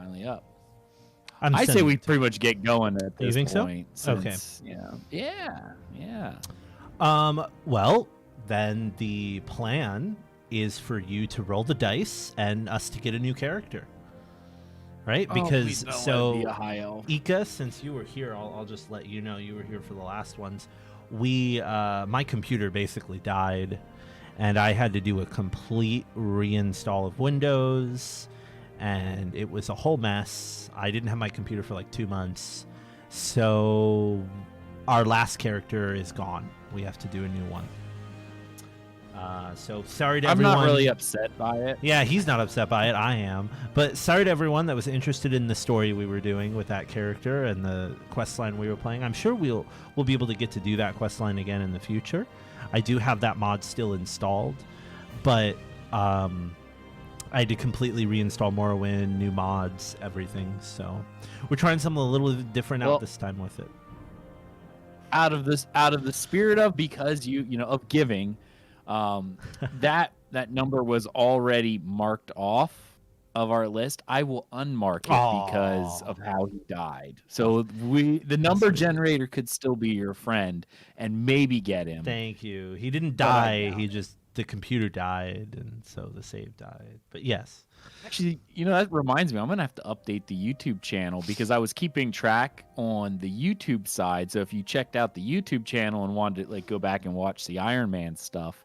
finally up. I say we pretty much get going at this you think point. So? Okay. Yeah. Well, then the plan is for you to roll the dice and us to get a new character. Right? Because Ika, since you were here, I'll just let you know you were here for the last ones. My computer basically died, and I had to do a complete reinstall of Windows, and it was a whole mess. I didn't have my computer for like 2 months, so our last character is gone. We have to do a new one. So sorry to everyone. I'm not really upset by it. Yeah, he's not upset by it. I am. But sorry to everyone that was interested in the story we were doing with that character and the questline we were playing. I'm sure we'll be able to get to do that questline again in the future. I do have that mod still installed, but I had to completely reinstall Morrowind, new mods, everything. So we're trying something a little different out this time with it. Out of the spirit of because of giving. That number was already marked off of our list. I will unmark it because of how he died. So the number generator could still be your friend and maybe get him. Thank you. He didn't die. The computer died, and so the save died. But yes. Actually, that reminds me, I'm going to have to update the YouTube channel because I was keeping track on the YouTube side. So if you checked out the YouTube channel and wanted to go back and watch the Iron Man stuff,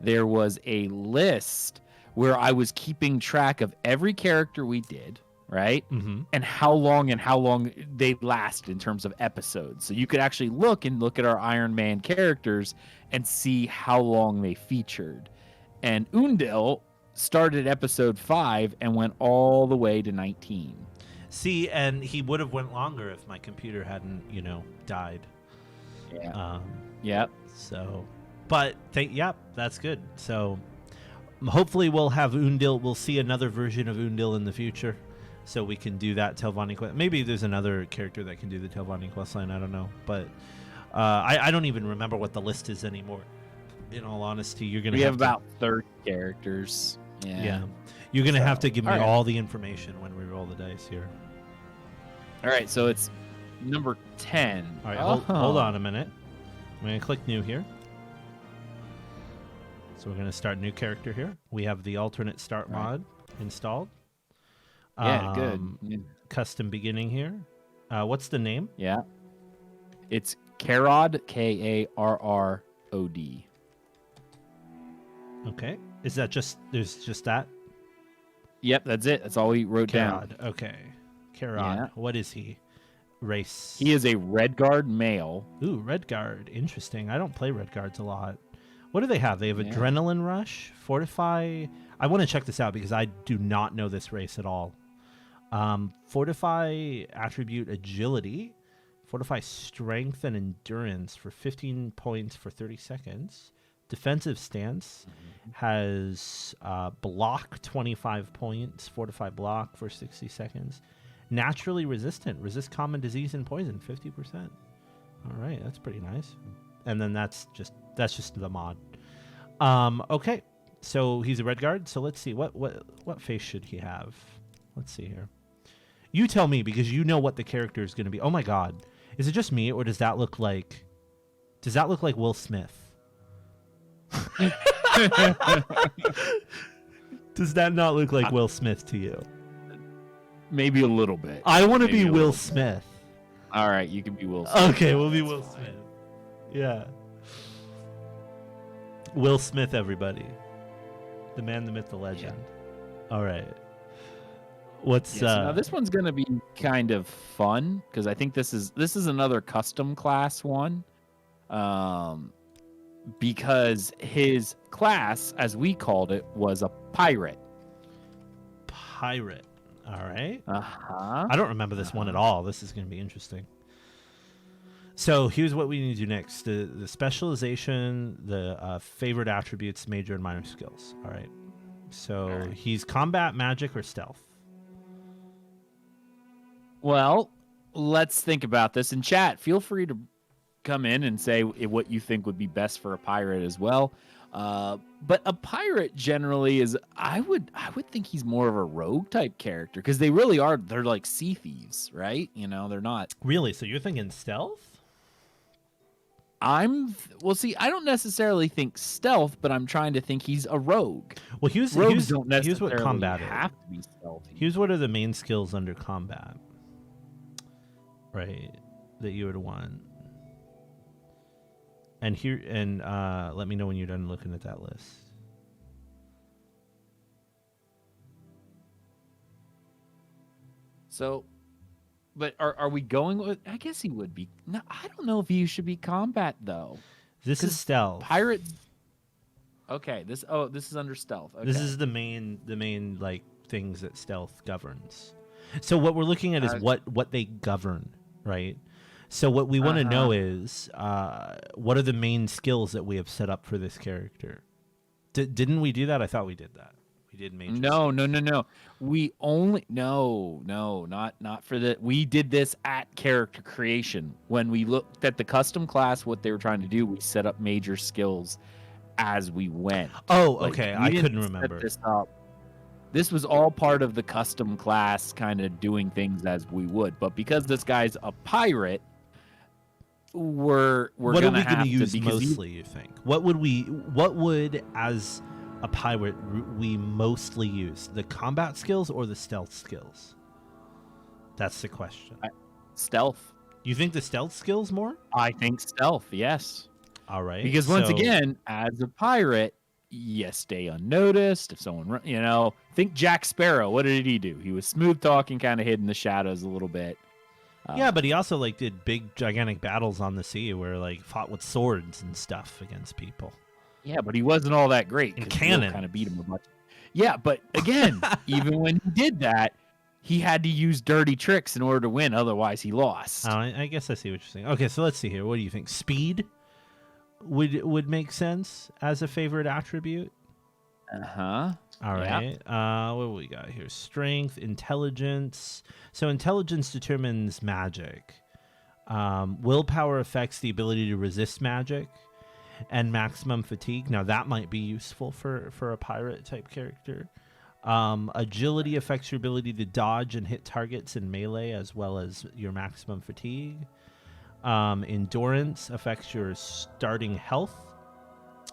there was a list where I was keeping track of every character we did, right? Mm-hmm. And how long they last in terms of episodes. So you could actually look at our Iron Man characters and see how long they featured. And Undil started episode 5 and went all the way to 19. See, and he would have went longer if my computer hadn't, died. Yeah. Yep. So... But that's good. So hopefully we'll have Undil. We'll see another version of Undil in the future, so we can do that Telvanni quest. Maybe there's another character that can do the Telvanni quest line. I don't know, but I don't even remember what the list is anymore. In all honesty, we have about 30 characters. Yeah. You're gonna have to give me all the information when we roll the dice here. All right, so it's number 10. All right, hold on a minute. I'm gonna click new here. So we're going to start a new character here. We have the alternate start mod installed. Yeah, good. Yeah. Custom beginning here. What's the name? Yeah. It's Karrod, Karrod. Okay. Is that there's just that? Yep, that's it. That's all we wrote down. Okay. Karrod. Yeah. What is he? Race. He is a Redguard male. Ooh, Redguard. Interesting. I don't play Redguards a lot. What do they have? They have Adrenaline Rush, Fortify. I want to check this out because I do not know this race at all. Fortify attribute Agility. Fortify Strength and Endurance for 15 points for 30 seconds. Defensive Stance has Block 25 points. Fortify Block for 60 seconds. Naturally Resistant. Resist common disease and poison 50%. All right, that's pretty nice. And then that's just the mod. Okay, so he's a Redguard. So let's see what face should he have. Let's see here. You tell me because you know what the character is going to be. Oh my God, is it just me or does that look like Will Smith? Does that not look like Will Smith to you? Maybe a little bit. I want to be Will Smith. All right, you can be Will Smith. Okay, we'll be Will Smith. Yeah. Will Smith, everybody. The man, the myth, the legend. Yeah. All right. Now this one's going to be kind of fun because I think this is another custom class one. Because his class, as we called it, was a pirate. Pirate. All right. Uh-huh. I don't remember this one at all. This is going to be interesting. So here's what we need to do next. The specialization, the favorite attributes, major and minor skills. All right. So he's combat, magic, or stealth? Well, let's think about this. In chat, feel free to come in and say what you think would be best for a pirate as well. But a pirate generally is, I would think he's more of a rogue type character, because they really are. They're like sea thieves, right? They're not. Really? So you're thinking stealth? Well, see, I don't necessarily think stealth, but I'm trying to think he's a rogue. Well, Rogues don't here's what necessarily combat have is. to be stealthy. Here's what are the main skills under combat, right? That you would want. And let me know when you're done looking at that list. So, but are we going with? I guess he would be. No, I don't know if he should be combat though. This is stealth. Pirates. Okay. This is under stealth. Okay. This is the main like things that stealth governs. So what we're looking at is what they govern, right? So what we want to know is what are the main skills that we have set up for this character? Didn't we do that? I thought we did that. We did major. No. We only not for the. We did this at character creation. When we looked at the custom class, what they were trying to do, we set up major skills as we went. Oh, okay. I couldn't remember. This up. This was all part of the custom class, kind of doing things as we would. But because this guy's a pirate, we're what are we going to use mostly? You think? What would as a pirate we mostly use? The combat skills or the stealth skills? That's the question. Stealth. You think the stealth skills more? I think stealth. Yes. All right. Because once again, as a pirate, you stay unnoticed. If someone, think Jack Sparrow. What did he do? He was smooth talking, kind of hid in the shadows a little bit. Yeah, but he also did big, gigantic battles on the sea where fought with swords and stuff against people. Yeah, but he wasn't all that great. And cannon kind of beat him a bunch. Yeah, but again, even when he did that, he had to use dirty tricks in order to win. Otherwise, he lost. I guess I see what you're saying. Okay, so let's see here. What do you think? Speed would make sense as a favorite attribute. Uh-huh. All right. What do we got here? Strength, intelligence. So intelligence determines magic. Willpower affects the ability to resist magic, and maximum fatigue. Now that might be useful for a pirate type character. Agility affects your ability to dodge and hit targets in melee, as well as your maximum fatigue. Endurance affects your starting health,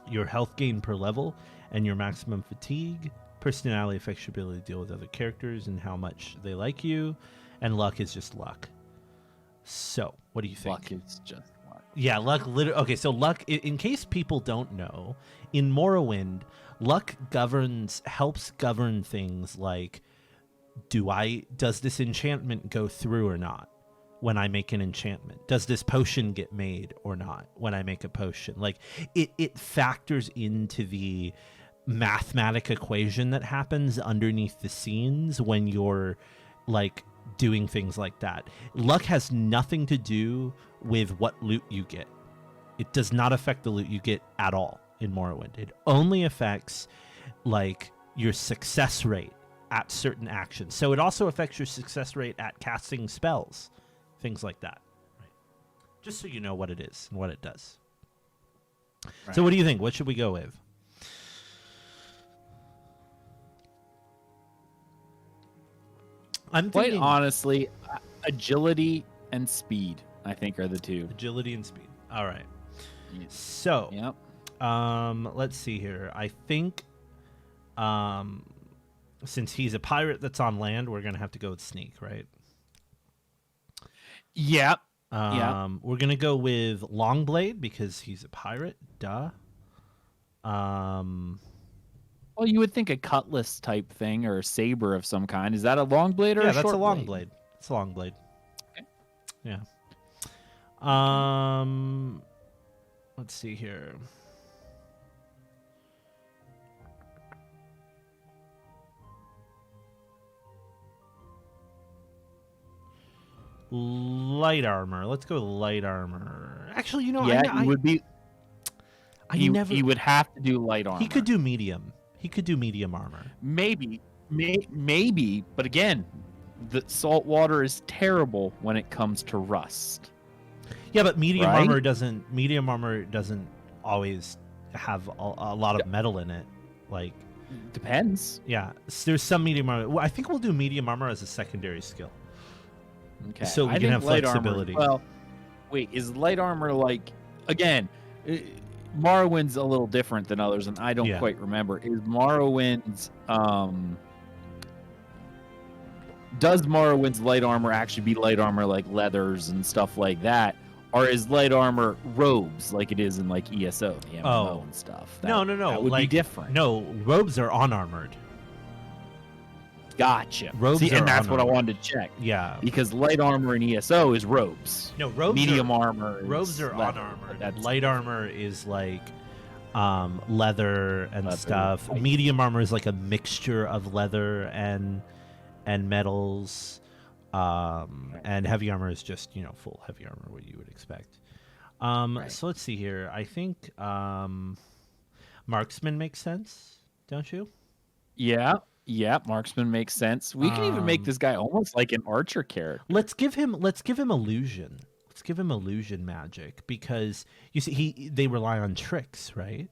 your health gain per level, and your maximum fatigue. Personality affects your ability to deal with other characters and how much they like you. And luck is just luck. So, what do you think? Luck is just luck. Yeah, luck. Okay, so luck, in case people don't know, in Morrowind, luck helps govern things like, does this enchantment go through or not when I make an enchantment? Does this potion get made or not when I make a potion? It factors into the mathematic equation that happens underneath the scenes when you're doing things like that. Luck has nothing to do with what loot you get. It does not affect the loot you get at all in Morrowind. It only affects your success rate at certain actions. So it also affects your success rate at casting spells, things like that. Right. Just so you know what it is and what it does. Right. So what do you think? What should we go with? I'm thinking, quite honestly, agility and speed, I think, are the two. Agility and speed. All right. Yeah. So, yep. Let's see here. I think, since he's a pirate that's on land, we're gonna have to go with sneak, right? Yeah. We're gonna go with Longblade because he's a pirate. Duh. Well, you would think a cutlass type thing or a saber of some kind. Is that a long blade or a short blade? Yeah, that's a long blade. It's a long blade. Okay. Yeah. Let's see here. Light armor. Let's go with light armor. Actually, it would be. He would have to do light armor. He could do medium. He could do medium armor. Maybe, but again, the salt water is terrible when it comes to rust. Yeah, but medium armor doesn't always have a lot of metal in it. Like, Depends. yeah, there's some medium armor. Well, I think we'll do medium armor as a secondary skill. Okay. So we I can think have light flexibility. Armor, well, wait, is light armor like again? Morrowind's a little different than others, and I don't quite remember. Is Morrowind's does Morrowind's light armor actually be light armor like leathers and stuff like that, or is light armor robes like it is in like ESO, the MMO and stuff? No. That would be different. No, robes are unarmored. Gotcha. Robes See, are and that's what I unarmored. wanted to check. Yeah. Because light armor in ESO is robes. No, robes. Medium armor. Robes are leather, unarmored. Light armor is like leather and stuff. Right. Medium armor is like a mixture of leather and metals. And heavy armor is just, full heavy armor, what you would expect. So let's see here. I think marksman makes sense, don't you? Yeah, marksman makes sense. We can even make this guy almost like an archer character. Let's give him illusion. Let's give him illusion magic, because you see they rely on tricks, right?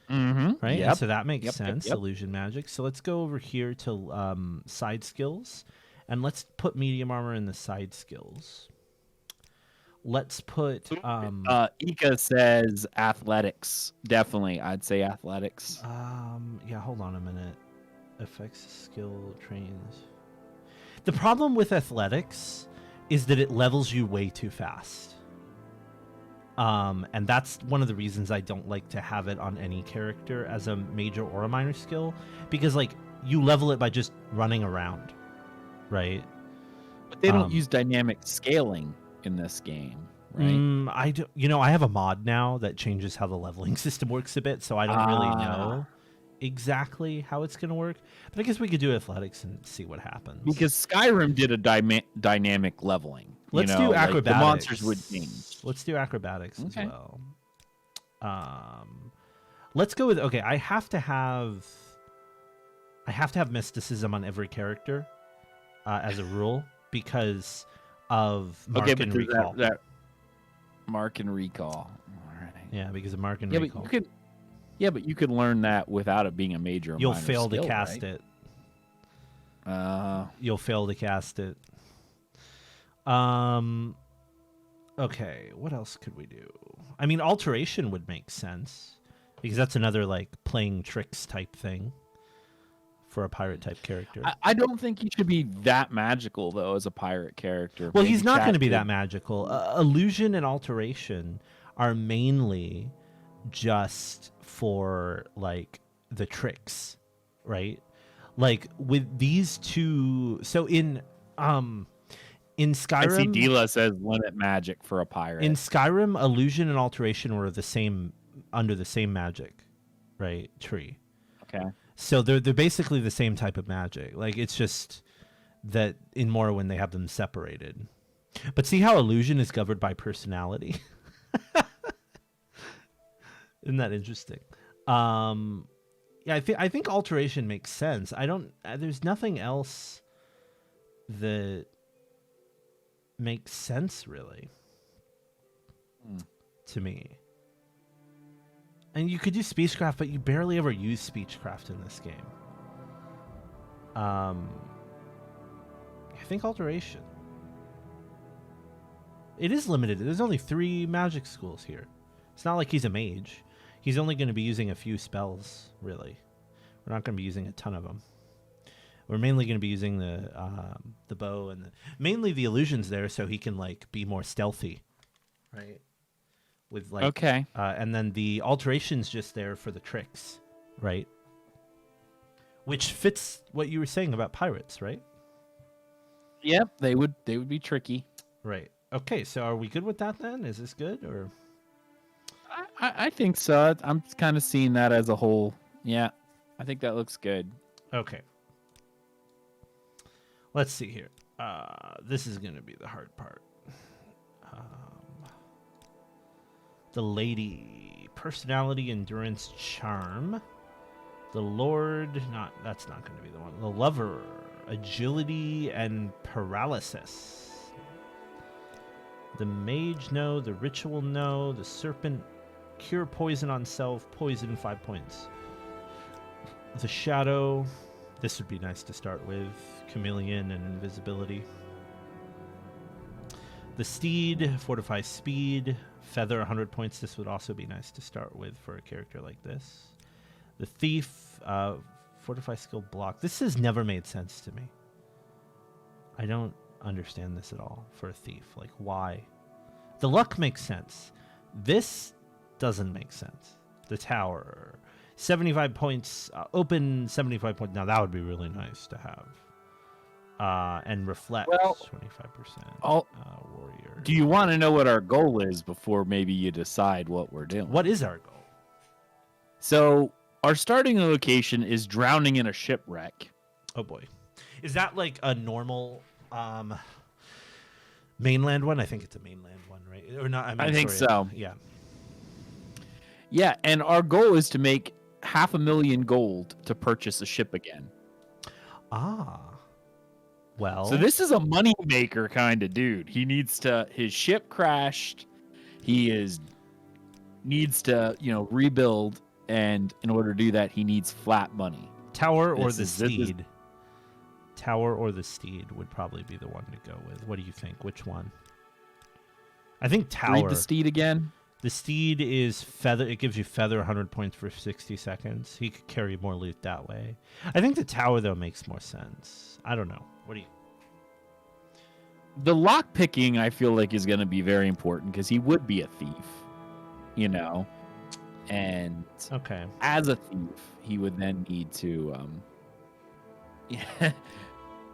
Mm-hmm. Right? Yep. So that makes sense, Yep. illusion magic. So let's go over here to side skills, and let's put medium armor in the side skills. Let's put Ika says athletics. Definitely, I'd say athletics. yeah, hold on a minute. Affects skill trains. The problem with athletics is that it levels you way too fast. And that's one of the reasons I don't like to have it on any character as a major or a minor skill, because like you level it by just running around, right? But they don't use dynamic scaling in this game, right? I do. I have a mod now that changes how the leveling system works a bit, so I don't really know exactly how it's going to work. But I guess we could do athletics and see what happens. Because Skyrim did a dynamic leveling. Let's do acrobatics. Like the monsters would change. Let's do acrobatics as well. Let's go with I have to have mysticism on every character as a rule, because of mark and recall. That mark and recall. All right. Yeah, because of mark and recall. But you could learn that without it being a major. You'll fail to cast it. You'll fail to cast it. Okay, what else could we do? I mean, alteration would make sense, because that's another like playing tricks type thing for a pirate type character. I don't think he should be that magical though as a pirate character. Well, he's not going to be that magical. Illusion and alteration are mainly just for like the tricks, right? Like with these two, so in Skyrim, I see Dila says limit magic for a pirate. In Skyrim, illusion and alteration were the same, under the same magic, right? Tree. Okay. So they're basically the same type of magic. Like it's just that in Morrowind they have them separated. But see how illusion is governed by personality? Isn't that interesting? Yeah, I think alteration makes sense. There's nothing else that makes sense really to me. And you could do speechcraft, but you barely ever use speechcraft in this game. I think alteration. It is limited. There's only 3 magic schools here. It's not like he's a mage. He's only going to be using a few spells, really. We're not going to be using a ton of them. We're mainly going to be using the bow and mainly the illusions there, so he can like be more stealthy, right? With like and then the alteration's just there for the tricks, right? Which fits what you were saying about pirates, right? Yep, they would be tricky. Right. Okay, so are we good with that then? Is this good or? I think so. I'm kind of seeing that as a whole. Yeah, I think that looks good. Okay. Let's see here. This is going to be the hard part. The lady, personality, endurance, charm. The lord, that's not going to be the one. The lover, agility, and paralysis. The mage, no. The ritual, no. The serpent, Cure poison on self, poison 5 points. The Shadow, this would be nice to start with. Chameleon and Invisibility. The Steed, Fortify Speed, Feather 100 points. This would also be nice to start with for a character like this. The Thief, Fortify Skill Block. This has never made sense to me. I don't understand this at all for a Thief. Like, why? The Luck makes sense. This doesn't make sense. The Tower, 75 points, open 75 points. Now, that would be really nice to have. And Reflect, Well, 25%. Warrior. Do you want to know what our goal is before maybe you decide what we're doing? What is our goal? So, our starting location is drowning in a shipwreck. Oh, boy. Is that like a normal mainland one? I think it's a mainland one, right? Or not? I think so. Yeah. Yeah, and our goal is to make 500,000 gold to purchase a ship again. Ah. Well. So this is a money maker kind of dude. He needs to. His ship crashed. Needs to rebuild, and in order to do that, he needs flat money. Tower or the Steed? Tower or the Steed would probably be the one to go with. What do you think? Which one? I think Tower. Read the Steed again. The Steed is feather. It gives you feather 100 points for 60 seconds. He could carry more loot that way. I think the Tower, though, makes more sense. I don't know. What do you... The lock picking, I feel like, is going to be very important because he would be a thief, and okay, as a thief, he would then need to, yeah.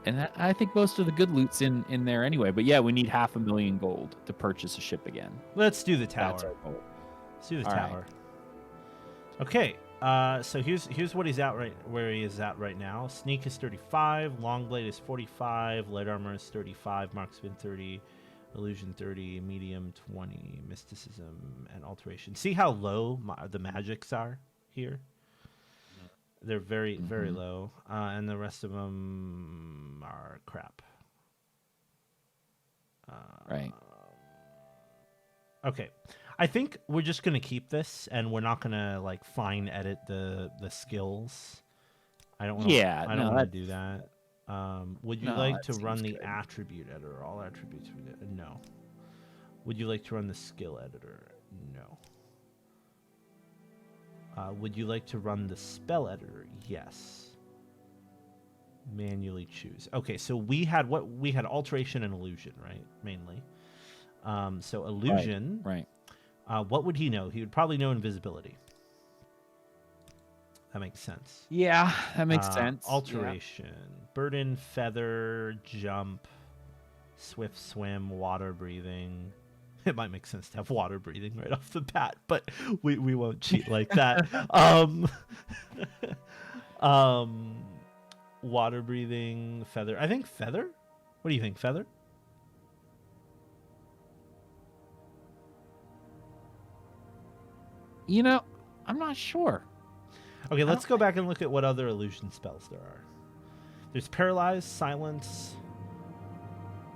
And I think most of the good loot's in there anyway. But yeah, we need 500,000 gold to purchase a ship again. Let's do the Tower. That's our goal. Let's do the All Tower. Right. Okay. So here's what he's at where he is at right now. Sneak is 35, Longblade is 45, Light Armor is 35, Marksman 30, Illusion 30, Medium 20, Mysticism and Alteration. See how low the magics are here? They're very, very low. And the rest of them are crap. Right. Okay. I think we're just going to keep this, and we're not going to, like, fine edit the skills. I don't want to do that. Would you like to run the attribute editor? All attributes? No. Would you like to run the skill editor? No. Would you like to run the spell editor? Yes. Manually choose. Okay, so we had alteration and illusion, right? Mainly. So illusion. Right. What would he know? He would probably know invisibility. That makes sense. Yeah, that makes sense. Alteration. Yeah. Burden, feather, jump, swift swim, water breathing. It might make sense to have water breathing right off the bat, but we won't cheat like that. Water breathing, feather. I think feather. What do you think, feather? I'm not sure. Okay, let's go back and look at what other illusion spells there are. There's Paralyze, Silence,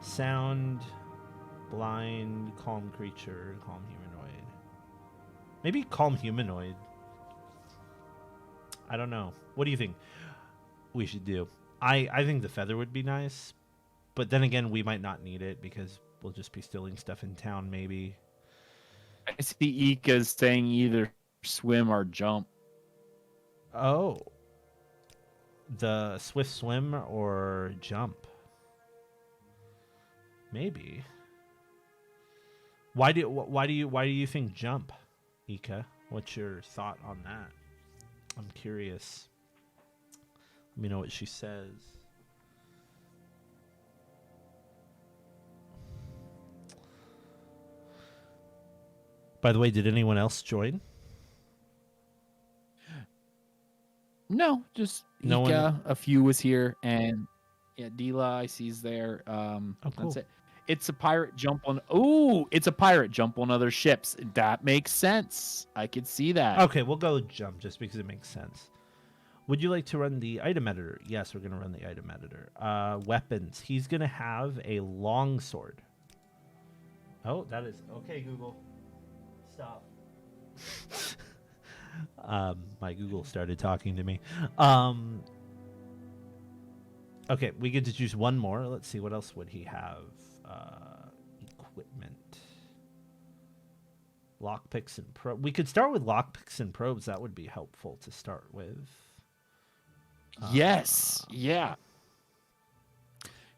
Sound, Blind, Calm Creature, Calm Humanoid. Maybe Calm Humanoid. I don't know. What do you think we should do? I think the feather would be nice, but then again, we might not need it because we'll just be stealing stuff in town, maybe. I see Ika's saying either swim or jump. Oh. The swift swim or jump. Maybe. Why do you think jump, Ika? What's your thought on that? I'm curious. Let me know what she says. By the way, did anyone else join? No, just no Ika. one... A few was here, and Dila I see's there. Cool. That's it. It's a pirate jump on. Oh, it's a pirate jump on other ships. That makes sense. I could see that. Okay, we'll go jump just because it makes sense. Would you like to run the item editor? Yes, we're going to run the item editor. Weapons. He's going to have a longsword. Oh, that is okay. Google, stop. My Google started talking to me. Okay, we get to choose one more. Let's see, what else would he have? Equipment. Lockpicks and probes. We could start with lockpicks and probes. That would be helpful to start with. Yes. Yeah.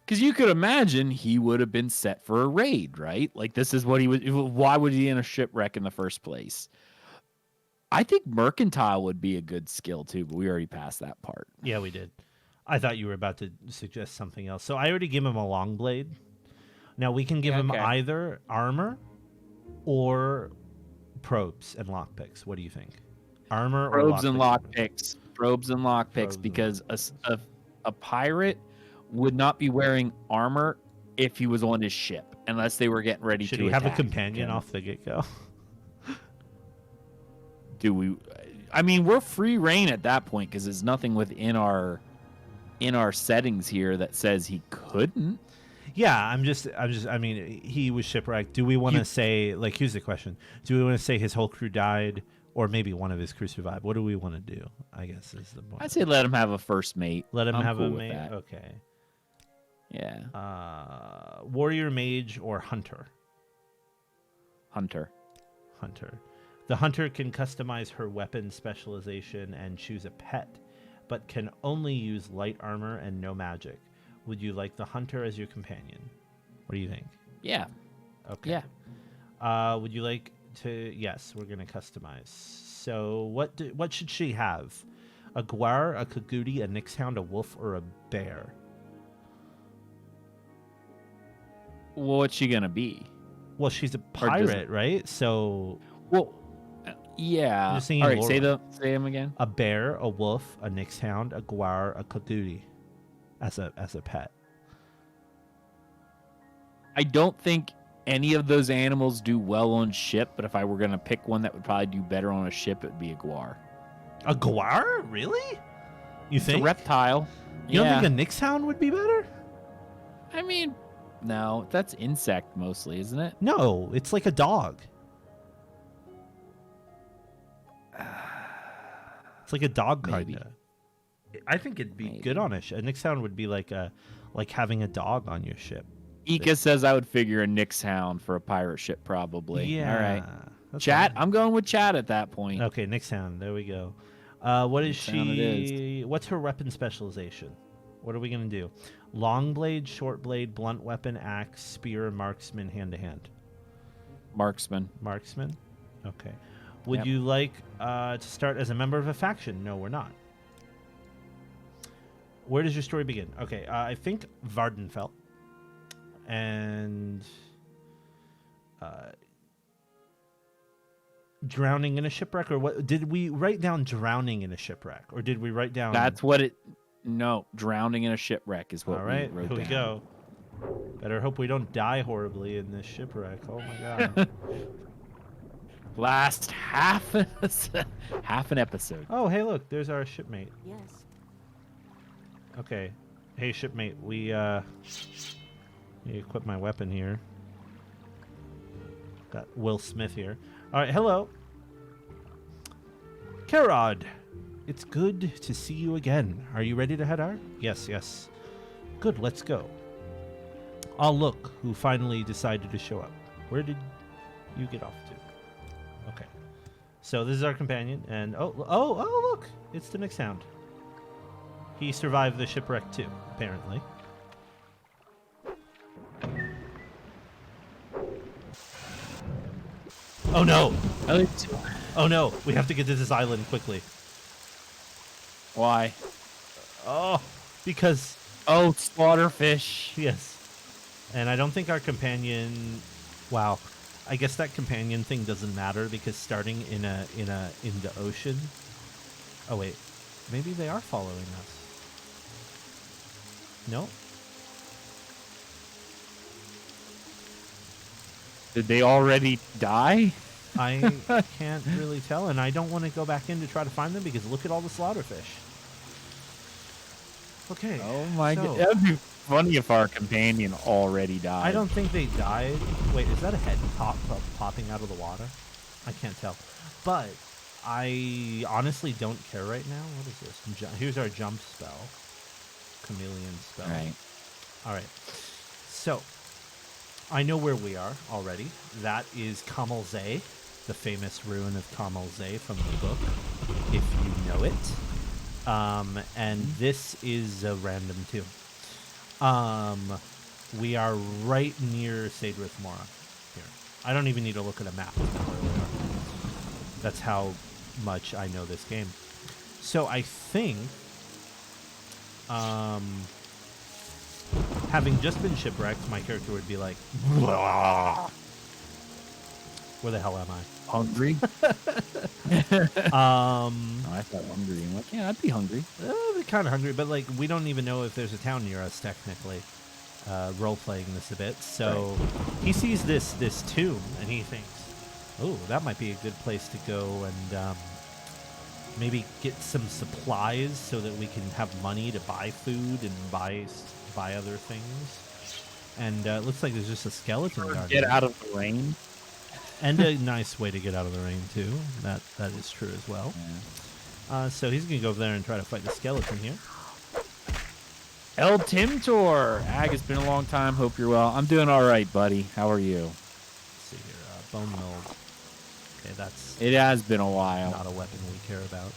Because you could imagine he would have been set for a raid, right? Like, this is what he would. Why would he in a shipwreck in the first place? I think mercantile would be a good skill too, but we already passed that part. Yeah, we did. I thought you were about to suggest something else. So I already gave him a long blade. Now we can give him either armor or probes and lockpicks. What do you think? Armor or probes and lockpicks? Probes and lockpicks, because a pirate would not be wearing armor if he was on his ship, unless they were getting ready to attack. Should he have a companion off the get-go? Do we? I mean, we're free reign at that point because there's nothing within our settings here that says he couldn't. Yeah, I mean, he was shipwrecked. Do we want to say, like, here's the question. Do we want to say his whole crew died, or maybe one of his crew survived? What do we want to do, I guess, is the point. I'd say let him have a first mate. Let him have cool a mate? that. Okay. Yeah. Warrior, mage, or hunter? Hunter. The hunter can customize her weapon specialization and choose a pet, but can only use light armor and no magic. Would you like the hunter as your companion? What do you think? Yeah. Okay. Yeah. Would you like to? Yes, we're gonna customize. So what should she have? A guar, a kagudi, a nixhound, a wolf, or a bear? Well, what's she gonna be? Well, she's a pirate, right? So. Well. Yeah. I'm just thinking all right. Laura. Say them again. A bear, a wolf, a nixhound, a guar, a kagudi, as a pet. I don't think any of those animals do well on ship, but if I were gonna pick one that would probably do better on a ship, it would be a guar. A guar? Really? You think? It's a reptile. You don't think a nixhound would be better? I mean, no, that's insect mostly, isn't it? No, it's like a dog. It's like a dog kind of. I think it'd be good on a ship. A nixhound would be like having a dog on your ship. Ika says I would figure a nixhound for a pirate ship, probably. Yeah. All right. Chat. I'm going with chat at that point. Okay, nixhound. There we go. What is she? What's her weapon specialization? What are we gonna do? Long blade, short blade, blunt weapon, axe, spear, marksman, hand to hand. Marksman. Okay. Would you like to start as a member of a faction? No, we're not. Where does your story begin? Okay, I think Vvardenfell. And drowning in a shipwreck, or what? Did we write down drowning in a shipwreck, or did we write down? That's what it. No, drowning in a shipwreck is what. All right, we wrote here we down. go. Better hope we don't die horribly in this shipwreck. Oh my god. Last half an episode. Oh, hey, look, there's our shipmate. Yes. Okay, hey, shipmate, we equip my weapon here. Got Will Smith here. All right, hello, Karod. It's good to see you again. Are you ready to head out? Yes. Good, let's go. I'll look who finally decided to show up. Where did you get off to? Okay. So this is our companion, and oh, look! It's the nixhound. He survived the shipwreck too, apparently. Oh no! Oh no! We have to get to this island quickly. Why? Oh, because slaughterfish. yes. And I don't think our companion. Wow. I guess that companion thing doesn't matter because starting in the ocean. Oh wait, maybe they are following us. No. Did they already die? I can't really tell, and I don't want to go back in to try to find them because look at all the slaughterfish. Okay. Oh my god, that'd be funny if our companion already died. I don't think they died. Wait, is that a head popping out of the water? I can't tell. But I honestly don't care right now. What is this? Here's our jump spell. Chameleon spell. Right. All right. So, I know where we are already. That is Kamalzay, the famous ruin of Kamalzay from the book, if you know it. And this is a random too. We are right near Sadrith Mora here. I don't even need to look at a map to know where we are. That's how much I know this game. So I think, having just been shipwrecked, my character would be like, where the hell am I? Hungry? Um, Oh, I thought hungry. I'm like, yeah, I'd be hungry. kind of hungry, but like we don't even know if there's a town near us technically. Role playing this a bit, so he sees this tomb and he thinks, "Oh, that might be a good place to go and maybe get some supplies so that we can have money to buy food and buy other things." And it looks like there's just a skeleton guard. Get out of the rain. And a nice way to get out of the rain too. That is true as well. Yeah. So he's gonna go over there and try to fight the skeleton here. El Timtor. Ag, it's been a long time. Hope you're well. I'm doing all right, buddy. How are you? Let's see here. Bone mold. Okay, that's It has been a while. not a weapon we care about.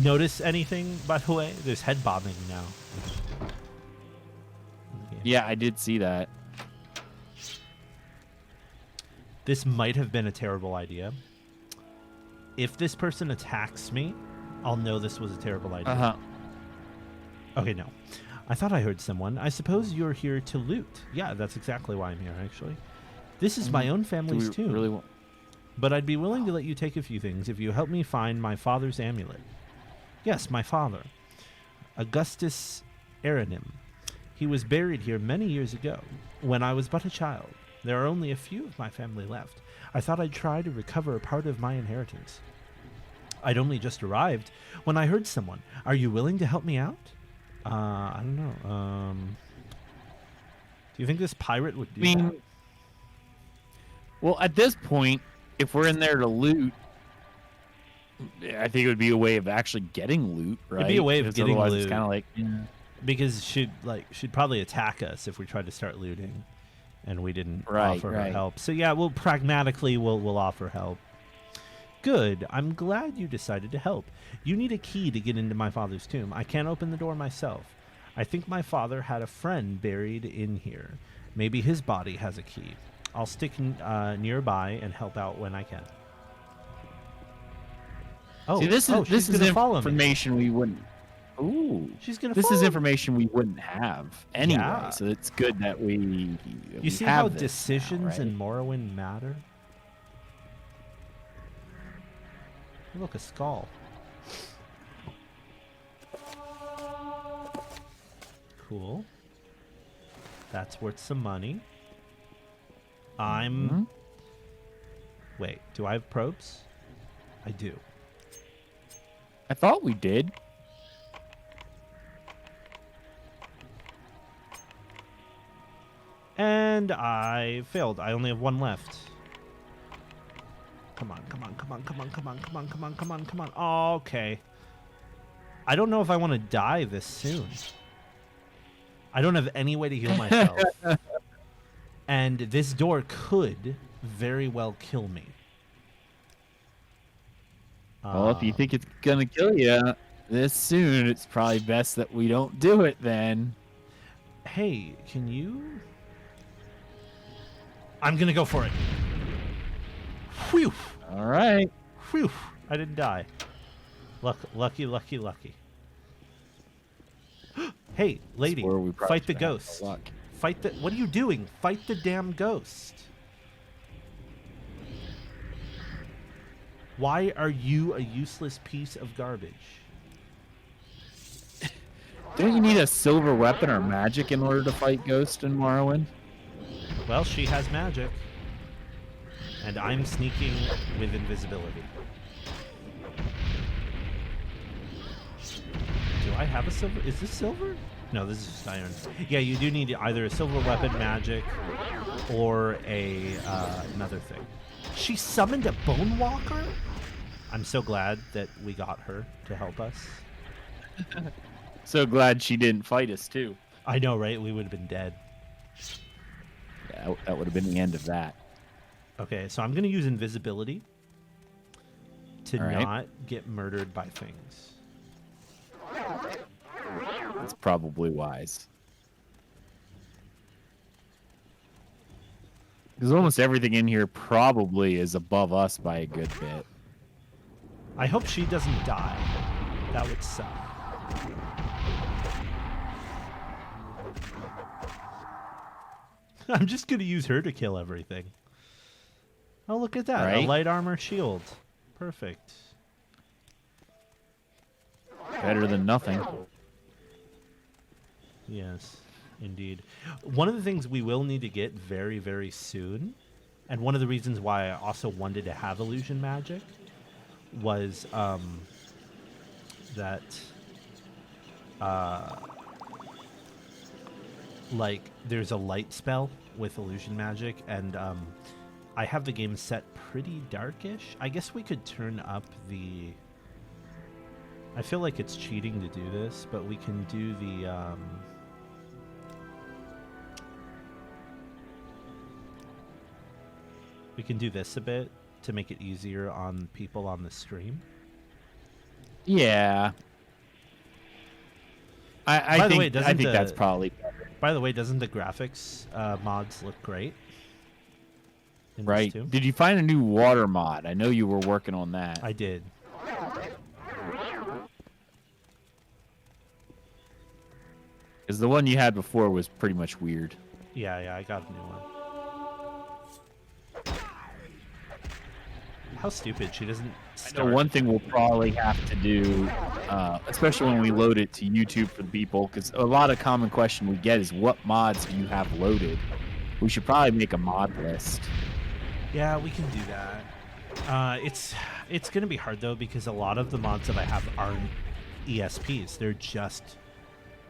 Notice anything, by the way? There's head bombing now. Yeah, I did see that. This might have been a terrible idea. If this person attacks me, I'll know this was a terrible idea. Uh-huh. Okay, no. I thought I heard someone. I suppose you're here to loot. Yeah, that's exactly why I'm here, actually. This is my own family's tomb. Really But I'd be willing to let you take a few things if you help me find my father's amulet. Yes, my father. Augustus Aranim. He was buried here many years ago, when I was but a child. There are only a few of my family left. I thought I'd try to recover a part of my inheritance. I'd only just arrived when I heard someone. Are you willing to help me out? I don't know. Do you think this pirate would do that? Well, at this point, if we're in there to loot, I think it would be a way of actually getting loot, right? It'd be a way of Because getting otherwise loot. It's kind of like, Because she'd probably attack us if we tried to start looting, and we didn't offer her help. So yeah, we'll pragmatically we'll offer help. Good. I'm glad you decided to help. You need a key to get into my father's tomb. I can't open the door myself. I think my father had a friend buried in here. Maybe his body has a key. I'll stick nearby and help out when I can. Oh, see, this is information we wouldn't. Ooh, she's gonna. This is information we wouldn't have anyway. Yeah. So it's good that we. You see how decisions in Morrowind matter? Look, a skull. Cool. That's worth some money. Wait, do I have probes? I do. I thought we did. And I failed. I only have one left. Come on, come on, come on, come on, come on, come on, come on, come on, come on. Oh, okay. I don't know if I want to die this soon. I don't have any way to heal myself. And this door could very well kill me. Well, if you think it's gonna kill you this soon, it's probably best that we don't do it then. Hey, can you... I'm gonna go for it. Whew. All right. Whew. I didn't die. Lucky, lucky, lucky. Hey, lady, fight the ghost. Fight the... What are you doing? Fight the damn ghost. Why are you a useless piece of garbage? Don't you need a silver weapon or magic in order to fight Ghost in Morrowind? Well, she has magic. And I'm sneaking with invisibility. Do I have a silver? Is this silver? No, this is just iron. Yeah, you do need either a silver weapon magic or a another thing. She summoned a bone walker? I'm so glad that we got her to help us. So glad she didn't fight us too. I know, right? We would have been dead. Yeah, that would have been the end of that. Okay, so I'm going to use invisibility to All right. not get murdered by things. That's probably wise. Because almost everything in here probably is above us by a good bit. I hope she doesn't die. That would suck. I'm just going to use her to kill everything. Oh, look at that. Right? A light armor shield. Perfect. Better than nothing. Yes, indeed. One of the things we will need to get very, very soon, and one of the reasons why I also wanted to have illusion magic, was that like there's a light spell with illusion magic, and I have the game set pretty darkish. I guess we could turn up the... I feel like it's cheating to do this, but we can do the we can do this a bit to make it easier on people on the stream. Yeah. I think that's probably better. By the way, doesn't the graphics mods look great? In this Right. too? Did you find a new water mod? I know you were working on that. I did. Because the one you had before was pretty much weird. Yeah, I got a new one. How stupid. She doesn't I know start. one thing we'll probably have to do, especially when we load it to YouTube for the people, because a lot of common question we get is, what mods do you have loaded? We should probably make a mod list. Yeah, we can do that. It's going to be hard, though, because a lot of the mods that I have aren't ESPs. They're just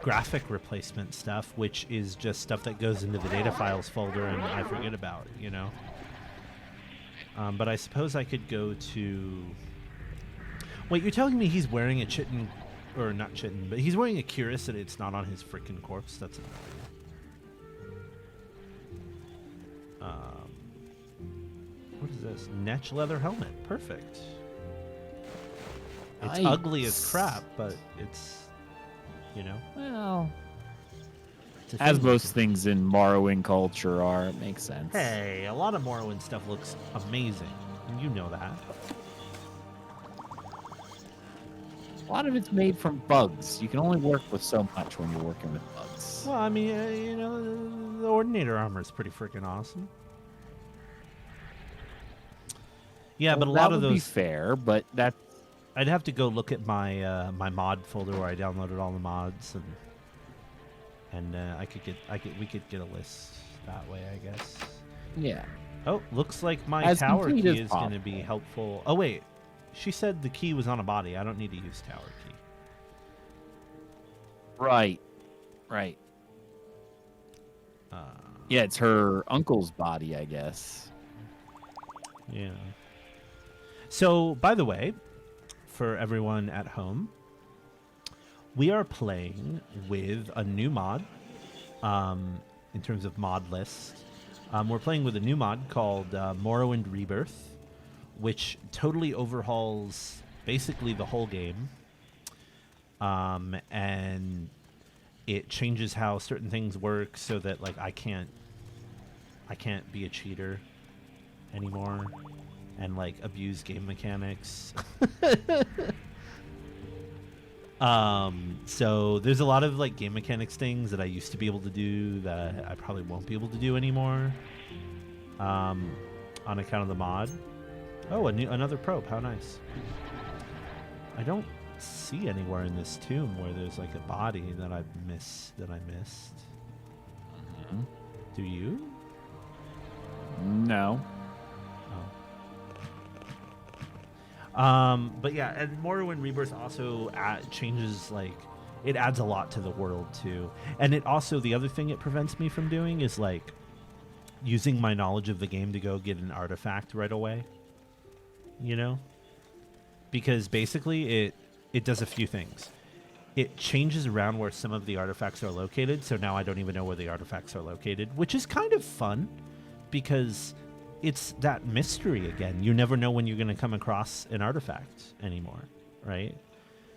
graphic replacement stuff, which is just stuff that goes into the data files folder and I forget about, you know? But I suppose I could go to... Wait, you're telling me he's wearing a chitin... Or not chitin, but he's wearing a cuirass and it's not on his freaking corpse? That's annoying. What is this? Netch leather helmet. Perfect. It's Nice. ugly as crap, but it's... You know? Well, It's a as thing. most things in Morrowind culture are, it makes sense. Hey, a lot of Morrowind stuff looks amazing. And you know that. A lot of it's made from bugs. You can only work with so much when you're working with bugs. Well, I mean, you know, the Ordinator armor is pretty freaking awesome. Yeah, but a lot of that would be those... fair, but that I'd have to go look at my my mod folder where I downloaded all the mods, and we could get a list that way, I guess. yeah. Oh, looks like my As tower complete key as is going to be possible. helpful. Oh wait, she said the key was on a body. I don't need to use tower key. Right. Yeah, it's her uncle's body, I guess. Yeah. So, by the way, for everyone at home, we are playing with a new mod in terms of mod list. We're playing with a new mod called Morrowind Rebirth, which totally overhauls basically the whole game. And it changes how certain things work so that like I can't be a cheater anymore and like abuse game mechanics. So there's a lot of like game mechanics things that I used to be able to do that I probably won't be able to do anymore on account of the mod. Oh, another probe. How nice. I don't see anywhere in this tomb where there's like a body that I missed. Mhm. Do you? No. But yeah, and Morrowind Rebirth also changes like it adds a lot to the world too. And it also, the other thing it prevents me from doing is like using my knowledge of the game to go get an artifact right away. You know? Because basically it does a few things. It changes around where some of the artifacts are located, so now I don't even know where the artifacts are located, which is kind of fun because it's that mystery again. You never know when you're going to come across an artifact anymore, right?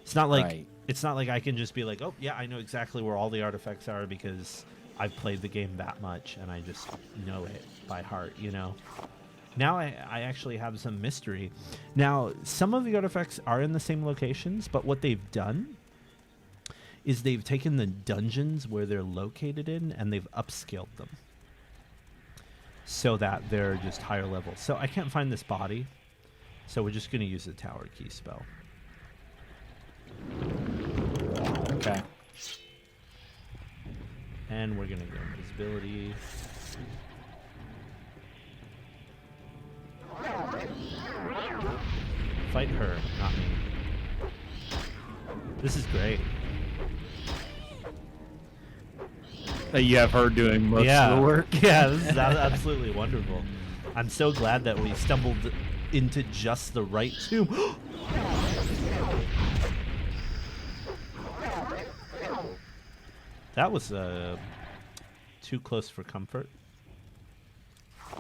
It's not like it's not like I can just be like, "Oh, yeah, I know exactly where all the artifacts are because I've played the game that much and I just know it by heart, you know?" Now I actually have some mystery. Now, some of the artifacts are in the same locations, but what they've done is they've taken the dungeons where they're located in and they've upscaled them so that they're just higher level. So I can't find this body, so we're just going to use the tower key spell. Okay. And we're going to go invisibility. Fight her, not me. This is great. You have her doing most of the work. Yeah, this is absolutely wonderful. I'm so glad that we stumbled into just the right tomb. That was too close for comfort.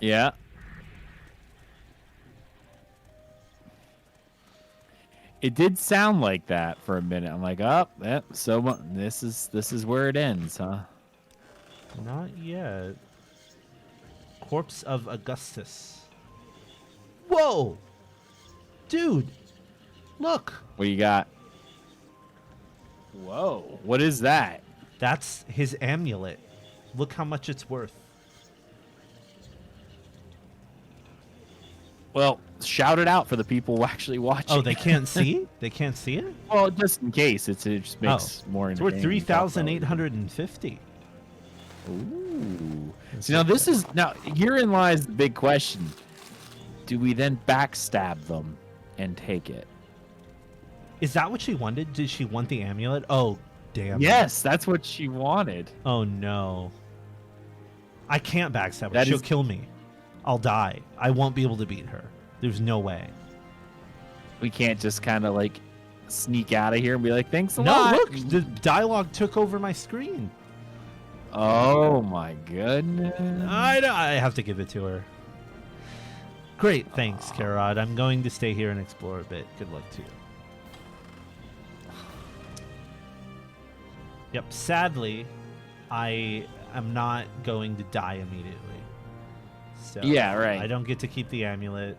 Yeah. It did sound like that for a minute. I'm like, oh, so this is where it ends, huh? Not yet. Corpse of Augustus. Whoa! Dude! Look! What you got? Whoa. What is that? That's his amulet. Look how much it's worth. Well, shout it out for the people actually watching. Oh, they can't see? They can't see it? Well, just in case. It just makes more It's worth entertaining. 3,850. Ooh. So now herein lies the big question. Do we then backstab them and take it? Is that what she wanted? Did she want the amulet? Oh, damn. Yes, that's what she wanted. Oh, no. I can't backstab her. She'll kill me. I'll die. I won't be able to beat her. There's no way. We can't just kind of like sneak out of here and be like, thanks a lot. No, look. The dialogue took over my screen. Oh, my goodness. I have to give it to her. Great. Thanks, Karad. I'm going to stay here and explore a bit. Good luck to you. Yep. Sadly, I am not going to die immediately. So yeah, right. I don't get to keep the amulet.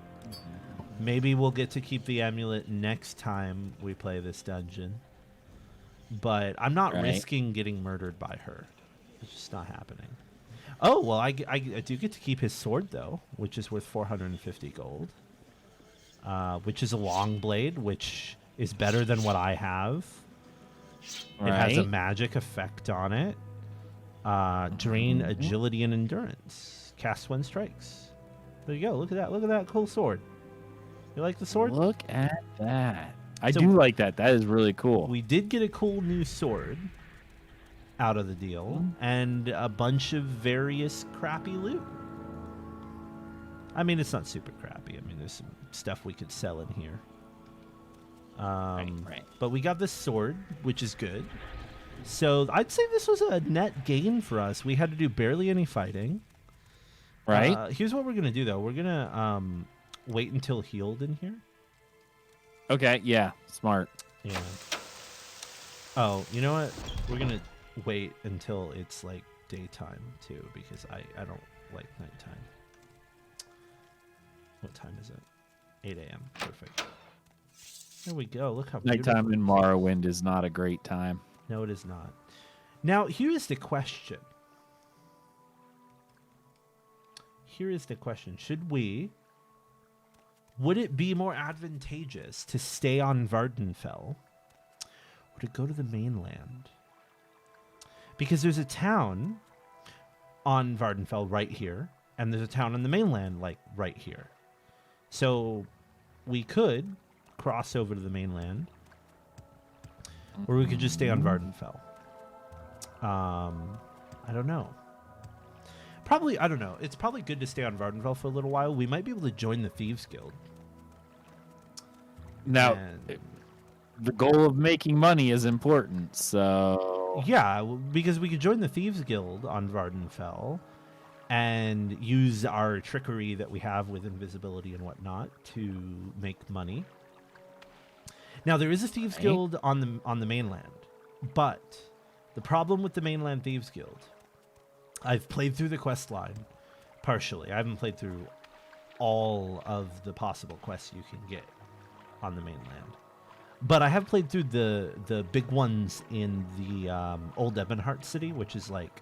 Maybe we'll get to keep the amulet next time we play this dungeon. But I'm not risking getting murdered by her. It's just not happening. Oh, well, I do get to keep his sword, though, which is worth 450 gold. Which is a long blade, which is better than what I have. It has a magic effect on it. Drain agility and endurance. Cast when strikes. There you go. Look at that. Look at that cool sword. You like the sword? Look at that. I do like that. That is really cool. We did get a cool new sword out of the deal and a bunch of various crappy loot. I mean, it's not super crappy. I mean, there's some stuff we could sell in here. But we got this sword, which is good. So I'd say this was a net gain for us. We had to do barely any fighting. Right. Here's what we're going to do, though. We're going to wait until healed in here. Okay, yeah. Smart. Yeah. Oh, you know what? We're going to wait until it's, like, daytime, too, because I don't like nighttime. What time is it? 8 a.m. Perfect. There we go. Look how beautiful. Nighttime in Morrowind is not a great time. No, it is not. Now, here's the question. Would it be more advantageous to stay on Vvardenfell or to go to the mainland? Because there's a town on Vvardenfell right here, and there's a town on the mainland, like, right here. So we could cross over to the mainland, or we could just stay on Vvardenfell. I don't know. Probably, I don't know. It's probably good to stay on Vvardenfell for a little while. We might be able to join the Thieves Guild. Now, And- the goal of making money is important, so yeah, because we could join the Thieves Guild on Vvardenfell and use our trickery that we have with invisibility and whatnot to make money. Now, there is a Thieves Guild on the mainland, but the problem with the mainland Thieves Guild, I've played through the quest line partially. I haven't played through all of the possible quests you can get on the mainland. But I have played through the big ones in the Old Ebonheart City, which is like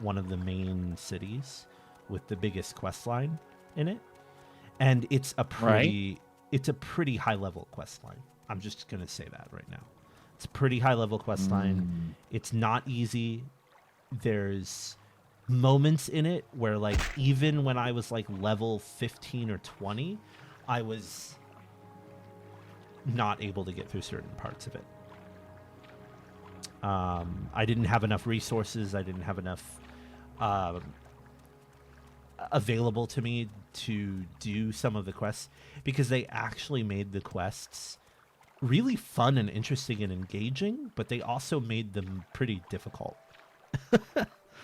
one of the main cities with the biggest quest line in it. And it's a pretty high level quest line. I'm just going to say that right now. It's a pretty high level quest line. It's not easy. There's moments in it where, like, even when I was like level 15 or 20, I was not able to get through certain parts of it. I didn't have enough resources. I didn't have enough available to me to do some of the quests, because they actually made the quests really fun and interesting and engaging, but they also made them pretty difficult.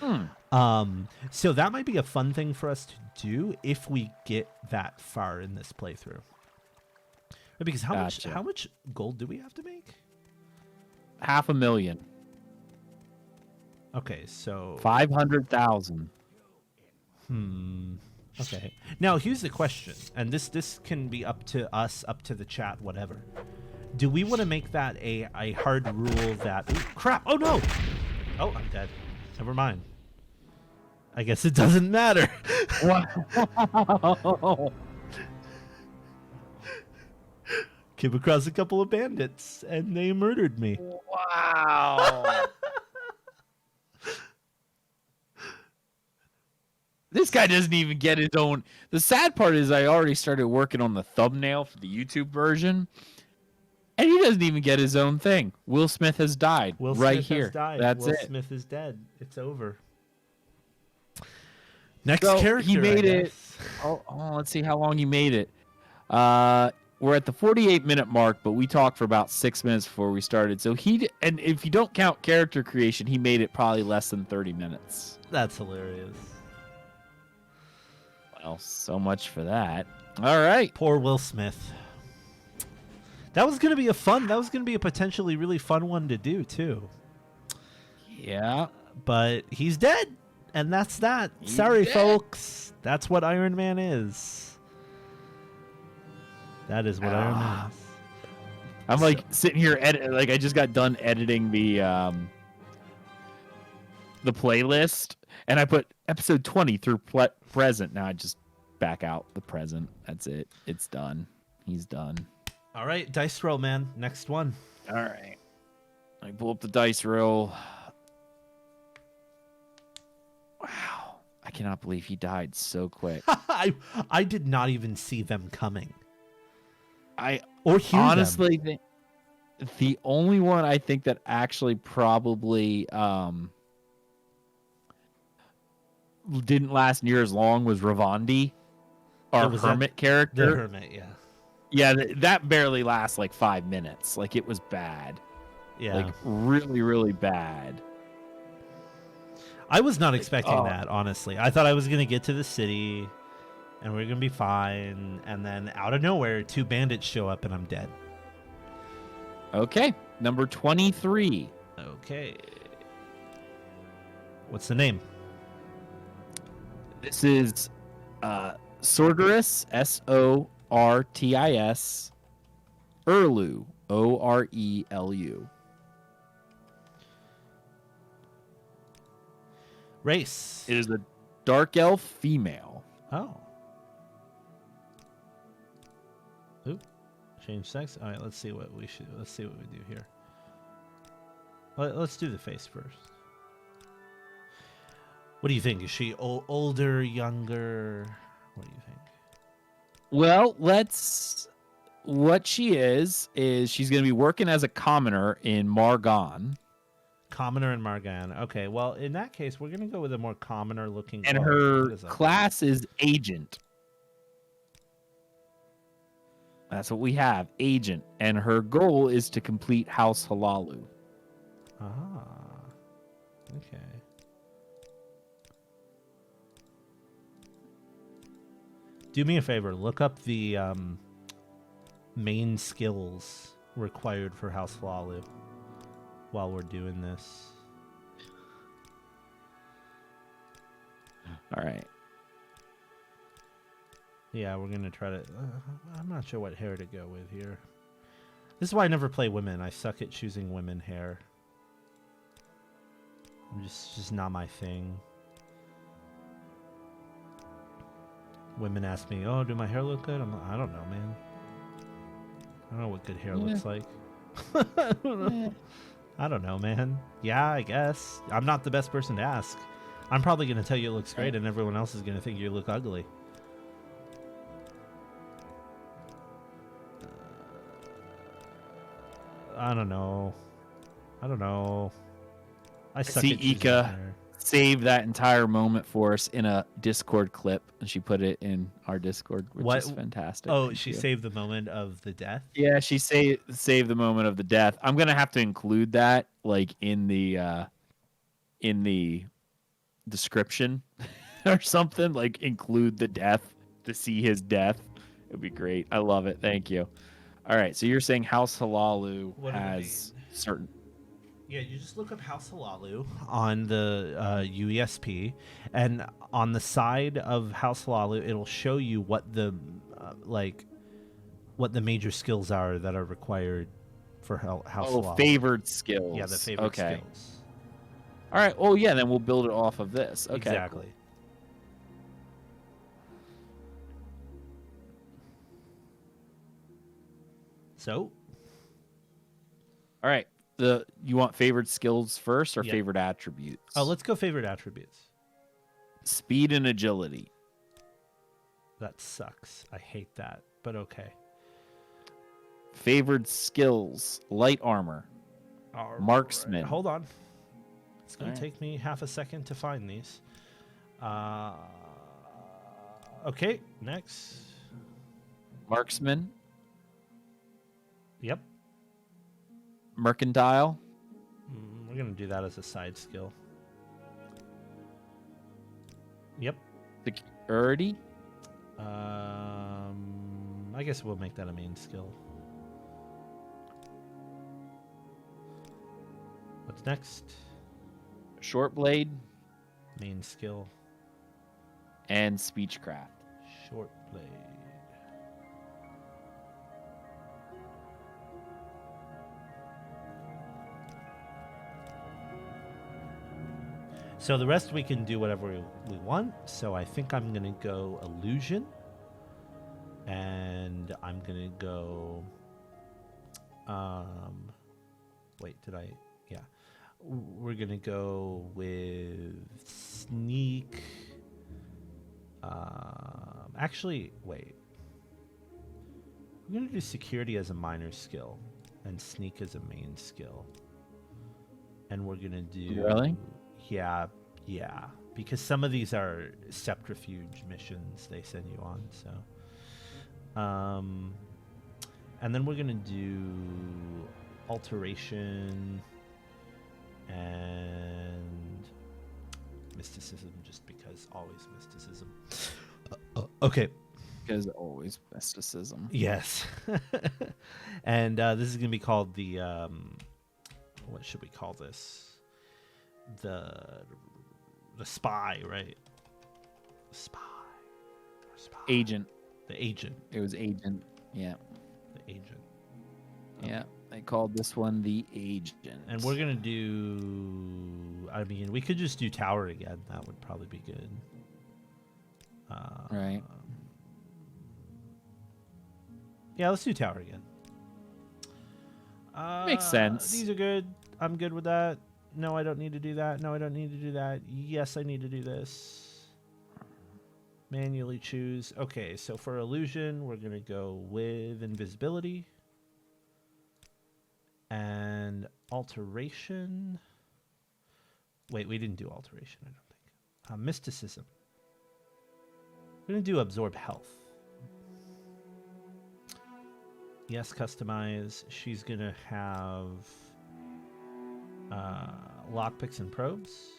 So that might be a fun thing for us to do if we get that far in this playthrough. Because how much gold do we have to make? 500,000. Okay, so 500,000. Okay. Now here's the question, and this can be up to us, up to the chat, whatever. Do we want to make that a hard rule that... Ooh, crap! Oh no! Oh, I'm dead. Never mind. I guess it doesn't matter. Wow. Came across a couple of bandits, and they murdered me. Wow. This guy doesn't even get his own. The sad part is I already started working on the thumbnail for the YouTube version, and he doesn't even get his own thing. Will Smith has died. Will right Smith here. has died. That's Will it. Smith is dead. It's over. Next So character. he made I it. guess. Oh, let's see how long he made it. We're at the 48-minute mark, but we talked for about 6 minutes before we started. So and if you don't count character creation, he made it probably less than 30 minutes. That's hilarious. Well, so much for that. All right. Poor Will Smith. That was going to be a potentially really fun one to do too. Yeah. But he's dead, and that's that. He's Sorry, dead. folks. That's what Iron Man is. That is what Iron Man is. I'm like sitting here I just got done editing the playlist, and I put episode 20 through present. Now I just back out the present. That's it. It's done. He's done. All right, dice roll, man. Next one. All right. I pull up the dice roll. Wow. I cannot believe he died so quick. I did not even see them coming. I Or hear honestly them. think the only one I think that actually probably didn't last near as long was Ravandi, our hermit character. The hermit, yeah. Yeah, that barely lasts like 5 minutes. Like, it was bad. Yeah. Like, really, really bad. I was not expecting that, honestly. I thought I was going to get to the city and we're going to be fine. And then out of nowhere, 2 bandits show up and I'm dead. Okay. Number 23. Okay. What's the name? This is Sorgerus, Sortis, Erlu, Orelu. Race. It is a dark elf female. Oh. Oop. Change sex. All right, let's see what we do here. Let's do the face first. What do you think? Is she older, younger? What do you think? Well, let's what she is she's going to be working as a commoner in Margon, Commoner and Margan. Okay, well, in that case, we're going to go with a more commoner looking. and What her is that? class is agent. That's what we have, agent, and her goal is to complete House Halalu. Ah, okay. Do me a favor. Look up the main skills required for House Halalu while we're doing this. All right. Yeah, we're going to try to... I'm not sure what hair to go with here. This is why I never play women. I suck at choosing women hair. Just not my thing. Women ask me, "Oh, do my hair look good?" I'm like, I don't know, man. I don't know what good hair looks like. I don't know, man. Yeah, I guess. I'm not the best person to ask. I'm probably going to tell you it looks great, and everyone else is going to think you look ugly. I don't know. I suck See at choosing Ika hair. save that entire moment for us in a Discord clip, and she put it in our Discord, which is fantastic. Oh, Thank she you. saved the moment of the death? Yeah, she saved the moment of the death. I'm gonna have to include that like in the description or something. Like include the death to see his death. It'd be great. I love it. Thank you. All right, so you're saying House Halalu has certain. Yeah, you just look up House Halalu on the UESP, and on the side of House Halalu, it'll show you what the what the major skills are that are required for House Halalu. Favored skills. Yeah, the favored skills. All right. Oh, yeah. Then we'll build it off of this. Okay. Exactly. Cool. So. All right. You want favored skills first or favored attributes? Oh, let's go favored attributes. Speed and agility. That sucks. I hate that, but okay. Favored skills: light armor, marksman. Right. Hold on. It's going to take me half a second to find these. Okay, next. Marksman. Yep. Mercantile. We're going to do that as a side skill. Yep. Security. I guess we'll make that a main skill. What's next? Short blade. Main skill. And speechcraft. Short blade. So the rest we can do whatever we want. So I think I'm going to go illusion. And I'm going to go... wait, did I... Yeah. We're going to go with sneak. Actually, wait. I'm going to do security as a minor skill. And sneak as a main skill. And we're going to do... Really? Yeah. Because some of these are subterfuge missions they send you on, so... and then we're gonna do alteration and mysticism, just because always mysticism. Okay. Because always mysticism. Yes. And this is gonna be called the what should we call this? The spy, right? Spy. Agent. The agent. It was agent. Yeah. The agent. Yeah. They called this one the agent. And we're going to do... I mean, we could just do tower again. That would probably be good. Right. Yeah, let's do tower again. Makes sense. These are good. I'm good with that. No, I don't need to do that. No, I don't need to do that. Yes, I need to do this. Manually choose. Okay, so for illusion, we're going to go with invisibility. And alteration. Wait, we didn't do alteration, I don't think. Mysticism. We're going to do absorb health. Yes, customize. She's going to have lockpicks and probes.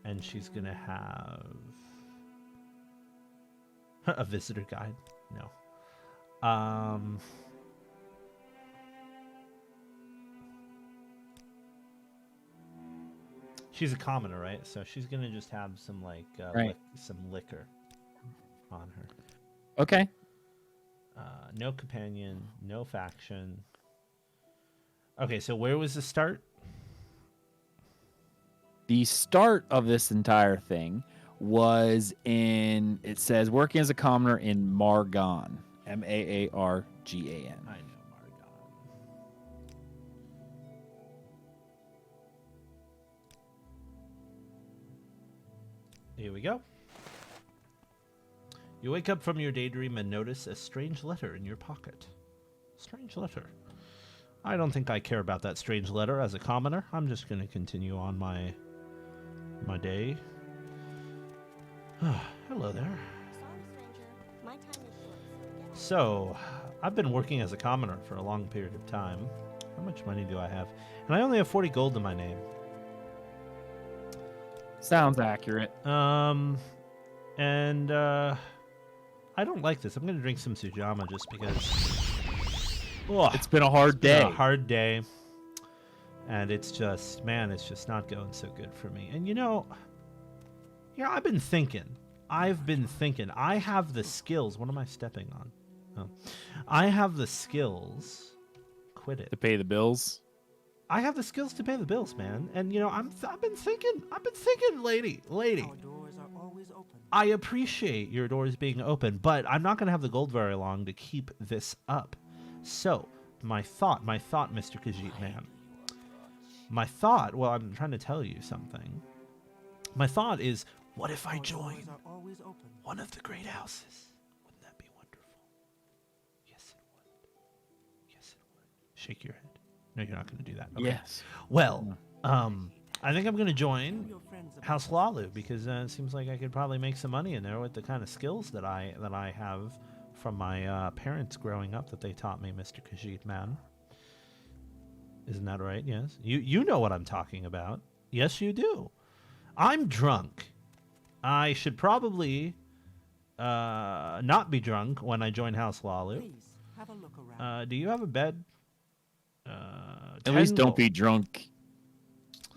And she's going to have a visitor guide. No. She's a commoner, right? So she's going to just have some, like, Right. some liquor on her. Okay. No companion, no faction. Okay, so where was the start? The start of this entire thing was in, it says, working as a commoner in Margan. Maargan. I know, Margon. Here we go. You wake up from your daydream and notice a strange letter in your pocket. Strange letter. I don't think I care about that strange letter as a commoner. I'm just going to continue on my day. Hello there. Sorry, stranger. My time is short, So, I've been working as a commoner for a long period of time. How much money do I have? And I only have 40 gold in my name. Sounds accurate. I don't like this. I'm going to drink some Sujama just because. Oh, It's been a hard it's been day. a hard day. And it's just, man, it's just not going so good for me. And I've been thinking. I have the skills. What am I stepping on? Oh. I have the skills. Quit it. To pay the bills. I have the skills to pay the bills, man. And I've been thinking, lady. Our doors are always open. I appreciate your doors being open, but I'm not going to have the gold very long to keep this up. So, my thought, Mr. Khajiit man. My thought, well, I'm trying to tell you something. My thought is, what if I Our join doors are always open. one of the great houses? Wouldn't that be wonderful? Yes, it would. Yes, it would. Shake your head. No, you're not going to do that. Okay. Yes. Well, I think I'm going to join Tell your friends about House Lalu because it seems like I could probably make some money in there with the kind of skills that I have from my parents growing up that they taught me, Mr. Khajiit man. Isn't that right? Yes. You know what I'm talking about. Yes, you do. I'm drunk. I should probably not be drunk when I join House Lalu. Please have a look around. Do you have a bed? At least 10 don't gold. be drunk.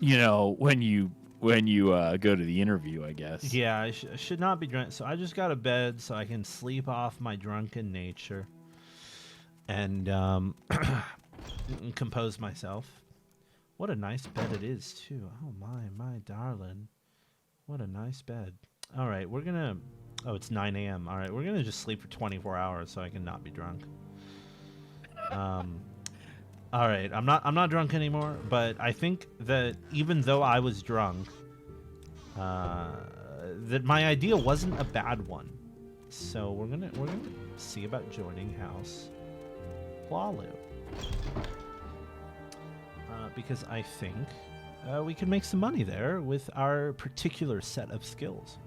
When you go to the interview, I guess. Yeah, I should not be drunk. So I just got a bed so I can sleep off my drunken nature and compose myself. What a nice bed it is, too. Oh, my darling. What a nice bed. All right, we're going to... Oh, it's 9 a.m. All right, we're going to just sleep for 24 hours so I can not be drunk. All right, I'm not drunk anymore, but I think that even though I was drunk, that my idea wasn't a bad one. So we're gonna see about joining House Lalu. Because I think we can make some money there with our particular set of skills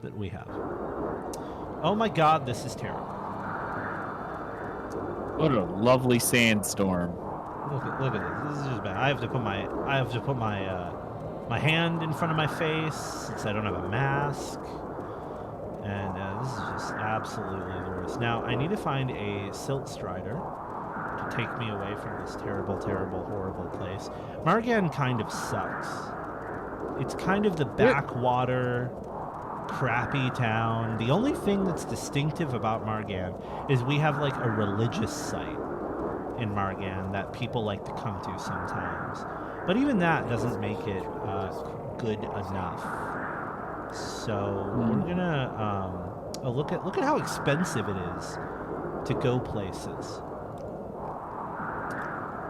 that we have. Oh my God, this is terrible. What a lovely sandstorm. Look at this. This is just bad. I have to put my hand in front of my face since I don't have a mask, and this is just absolutely the worst. Now I need to find a silt strider to take me away from this terrible, terrible, horrible place. Margan kind of sucks. It's kind of the backwater, crappy town. The only thing that's distinctive about Margan is we have like a religious site in Margan that people like to come to sometimes. But even that doesn't make it good enough. So we're gonna look at how expensive it is to go places.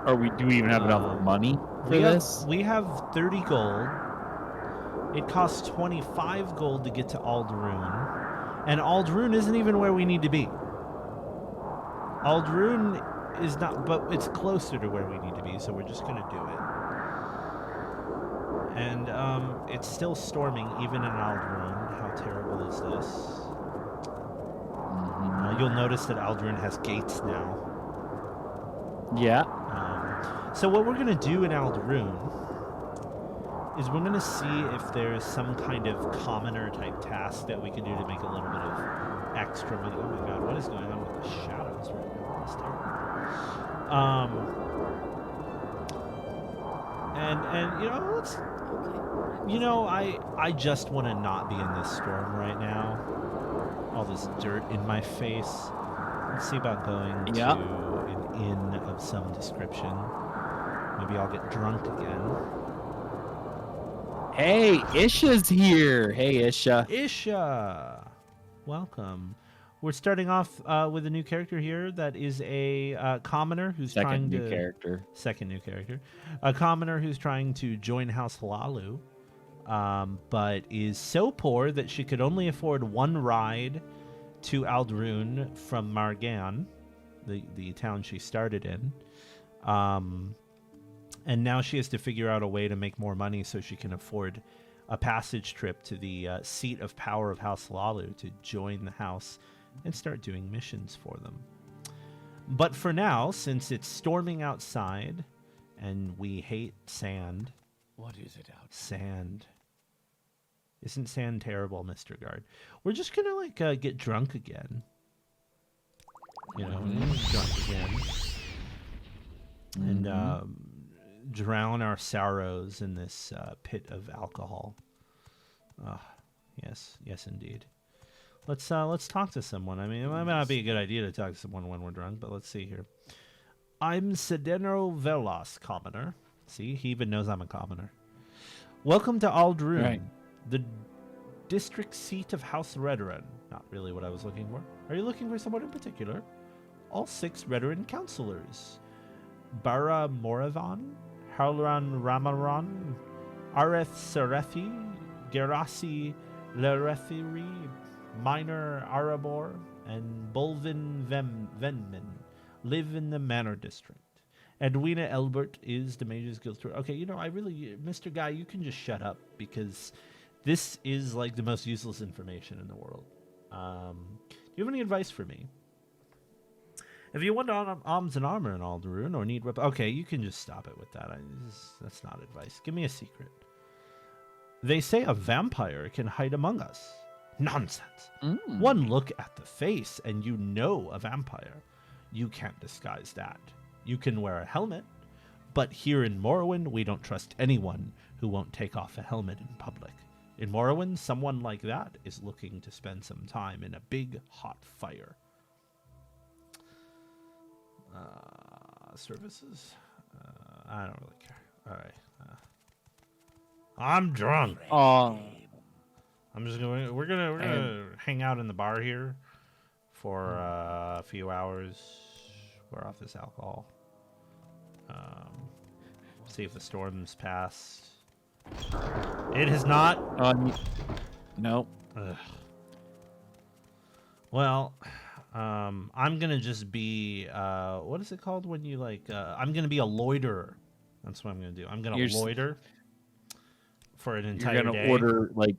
Do we even have enough money for this? We have 30 gold. It costs 25 gold to get to Alderun, And Aldrune isn't even where we need to be. Aldrune is not, but it's closer to where we need to be, so we're just going to do it. And it's still storming even in Aldrune. How terrible is this? You'll notice that Aldrune has gates now. Yeah. So what we're going to do in Aldrune is we're going to see if there's some kind of commoner type task that we can do to make a little bit of extra money. Oh my god, what is going on with the shadows right now? That's terrible. And you know, let's, you know, I just want to not be in this storm right now. All this dirt in my face. Let's see about going to an inn of some description. Maybe I'll get drunk again. Hey, Isha's here. Hey, Isha. Isha! Welcome. We're starting off with a new character here that is a commoner who's trying to... Second new character. A commoner who's trying to join House Halalu, but is so poor that she could only afford one ride to Aldrune from Margan, the town she started in. And now she has to figure out a way to make more money so she can afford a passage trip to the seat of power of House Halalu to join the house and start doing missions for them. But for now, since it's storming outside and we hate sand... What is it out? Sand. Isn't sand terrible, Mr. Guard? We're just gonna, like, get drunk again. You know, drunk again. And, drown our sorrows in this pit of alcohol. Yes, indeed. Let's talk to someone. I mean, it might not be a good idea to talk to someone when we're drunk, but let's see here. I'm Sedeno Velas, commoner. See, he even knows I'm a commoner. Welcome to Aldrune, the district seat of House Redoran. Not really what I was looking for. Are you looking for someone in particular? All 6 Redoran counselors. Bara Moravan, Halran Ramaran, Areth Serethi, Gerasi Lerethiri, Minor Arabor, and Bolvin Venmin live in the Manor District. Edwina Elbert is the Mage's Guild tour. Okay, you know, Mr. Guy, you can just shut up because this is like the most useless information in the world. Do you have any advice for me? If you want arms and armor in Aldrune or need okay, you can just stop it with that. That's not advice. Give me a secret. They say a vampire can hide among us. Nonsense. One look at the face and you know a vampire. You can't disguise that. You can wear a helmet, but here in Morrowind, we don't trust anyone who won't take off a helmet in public. In Morrowind, someone like that is looking to spend some time in a big, hot fire. Services? I don't really care. All right. I'm drunk. Oh. I'm just going. We're gonna hang out in the bar here for a few hours. Wear off this alcohol. See if the storm's passed. It has not. No. Ugh. Well, I'm gonna just be. What is it called when you like? I'm gonna be a loiterer. That's what I'm gonna do. I'm gonna loiter for an entire day. You're gonna order like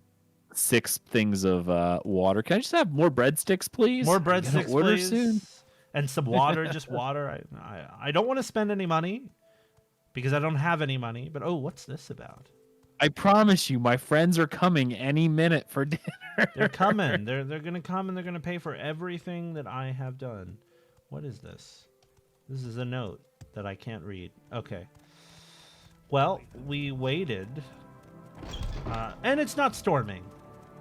6 things of water. Can I just have more breadsticks, please? More breadsticks, please. Soon. And some water, just water. I don't want to spend any money because I don't have any money. But what's this about? I promise you, my friends are coming any minute for dinner. They're coming. They're gonna come and they're gonna pay for everything that I have done. What is this? This is a note that I can't read. Okay. Well, we waited, and it's not storming.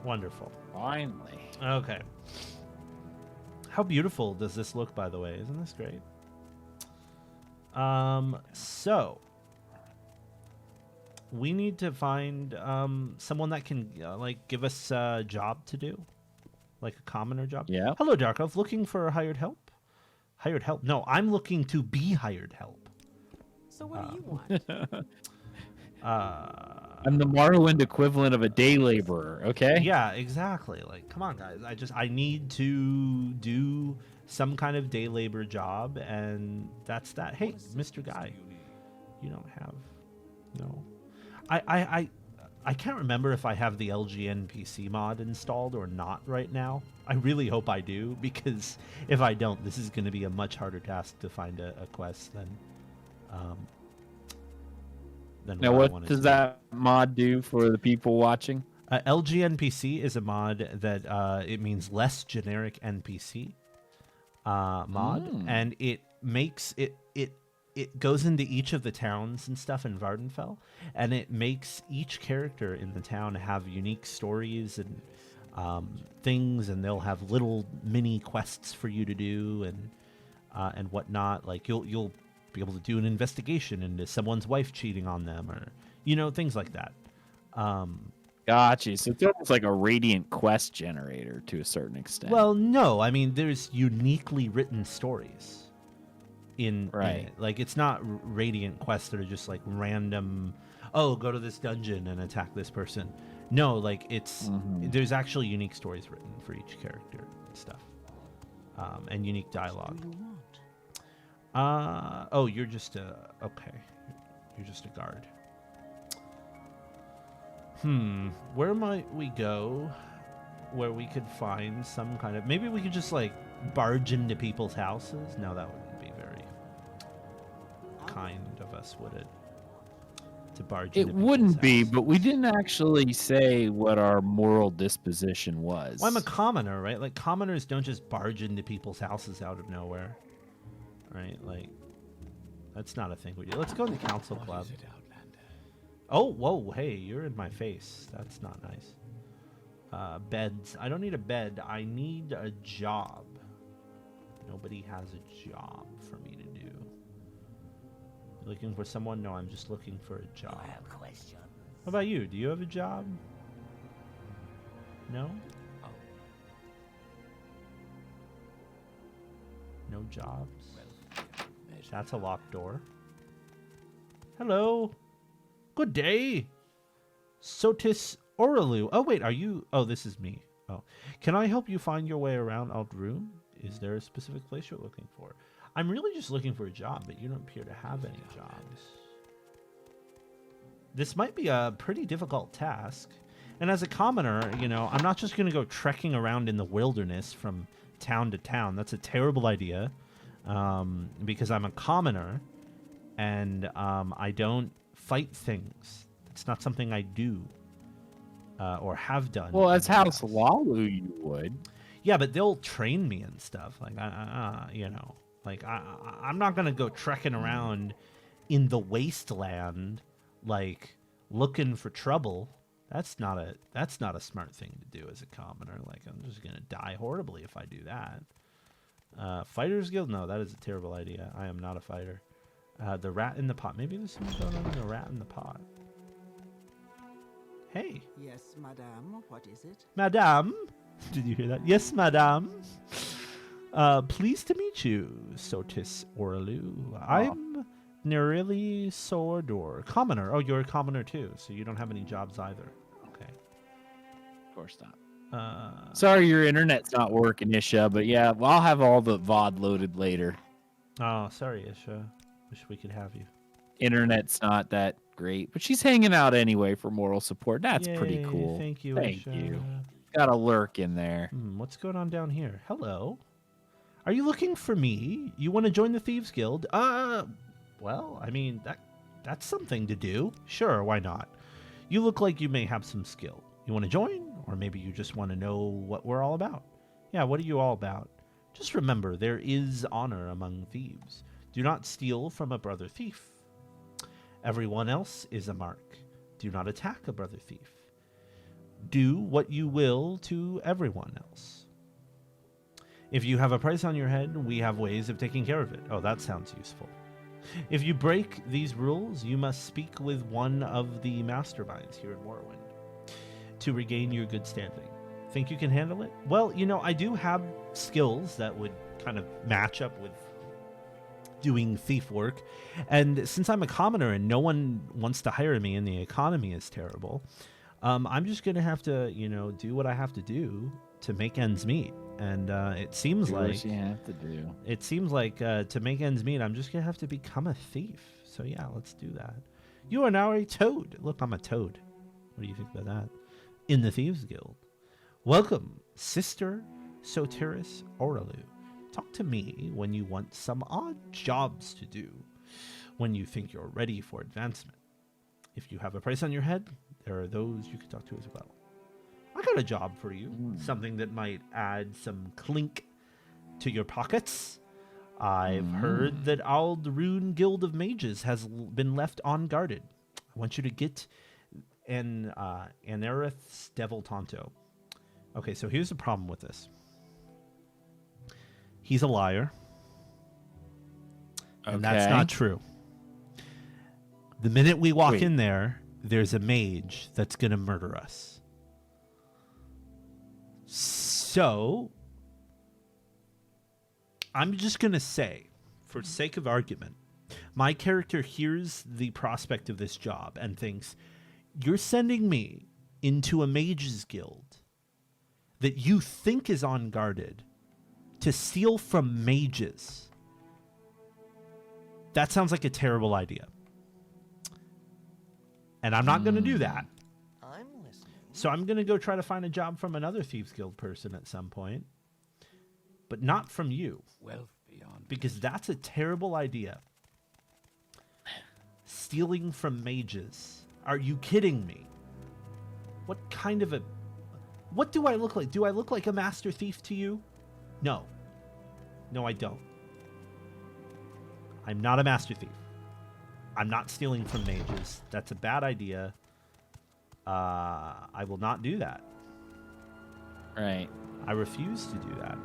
Wonderful. Finally. Okay. How beautiful does this look, by the way? Isn't this great? So we need to find someone that can like give us a job to do, like a commoner job. Yeah. Hello, Dark Elf. Looking for hired help? Hired help? No, I'm looking to be hired help. So what do you want? I'm the Morrowind equivalent of a day laborer. Okay. Yeah, exactly. Like, come on, guys. I need to do some kind of day labor job, and that's that. Hey, Mr. Guy, you don't have no. I can't remember if I have the LGNPC mod installed or not right now. I really hope I do, because if I don't, this is going to be a much harder task to find a quest than Now, what I what wanted does to do. that mod do for the people watching? LGNPC is a mod that it means less generic NPC mod, and it makes it goes into each of the towns and stuff in Vvardenfell, and it makes each character in the town have unique stories and things, and they'll have little mini quests for you to do and whatnot. Like you'll be able to do an investigation into someone's wife cheating on them, or things like that. Gotcha. So it's almost like a radiant quest generator to a certain extent. Well, no, I mean there's uniquely written stories in Right. it. Like it's not radiant quests that are just like random. Oh, go to this dungeon and attack this person. No, like it's there's actually unique stories written for each character and stuff, and unique dialogue. What do you want? Oh, you're just okay. You're just a guard. Where might we go where we could find some kind of... Maybe we could just, like, barge into people's houses? No, that wouldn't be very kind of us, would it? To barge It into wouldn't people's be, houses. but we didn't actually say what our moral disposition was. Well, I'm a commoner, right? Like, commoners don't just barge into people's houses out of nowhere. Right? Like, that's not a thing we do. Let's go to the council club. Oh, whoa, hey, you're in my face. That's not nice. Beds. I don't need a bed. I need a job. Nobody has a job for me to do. Looking for someone? No, I'm just looking for a job. I have questions. What about you? Do you have a job? No? Oh. No jobs? Well, That's a locked door. Hello. Good day. Sotis Oralu. Oh, wait, are you... Oh, this is me. Oh. Can I help you find your way around Aldroom? Is there a specific place you're looking for? I'm really just looking for a job, but you don't appear to have any jobs. This might be a pretty difficult task. And as a commoner, I'm not just going to go trekking around in the wilderness from town to town. That's a terrible idea. Because I'm a commoner, and I don't fight things. It's not something I do or have done. Well, in as the House past. Lalu, you would. Yeah, but they'll train me and stuff. Like, like I'm not gonna go trekking around in the wasteland, like looking for trouble. That's not a smart thing to do as a commoner. Like, I'm just gonna die horribly if I do that. Fighters Guild? No, that is a terrible idea. I am not a fighter. The rat in the pot. Maybe there's something going on in the rat in the pot. Hey, Yes, madame. What is it? madame. Did you hear that? Yes, madame. Pleased to meet you, Sotis Oralu. I'm Nerili Sordor. Commoner. Oh, you're a commoner too, so you don't have any jobs either. Okay. Of course not. Sorry, your internet's not working, Isha, but yeah, well, I'll have all the VOD loaded later. Oh, sorry, Isha. Wish we could have you. Internet's not that great, but she's hanging out anyway for moral support. That's pretty Yay, cool. Thank you, Thank Isha. you. Got a lurk in there. What's going on down here? Hello. Are you looking for me? You want to join the Thieves Guild? Well, I mean, that's something to do. Sure, why not? You look like you may have some skill. You want to join? Or maybe you just want to know what we're all about. Yeah, what are you all about? Just remember, there is honor among thieves. Do not steal from a brother thief. Everyone else is a mark. Do not attack a brother thief. Do what you will to everyone else. If you have a price on your head, we have ways of taking care of it. Oh, that sounds useful. If you break these rules, you must speak with one of the masterminds here in Morrowind to regain your good standing. Think you can handle it? Well, I do have skills that would kind of match up with doing thief work. And since I'm a commoner and no one wants to hire me and the economy is terrible, I'm just going to have to, do what I have to do to make ends meet. And it seems Do like what you have to do. to make ends meet, I'm just going to have to become a thief. So yeah, let's do that. You are now a toad. Look, I'm a toad. What do you think about that? In the Thieves Guild. Welcome, Sister Sotiris Oralu. Talk to me when you want some odd jobs to do, when you think you're ready for advancement. If you have a price on your head, there are those you can talk to as well. I got a job for you, something that might add some clink to your pockets. I've heard that Aldrune Guild of Mages has been left unguarded. I want you to get Anerith's Devil Tonto. Okay, so here's the problem with this. He's a liar. And that's not true. The minute we walk in there, there's a mage that's going to murder us. So, I'm just going to say, for sake of argument, my character hears the prospect of this job and thinks, you're sending me into a mage's guild that you think is unguarded to steal from mages. That sounds like a terrible idea. And I'm not going to do that. I'm listening. So I'm going to go try to find a job from another Thieves Guild person at some point. But not from you. Wealth beyond. Because that's a terrible idea. Stealing from mages. Are you kidding me? What kind of a... What do I look like? Do I look like a master thief to you? No. No, I don't. I'm not a master thief. I'm not stealing from mages. That's a bad idea. I will not do that. Right. I refuse to do that.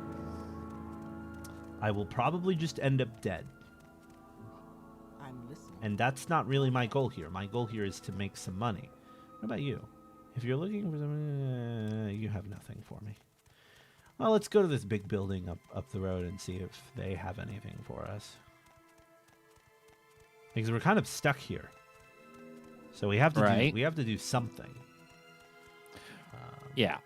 I will probably just end up dead. I'm listening. And that's not really my goal here. My goal here is to make some money. What about you? If you're looking for something, you have nothing for me. Well, let's go to this big building up the road and see if they have anything for us. Because we're kind of stuck here. So we have to do something. Yeah.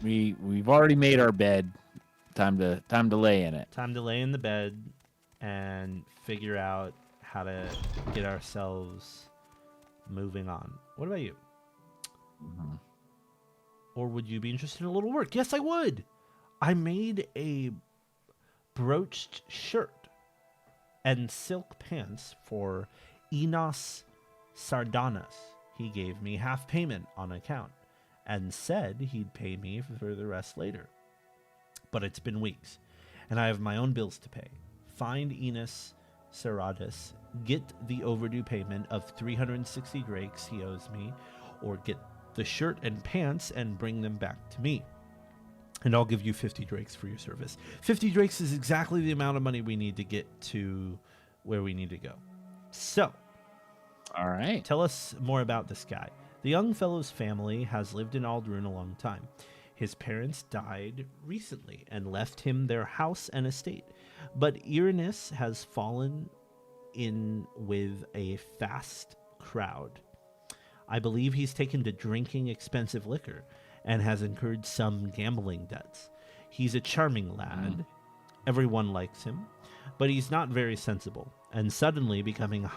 We've already made our bed. Time to lay in it. Time to lay in the bed and figure out how to get ourselves moving on. What about you? Mm-hmm. Or would you be interested in a little work? Yes, I would. I made a broached shirt and silk pants for Enos Sardanas. He gave me half payment on account and said he'd pay me for the rest later. But it's been weeks, and I have my own bills to pay. Find Enos Sardanas, get the overdue payment of 360 drakes he owes me, or get the shirt and pants and bring them back to me. And I'll give you 50 drakes for your service. 50 drakes is exactly the amount of money we need to get to where we need to go. So, All right. tell us more about this guy. The young fellow's family has lived in Aldrune a long time. His parents died recently and left him their house and estate. But Irenis has fallen in with a fast crowd. I believe he's taken to drinking expensive liquor and has incurred some gambling debts. He's a charming lad. Everyone likes him, but he's not very sensible, and suddenly becoming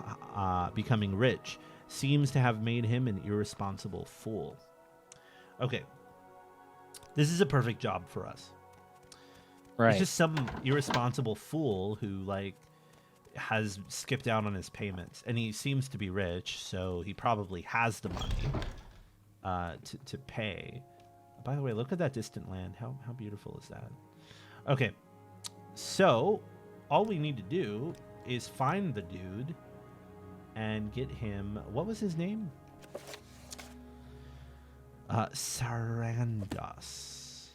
rich seems to have made him an irresponsible fool. Okay. This is a perfect job for us. Right. It's just some irresponsible fool who, has skipped out on his payments. And he seems to be rich, so he probably has the money to pay. By the way, look at that distant land. How beautiful is that? Okay. So, all we need to do is find the dude and get him... What was his name? Sarandos.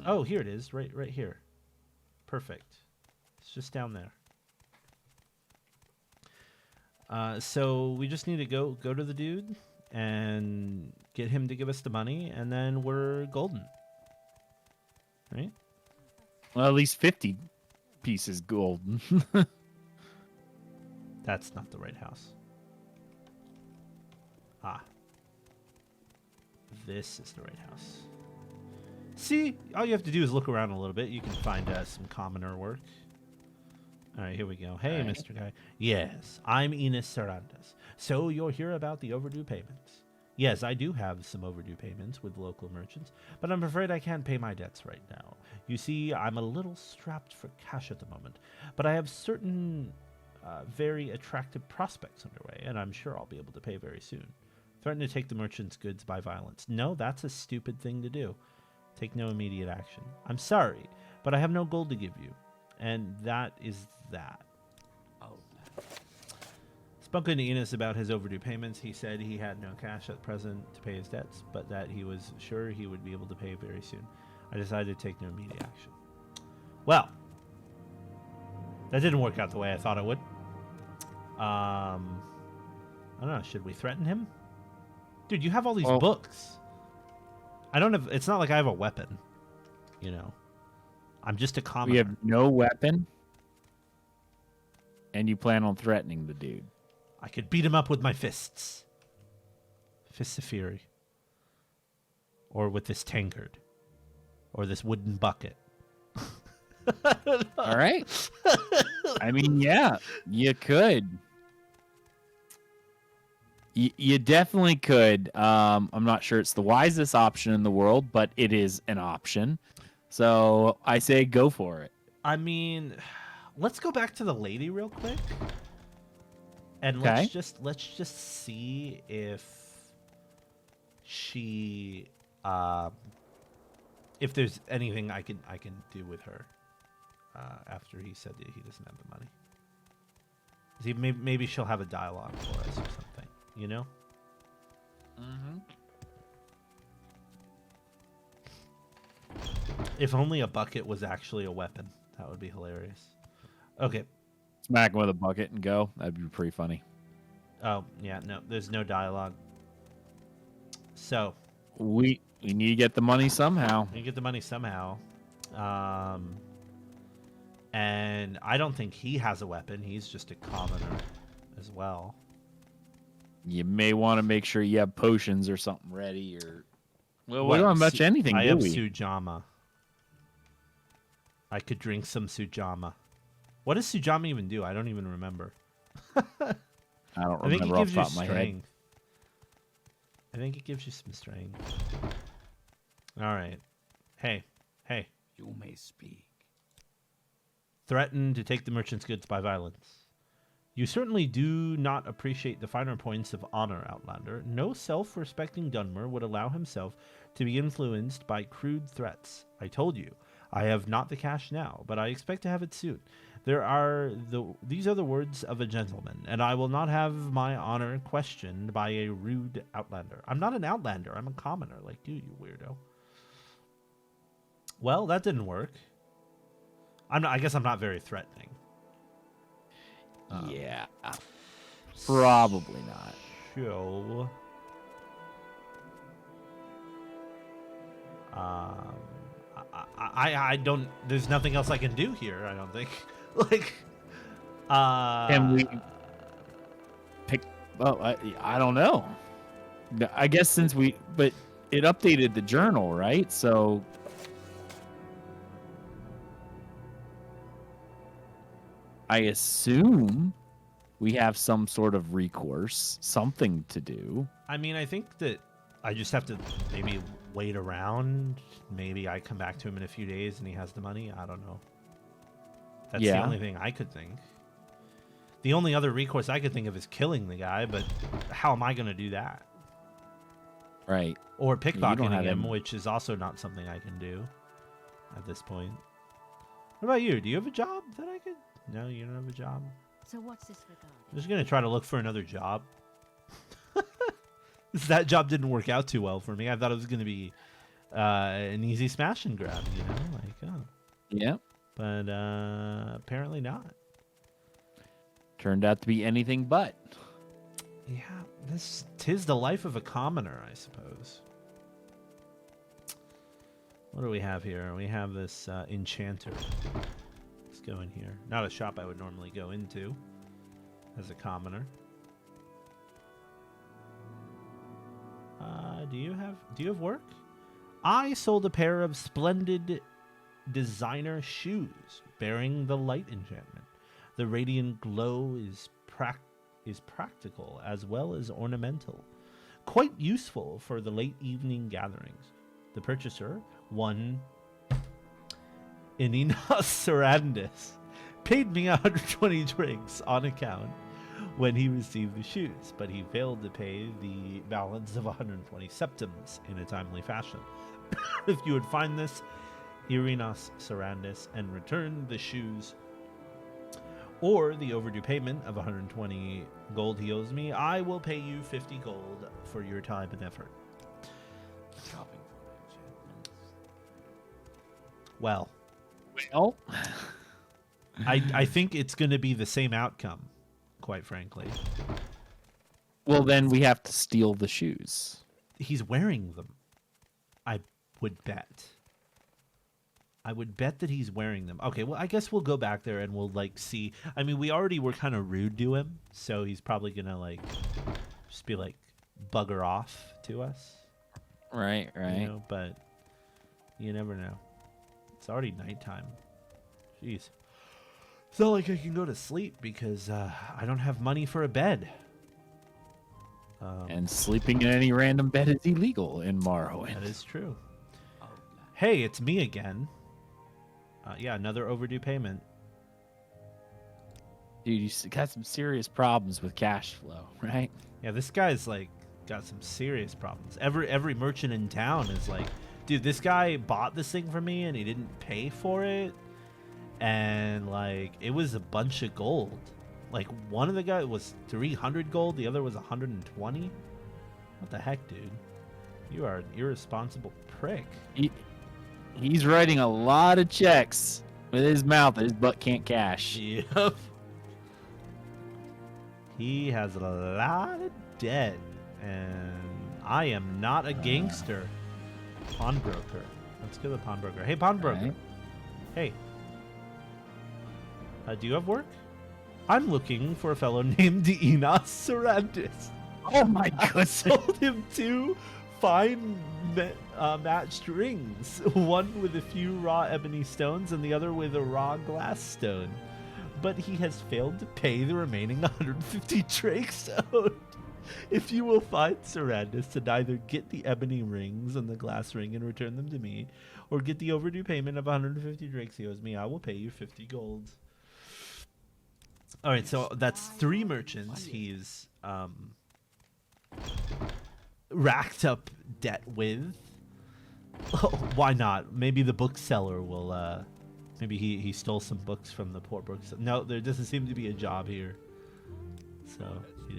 Oh, here it is, right here. Perfect. It's just down there. So we just need to go to the dude and get him to give us the money, and then we're golden. Right? Well, at least 50 pieces gold. That's not the right house. Ah. This is the right house. See, all you have to do is look around a little bit. You can find some commoner work. All right, here we go. Hey, All right. Mr. Guy. Yes, I'm Enos Sarandas. So you're here about the overdue payments. Yes, I do have some overdue payments with local merchants, but I'm afraid I can't pay my debts right now. You see, I'm a little strapped for cash at the moment, but I have certain very attractive prospects underway, and I'm sure I'll be able to pay very soon. Threaten to take the merchant's goods by violence. No, that's a stupid thing to do. Take no immediate action. I'm sorry, but I have no gold to give you. And that is that. Oh, Spoken to Enos about his overdue payments, he said he had no cash at present to pay his debts, but that he was sure he would be able to pay very soon. I decided to take no immediate action. Well, that didn't work out the way I thought it would. I don't know. Should we threaten him? Dude, you have all these books. I don't have. It's not like I have a weapon. You know, I'm just a commoner. We have no weapon, and you plan on threatening the dude. I could beat him up with my fists. Fists of Fury. Or with this tankard. Or this wooden bucket. All right. I mean, yeah, you could. You definitely could. I'm not sure it's the wisest option in the world, but it is an option. So I say go for it. I mean, let's go back to the lady real quick. And Okay. let's just see if she if there's anything I can do with her after he said that he doesn't have the money. See, maybe she'll have a dialogue for us or something, you know? Mm-hmm. If only a bucket was actually a weapon. That would be hilarious. Okay. Smack him with a bucket and go. That'd be pretty funny. Oh, yeah, no, there's no dialogue. So, We need to get the money somehow. we get the money somehow. And I don't think he has a weapon. He's just a commoner as well. You may want to make sure you have potions or something ready, or well, we What? don't have much anything, I do have we? Sujama. I could drink some Sujama. What does Sujama even do? I don't even remember. I don't I think it remember off gives the you top of my head. strength. I think it gives you some strength. All right. Hey. you may speak. Threaten to take the merchant's goods by violence. You certainly do not appreciate the finer points of honor, Outlander. No self-respecting Dunmer would allow himself to be influenced by crude threats. I told you, I have not the cash now, but I expect to have it soon. These are the words of a gentleman, and I will not have my honor questioned by a rude Outlander. I'm not an Outlander. I'm a commoner like you weirdo. Well, that didn't work. I guess I'm not very threatening. Yeah, probably not. So, I don't. There's nothing else I can do here. I don't think. Like, Can we pick? Well, I don't know. I guess but it updated the journal, right? So I assume we have some sort of recourse, something to do. I mean, I think that I just have to maybe wait around. Maybe I come back to him in a few days and he has the money. I don't know. That's the Yeah. only thing I could think. The only other recourse I could think of is killing the guy, but how am I going to do that? Right. Or You don't pickpocketing have him, him. which is also not something I can do at this point. What about you? Do you have a job that I could? No, you don't have a job? So what's this regarding? I'm just going to try to look for another job. That job didn't work out too well for me. I thought it was going to be an easy smash and grab, you know? Like, oh. Yeah. But apparently not. Turned out to be anything but. Yeah, tis the life of a commoner, I suppose. What do we have here? We have this enchanter. Let's go in here. Not a shop I would normally go into as a commoner. Do you have work? I sold a pair of splendid designer shoes bearing the light enchantment. The radiant glow is practical as well as ornamental, quite useful for the late evening gatherings. The purchaser, one Ininas Sarandis, paid me 120 drinks on account when he received the shoes, but he failed to pay the balance of 120 septims in a timely fashion. If you would find this Irinas Sarandis and return the shoes or the overdue payment of 120 gold he owes me, I will pay you 50 gold for your time and effort. Shopping for enchantments. Well, Well, I think it's going to be the same outcome, quite frankly. well, then we have to steal the shoes. He's wearing them. I would bet. I would bet that he's wearing them. Okay, well, I guess we'll go back there and we'll, like, see. I mean, we already were kind of rude to him, so he's probably going to, like, just be like, bugger off to us. Right, right. You know, but you never know. It's already nighttime. Jeez. It's not like I can go to sleep because I don't have money for a bed. And sleeping in any random bed is illegal in Morrowind. That is true. Outland. Hey, it's me again. Yeah, another overdue payment. Dude, you got some serious problems with cash flow, right? Yeah, this guy's like got some serious problems. Every merchant in town is like, dude, this guy bought this thing for me and he didn't pay for it. And like it was a bunch of gold. Like one of the guys was 300 gold, the other was 120. What the heck, dude? You are an irresponsible prick. He's writing a lot of checks with his mouth that his butt can't cash. Yep. He has a lot of debt, and I am not a gangster. Pawnbroker. Let's go to the pawnbroker. Hey, pawnbroker. Right. Hey. Do you have work? I'm looking for a fellow named Enos Sarandis. Oh my I goodness. sold him 2 fine matched rings, one with a few raw ebony stones and the other with a raw glass stone. But he has failed to pay the remaining 150 drakes owed. If you will find Sarandis and either get the ebony rings and the glass ring and return them to me, or get the overdue payment of 150 drakes he owes me, I will pay you 50 gold. All right, so that's 3 merchants he's racked up debt with. Oh, why not? Maybe the bookseller will. Maybe he stole some books from the poor bookseller. No, there doesn't seem to be a job here, so he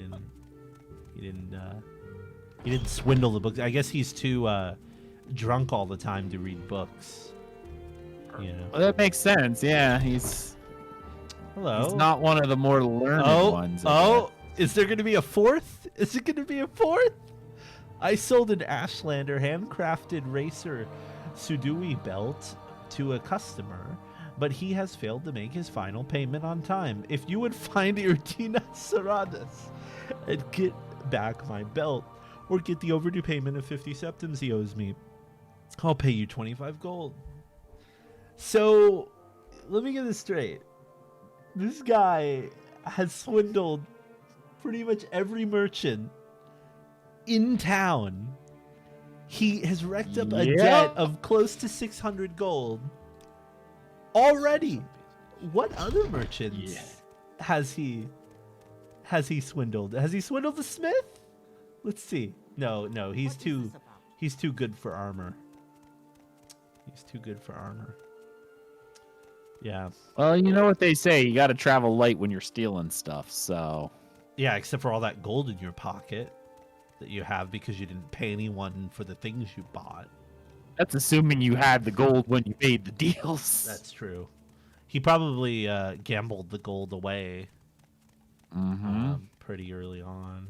didn't swindle the books. I guess he's too drunk all the time to read books. You know. Well, that makes sense. Yeah, he's Hello. not one of the more learned ones. Oh, is there going to be a 4th? Is it going to be a 4th? I sold an Ashlander handcrafted racer Sudui belt to a customer, but he has failed to make his final payment on time. If you would find Irtina Saradas and get back my belt, or get the overdue payment of 50 septims he owes me, I'll pay you 25 gold. So, let me get this straight. This guy has swindled pretty much every merchant in town. He has racked up a debt of close to 600 gold already. What other merchants has he swindled? Has he swindled the smith? Let's see. No, he's What is too this about? he's too good for armor. He's too good for armor. Yeah. Well, you know what they say. You got to travel light when you're stealing stuff. So Yeah, except for all that gold in your pocket that you have because you didn't pay anyone for the things you bought. that's assuming you had the gold when you made the deals. That's true. He probably gambled the gold away pretty early on.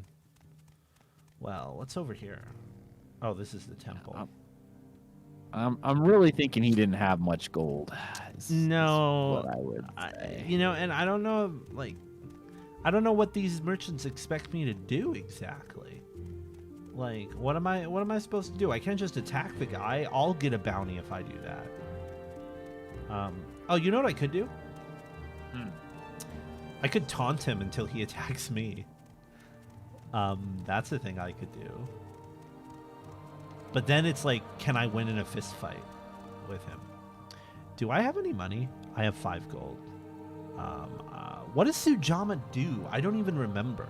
Well, what's over here? Oh, this is the temple. I'm really thinking he didn't have much gold. Is No, what I would say. and I don't know, like, I don't know what these merchants expect me to do exactly. Like, what am I supposed to do? I can't just attack the guy. I'll get a bounty if I do that. Oh, you know what I could do? I could taunt him until he attacks me. That's the thing I could do. But then it's like, can I win in a fist fight with him? Do I have any money? I have 5 gold. What does Sujama do? I don't even remember.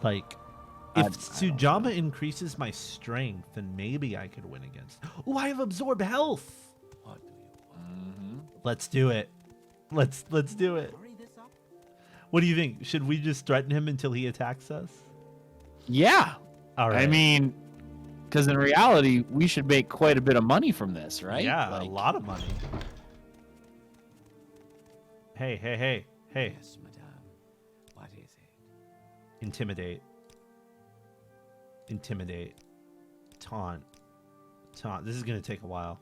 Like, if Sujama increases my strength, then maybe I could win against. Oh, I have absorb health. What do you want? Let's do it. Let's do it. Hurry this up. What do you think? Should we just threaten him until he attacks us? Yeah. All right. I mean, because in reality, we should make quite a bit of money from this, right? Yeah, Like, a lot of money. Hey. Yes, madame. What is it? Intimidate. Taunt. This is going to take a while.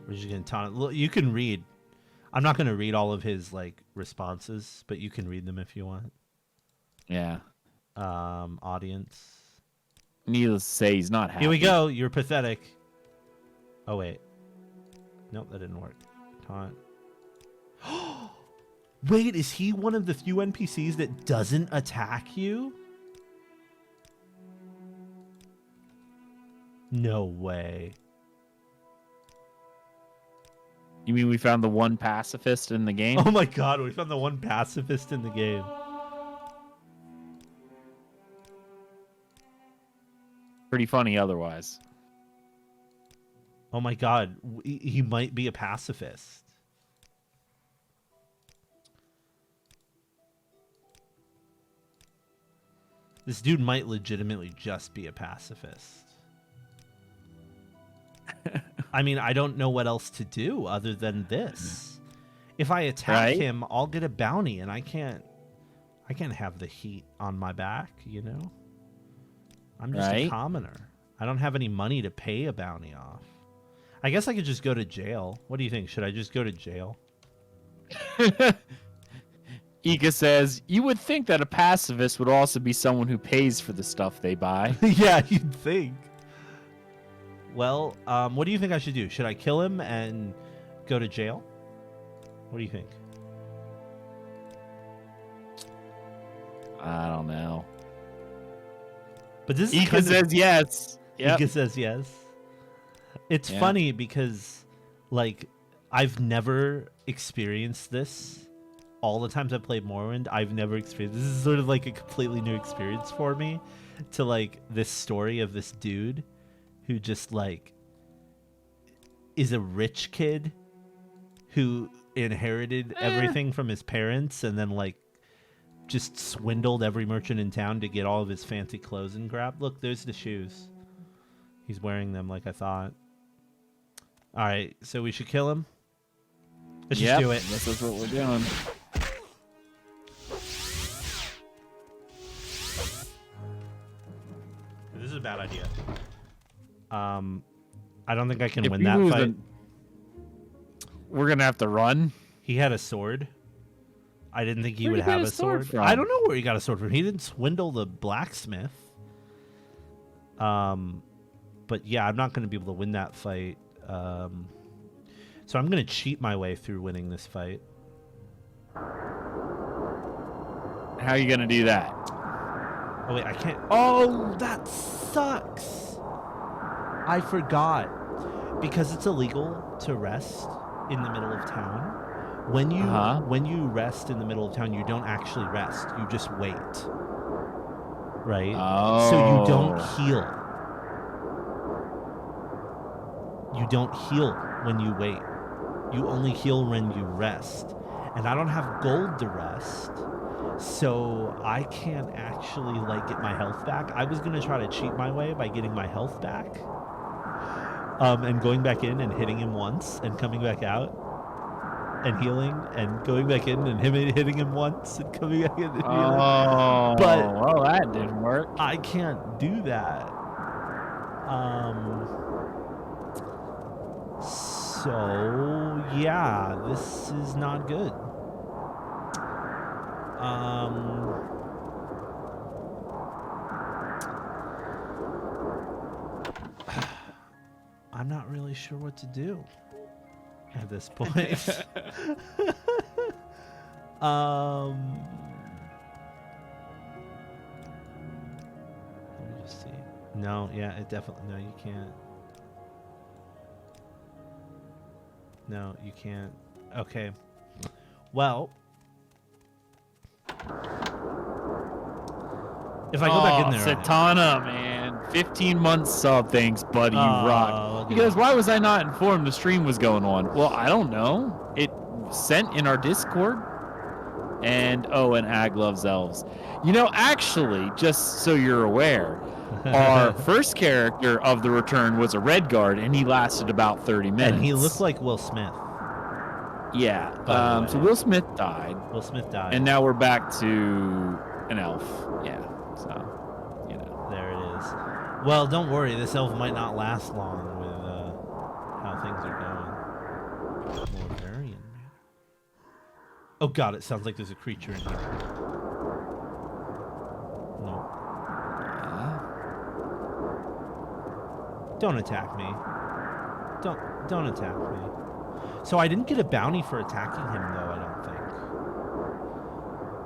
We're just going to taunt. Look, you can read. I'm not going to read all of his like responses, but you can read them if you want. Yeah. Audience. Needless to say, he's not happy. Here we go. You're pathetic. Oh, wait. Nope, that didn't work. Taunt. Wait, is he one of the few NPCs that doesn't attack you? No way. You mean we found the one pacifist in the game? Oh my god, we found the one pacifist in the game. Pretty funny otherwise. Oh my god, he might be a pacifist. This dude might legitimately just be a pacifist. I mean, I don't know what else to do other than this. If I attack Right? him, I'll get a bounty, and I can't have the heat on my back, you know? I'm just a Right? commoner. I don't have any money to pay a bounty off. I guess I could just go to jail. What do you think? Should I just go to jail? Ika says, you would think that a pacifist would also be someone who pays for the stuff they buy. Yeah, you'd think. Well, what do you think I should do? Should I kill him and go to jail? What do you think? I don't know. But this is Ika kind of... says yes. Yep. Ika says yes. It's Yeah. funny because, like, I've never experienced this. All the times I've played Morrowind, I've never experienced this. Is sort of like a completely new experience for me to, like, this story of this dude who just, like, is a rich kid who inherited everything from his parents and then, like, just swindled every merchant in town to get all of his fancy clothes and crap. Look, there's the shoes. He's wearing them like I thought. All right, so we should kill him. Let's just do it. This is what we're doing. This is a bad idea. I don't think I can If win we that lose, fight. then we're going to have to run. He had a sword. I didn't think he Where'd would he get have his a sword sword. from? I don't know where he got a sword from. He didn't swindle the blacksmith. But yeah, I'm not going to be able to win that fight. So I'm going to cheat my way through winning this fight. How are you going to do that? Oh, wait, I can't. Oh, that sucks. I forgot. Because it's illegal to rest in the middle of town. When you rest in the middle of town, you don't actually rest. You just wait. Right? Oh. So you don't heal. You don't heal when you wait. You only heal when you rest. And I don't have gold to rest. So I can't actually, like, get my health back. I was going to try to cheat my way by getting my health back. And going back in and hitting him once and coming back out. And healing and going back in and hitting him once and coming back in and healing. Oh, But well, that didn't work. I can't do that. So yeah, this is not good. I'm not really sure what to do at this point. Let me just see. No, yeah, it definitely, no, you can't. No, you can't. Okay. Well, if I go back in there, Satana, man, 15 months sub. Thanks, buddy. You rock. look at Because that. why was I not informed the stream was going on? Well, I don't know. It sent in our Discord. And Ag loves elves. You know, actually, just so you're aware, our first character of the return was a red guard, and he lasted about 30 minutes. And he looked like Will Smith. Yeah. By the So way. Will Smith died. Will Smith died. And now we're back to an elf. Yeah. So, you know. There it is. Well, don't worry. This elf might not last long with how things are going. Morrowind. Oh god, it sounds like there's a creature in here. No. Don't attack me. Don't attack me. So I didn't get a bounty for attacking him, though, I don't think.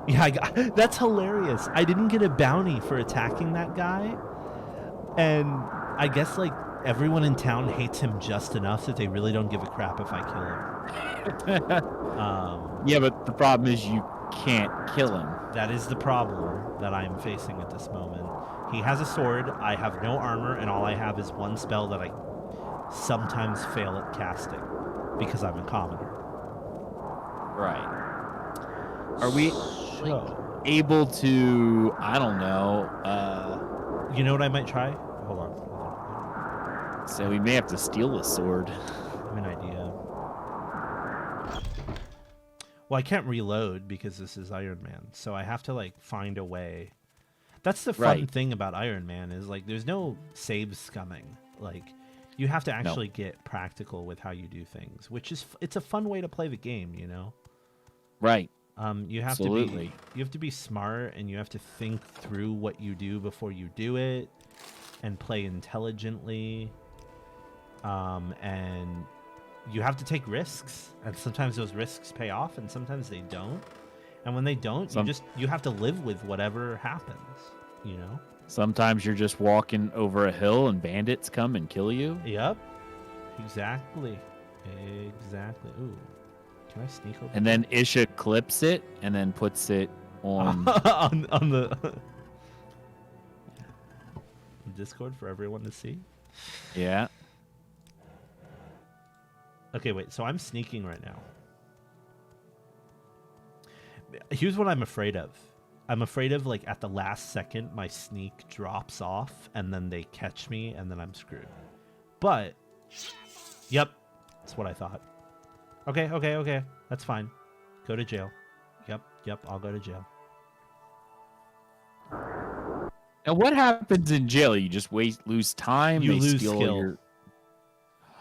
Yeah, that's hilarious. I didn't get a bounty for attacking that guy. And I guess, like, everyone in town hates him just enough that they really don't give a crap if I kill him. Yeah, but the problem is you can't kill him. That is the problem that I am facing at this moment. He has a sword, I have no armor, and all I have is one spell that I sometimes fail at casting because I'm a commoner. Right. Are we So, able to, I don't know, you know what I might try? Hold on. so we may have to steal a sword. I have an idea. Well, I can't reload because this is Iron Man, so I have to, like, find a way. That's the fun Right. thing about Iron Man is, like, there's no save scumming. Like, you have to actually get practical with how you do things, which is it's a fun way to play the game, you know. Right. You have Absolutely. to be smart, and you have to think through what you do before you do it, and play intelligently. And you have to take risks, and sometimes those risks pay off, and sometimes they don't. And when they don't, you have to live with whatever happens, you know. Sometimes you're just walking over a hill and bandits come and kill you. Yep. Exactly. Ooh. Can I sneak over? And then Isha clips it and then puts it on. on the Discord for everyone to see? Yeah. Okay, wait. So I'm sneaking right now. Here's what I'm afraid of. I'm afraid of, like, at the last second, my sneak drops off, and then they catch me, and then I'm screwed. But, yep, that's what I thought. Okay, that's fine. Go to jail. Yep, I'll go to jail. And what happens in jail? You just lose time. You They lose steal skill. your-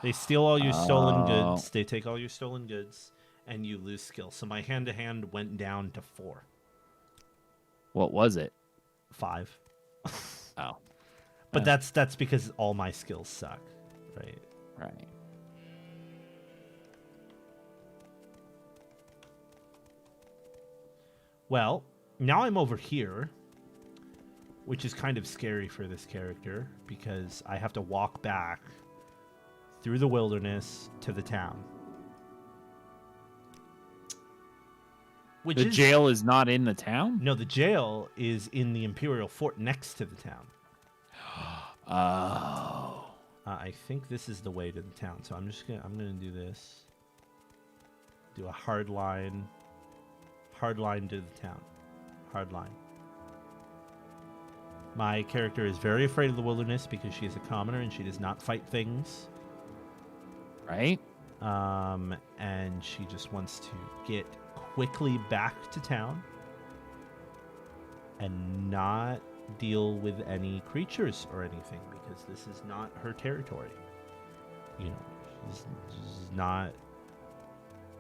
They steal all your stolen Oh. goods. They take all your stolen goods, and you lose skill. So my hand-to-hand went down to 4. What was it? 5. Oh, But that's because all my skills suck, right? right. Well, now I'm over here, which is kind of scary for this character because I have to walk back through the wilderness to the town. The jail is not in the town? No, the jail is in the Imperial Fort next to the town. Oh. I think this is the way to the town, so I'm gonna do this. Do a hard line to the town. Hard line. My character is very afraid of the wilderness because she is a commoner and she does not fight things. Right? And she just wants to get quickly back to town and not deal with any creatures or anything because this is not her territory. You know, she's not.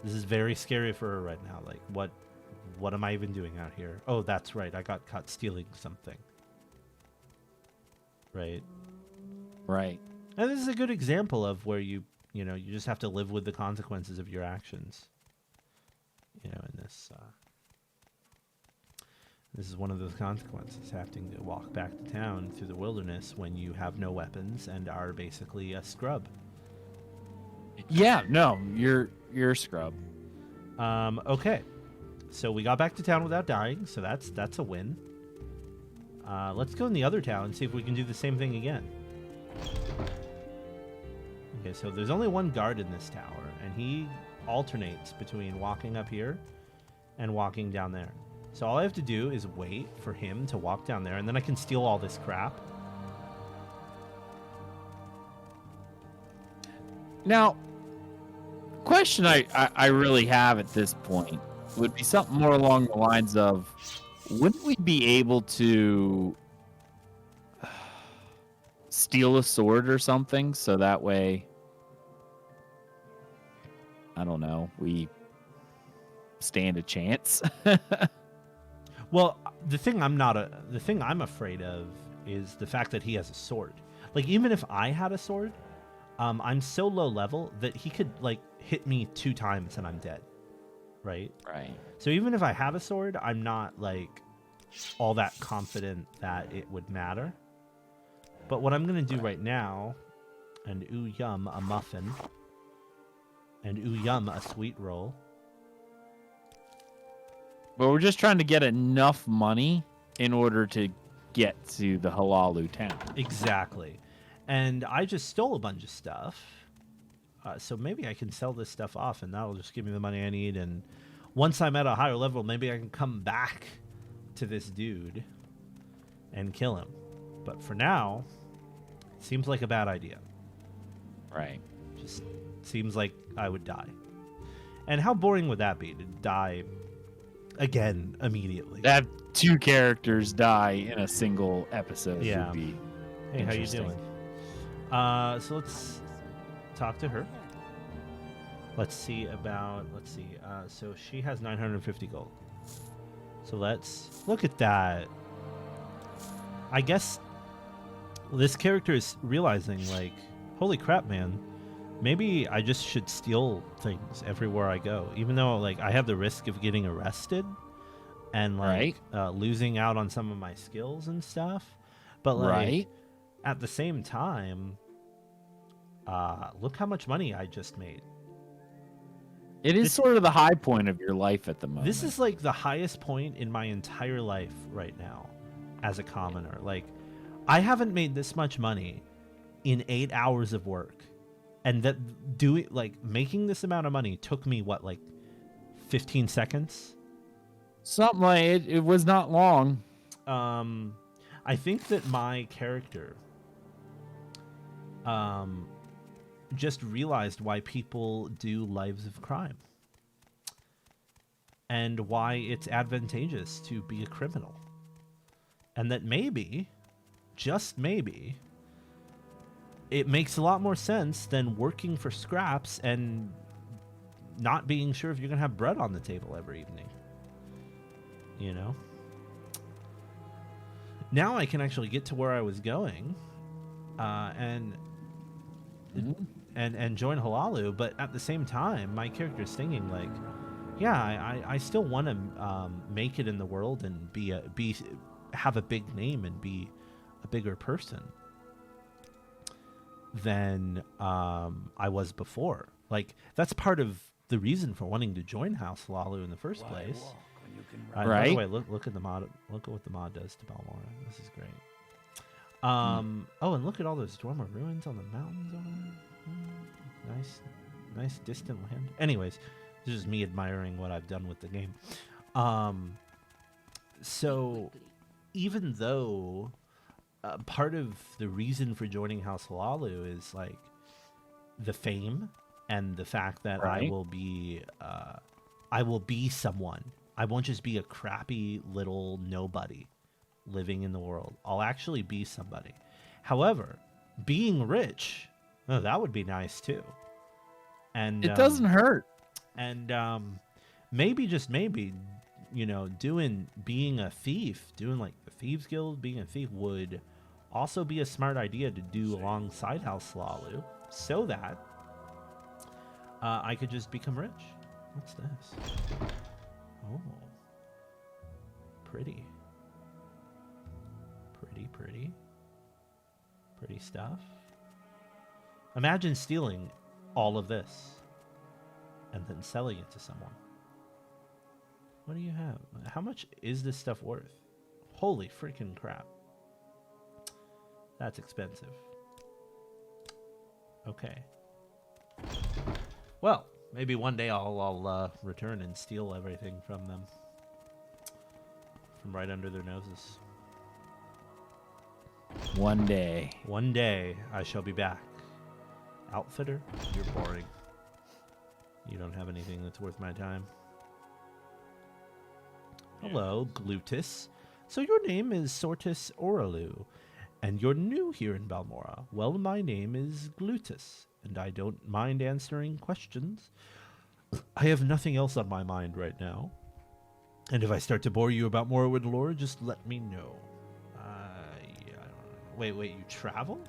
This is very scary for her right now. Like, what am I even doing out here? Oh, that's right. I got caught stealing something. Right. Right. And this is a good example of where you just have to live with the consequences of your actions. You know, in this. This is one of those consequences, having to walk back to town through the wilderness when you have no weapons and are basically a scrub. Yeah, no, you're a scrub. Okay. So we got back to town without dying, so that's a win. Let's go in the other town and see if we can do the same thing again. Okay, so there's only one guard in this tower, and he alternates between walking up here and walking down there. So all I have to do is wait for him to walk down there, and then I can steal all this crap. Now, question I really have at this point would be something more along the lines of, wouldn't we be able to steal a sword or something so that way, I don't know, we stand a chance? Well, the thing I'm afraid of is the fact that he has a sword. Like, even if I had a sword, I'm so low level that he could like hit me 2 times and I'm dead. Right? Right. So even if I have a sword, I'm not like all that confident that it would matter. But what I'm gonna do right now, and ooh yum, a muffin, and ooh yum, a sweet roll. But we're just trying to get enough money in order to get to the Halalu town. Exactly. And I just stole a bunch of stuff. So maybe I can sell this stuff off and that'll just give me the money I need. And once I'm at a higher level, maybe I can come back to this dude and kill him. But for now, it seems like a bad idea. Right. Just seems like I would die. And how boring would that be to die again immediately? Have 2 characters die in a single episode Yeah. would be Hey, how you interesting. doing? So let's talk to her. Let's see. So she has 950 gold. So let's look at that. I guess this character is realizing, like, holy crap, man. Maybe I just should steal things everywhere I go, even though like I have the risk of getting arrested and like losing out on some of my skills and stuff. But like at the same time, look how much money I just made. It is sort of the high point of your life at the moment. This is like the highest point in my entire life right now as a commoner. Like, I haven't made this much money in 8 hours of work. And that making this amount of money took me what, like 15 seconds? Something like it. It was not long. I think that my character just realized why people do lives of crime and why it's advantageous to be a criminal. And that maybe, just maybe, it makes a lot more sense than working for scraps and not being sure if you're going to have bread on the table every evening. You know? Now I can actually get to where I was going and join Halalu, but at the same time, my character's thinking like, yeah, I still want to make it in the world and have a big name and be a bigger person than I was before. Like, that's part of the reason for wanting to join House Halalu in the first place. By the way, look at the mod. Look at what the mod does to Balmora. This is great. Oh, and look at all those Dunmer ruins on the mountains over there. Nice distant land. Anyways, this is me admiring what I've done with the game. So even though part of the reason for joining House Halalu is like the fame and the fact that I will be someone. I won't just be a crappy little nobody living in the world. I'll actually be somebody. However, being rich, oh, that would be nice too. And It doesn't hurt. and maybe, just maybe, being a thief, doing like the Thieves Guild, being a thief would also be a smart idea to do alongside House Slalu, so that I could just become rich. What's this? Oh, pretty. Pretty stuff. Imagine stealing all of this and then selling it to someone. What do you have? How much is this stuff worth? Holy freaking crap. That's expensive. Okay. Well, maybe one day I'll return and steal everything from them. From right under their noses. One day. One day I shall be back. Outfitter, you're boring. You don't have anything that's worth my time. Hello, Glutus. So your name is Sortis Oralu, and you're new here in Balmora. Well, my name is Glutus, and I don't mind answering questions. I have nothing else on my mind right now. And if I start to bore you about Morrowind lore, just let me know. Yeah, I don't know. Wait, you travel?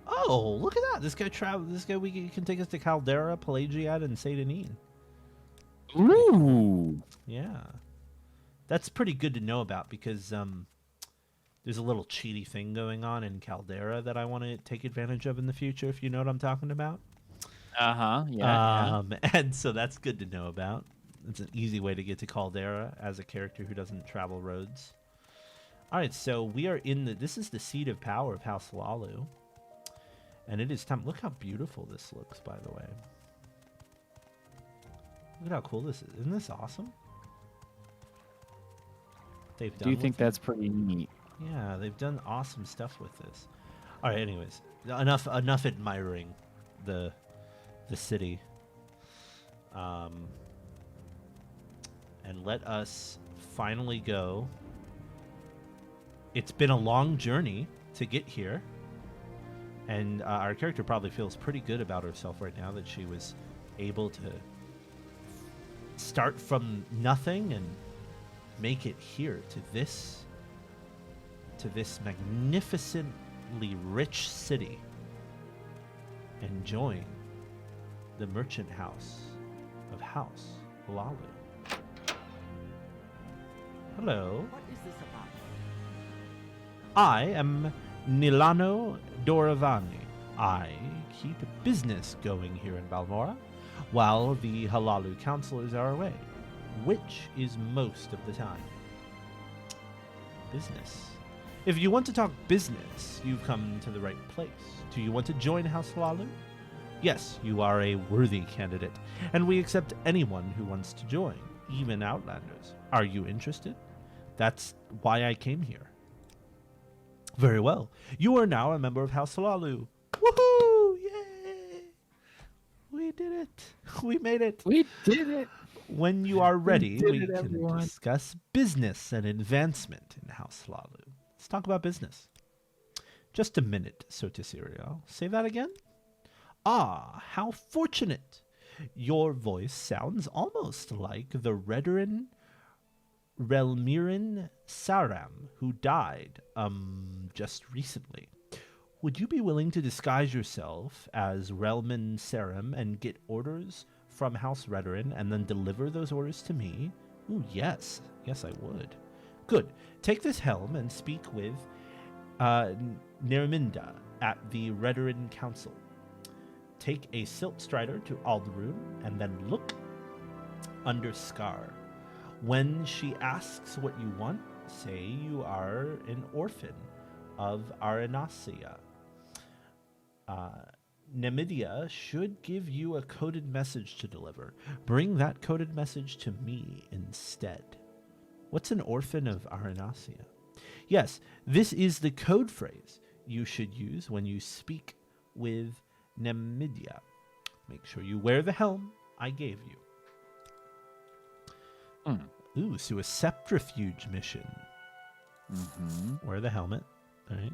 Oh, look at that! This guy can take us to Caldera, Pelagiad, and Saint Denis. Ooh. Yeah, that's pretty good to know about, because there's a little cheaty thing going on in Caldera that I want to take advantage of in the future, if you know what I'm talking about. Yeah. And so that's good to know about. It's an easy way to get to Caldera as a character who doesn't travel roads. All right, so we are this is the seat of power of House Lalu. And it is time. Look how beautiful this looks, by the way. Look at how cool this is. Isn't this awesome? Do you think that's pretty neat? Yeah, they've done awesome stuff with this. All right, anyways, enough admiring the city. And let us finally go. It's been a long journey to get here. And our character probably feels pretty good about herself right now that she was able to start from nothing and make it here to this magnificently rich city and join the merchant house of House Lalu. Hello. What is this about? I am Nilano Doravani. I keep business going here in Balmora, while the Halalu counselors are away, which is most of the time. Business. If you want to talk business, you've come to the right place. Do you want to join House Halalu? Yes, you are a worthy candidate, and we accept anyone who wants to join, even outlanders. Are you interested? That's why I came here. Very well. You are now a member of House Halalu. Woohoo! Yay! We did it. We made it. We did it. When you are ready, did we it, can everyone. discuss business and advancement in House Halalu. Let's talk about business. Just a minute, Sotisirial. Say that again? Ah, how fortunate. Your voice sounds almost like the Redoran Relmirin Saram, who died, just recently. Would you be willing to disguise yourself as Relmin Saram and get orders from House Redoran and then deliver those orders to me? Ooh, yes. Yes, I would. Good. Take this helm and speak with Nerminda at the Redoran Council. Take a Silt Strider to Alderun and then look under Scar. When she asks what you want, say you are an orphan of Arenacia. Nemidia should give you a coded message to deliver. Bring that coded message to me instead. What's an orphan of Arenacia? Yes, this is the code phrase you should use when you speak with Nemidia. Make sure you wear the helm I gave you. Ooh, so a Septrifuge mission. Mm-hmm. Wear the helmet. All right.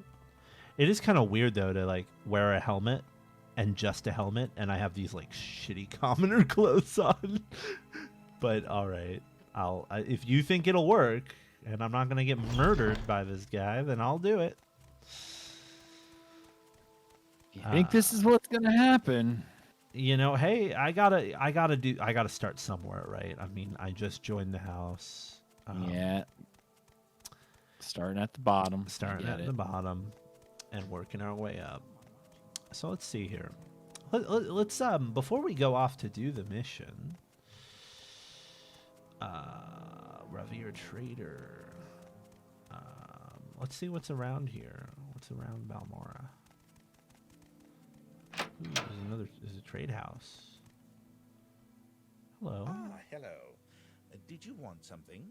It is kind of weird though to like wear a helmet and just a helmet, and I have these like shitty commoner clothes on. But all right, if you think it'll work, and I'm not gonna get murdered by this guy, then I'll do it. You think this is what's gonna happen? You know, hey, I gotta start somewhere, right? I mean, I just joined the house. Yeah. Starting at the bottom. Starting Get at the bottom and working our way up. So let's see here. Let's before we go off to do the mission, Revere Trader. Let's see what's around here. What's around Balmora? Ooh, there's a trade house. Hello. Ah, hello. Did you want something?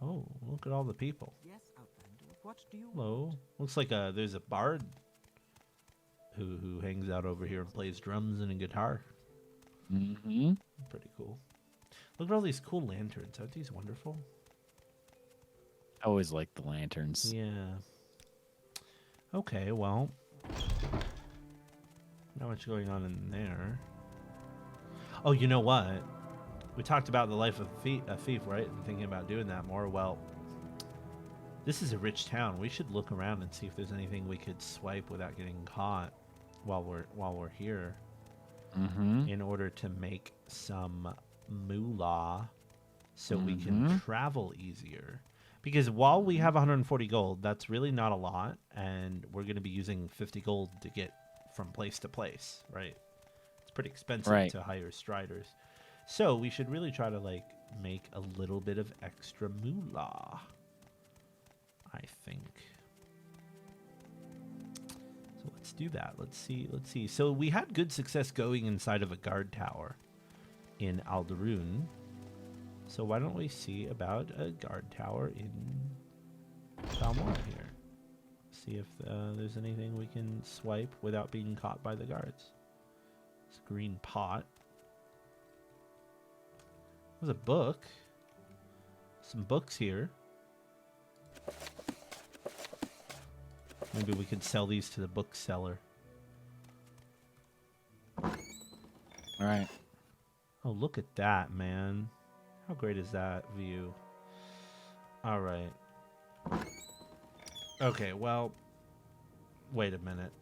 Oh, look at all the people. Yes, Outlander. What do you Hello. Looks like there's a bard who hangs out over here and plays drums and a guitar. Mm-hmm. Pretty cool. Look at all these cool lanterns. Aren't these wonderful? I always like the lanterns. Yeah. Okay, well. Not much going on in there. Oh, you know what? We talked about the life of a thief, right? And thinking about doing that more. Well, this is a rich town. We should look around and see if there's anything we could swipe without getting caught while we're here. Mm-hmm. In order to make some moolah so we can travel easier. Because while we have 140 gold, that's really not a lot, and we're going to be using 50 gold to get from place to place, right? It's pretty expensive to hire striders. So we should really try to like make a little bit of extra moolah, I think. So let's do that. Let's see. So we had good success going inside of a guard tower in Aldaroon. So why don't we see about a guard tower in Balmora here? See if there's anything we can swipe without being caught by the guards. It's a green pot. There's a book. Some books here. Maybe we could sell these to the bookseller. All right. Oh, look at that, man. How great is that view? All right. Okay, well, wait a minute.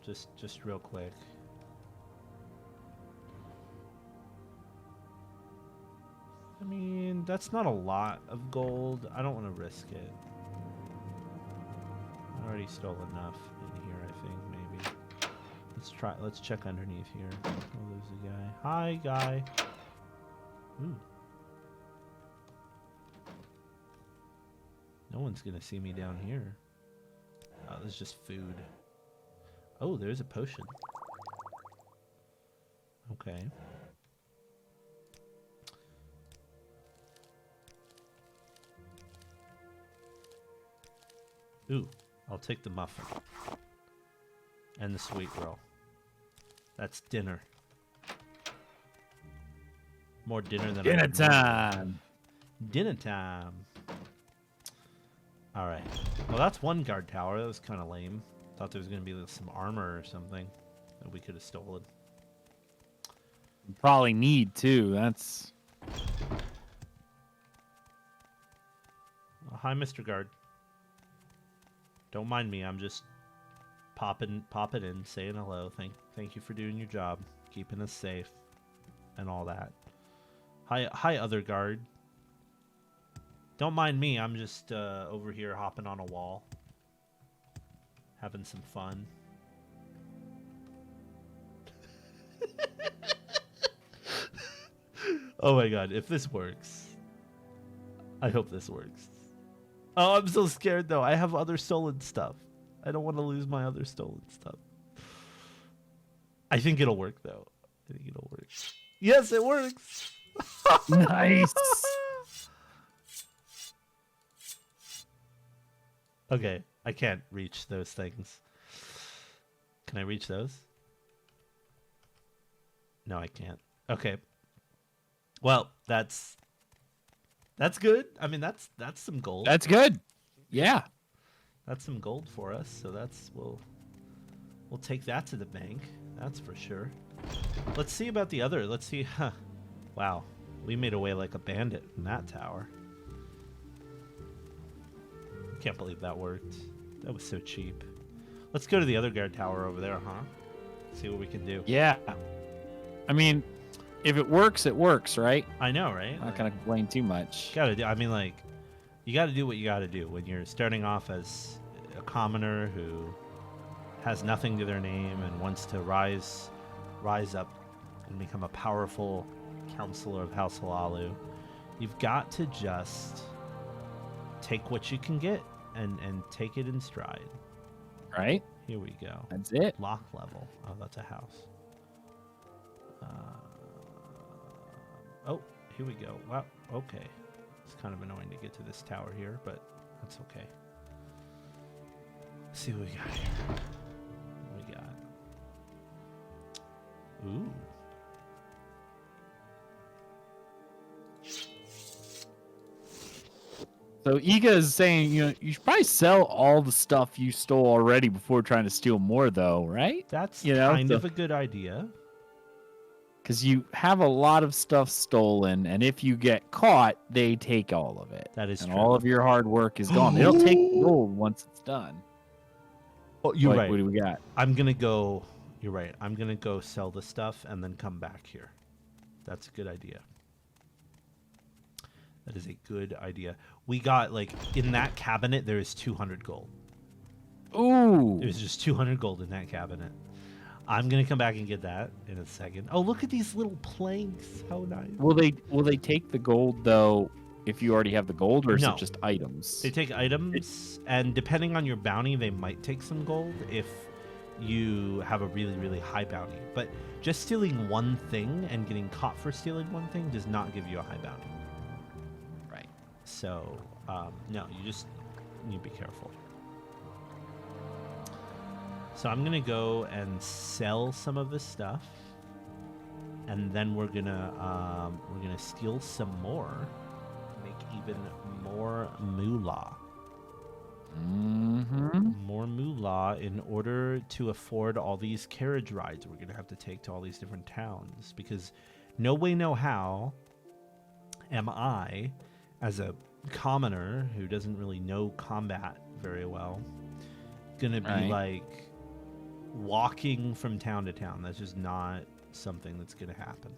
Just real quick. I mean, that's not a lot of gold. I don't want to risk it. I already stole enough in here, I think, maybe. Let's check underneath here. Oh, there's a guy. Hi, guy. Ooh. No one's gonna see me down here. Oh, this is just food. Oh, there's a potion. Okay. Ooh, I'll take the muffin. And the sweet roll. That's dinner. More dinner than Dinner I could normally- time. Dinner time. All right. Well, that's one guard tower. That was kind of lame. Thought there was going to be some armor or something that we could have stolen. Probably need to. That's Hi, Mr. Guard. Don't mind me. I'm just popping in, saying hello. Thank you for doing your job, keeping us safe, and all that. Hi, other guard. Don't mind me. I'm just over here hopping on a wall, having some fun. Oh my god! If this works, I hope this works. Oh, I'm so scared though. I have other stolen stuff. I don't want to lose my other stolen stuff. I think it'll work though. I think it'll work. Yes, it works. nice. Okay, I can't reach those things. Can I reach those? No, I can't. Okay. Well, that's That's good. I mean, that's some gold. That's good. Yeah. That's some gold for us. So we'll take that to the bank. That's for sure. Let's see about the other. Let's see. Huh. Wow. We made away like a bandit in that tower. Can't believe that worked. That was so cheap. Let's go to the other guard tower over there, huh? See what we can do. Yeah. I mean, if it works, right? I know, right? I'm not gonna complain too much. Gotta do. I mean, like, you gotta do what you gotta do when you're starting off as a commoner who has nothing to their name and wants to rise up and become a powerful counselor of House Halalu. You've got to just take what you can get and take it in stride. Right? Here we go. That's it. Lock level. Oh, that's a house. Oh, here we go. Wow. Okay. It's kind of annoying to get to this tower here, but that's okay. Let's see what we got here. What we got? Ooh. So Iga is saying, you should probably sell all the stuff you stole already before trying to steal more, though, right? That's kind of a good idea. Because you have a lot of stuff stolen, and if you get caught, they take all of it. That is and true. all of your hard work is gone. They'll take the gold once it's done. Oh, you're right. What do we got? I'm going to go... You're right. I'm going to go sell the stuff and then come back here. That's a good idea. That is a good idea. We got, like, in that cabinet, there is 200 gold. Ooh. There's just 200 gold in that cabinet. I'm going to come back and get that in a second. Oh, look at these little planks. How nice. Will they take the gold, though, if you already have the gold, or is it just items? They take items, and depending on your bounty, they might take some gold if you have a really, really high bounty. But just stealing one thing and getting caught for stealing one thing does not give you a high bounty. Right. So, no, you just need to be careful. So I'm gonna go and sell some of this stuff, and then we're gonna steal some more, make even more moolah. Mm-hmm. More moolah in order to afford all these carriage rides we're gonna have to take to all these different towns, because no way, no how am I, as a commoner who doesn't really know combat very well, gonna be like walking from town to town. That's just not something that's gonna happen.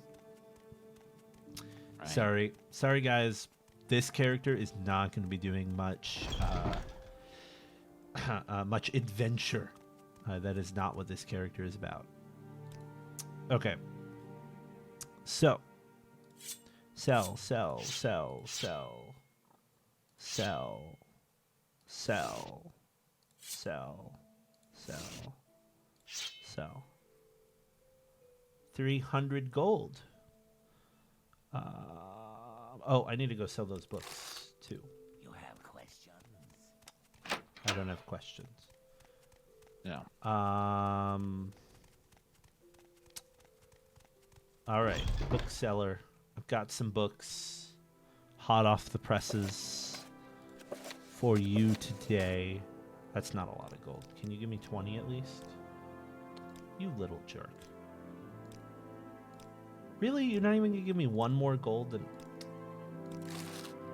Right. Sorry guys, this character is not going to be doing much much adventure. That is not what this character is about. Okay, so sell. So 300 gold. Oh, I need to go sell those books too. You have questions? I don't have questions. No. All right, bookseller. I've got some books hot off the presses for you today. That's not a lot of gold. Can you give me 20 at least? You little jerk. Really? You're not even gonna give me one more gold? Than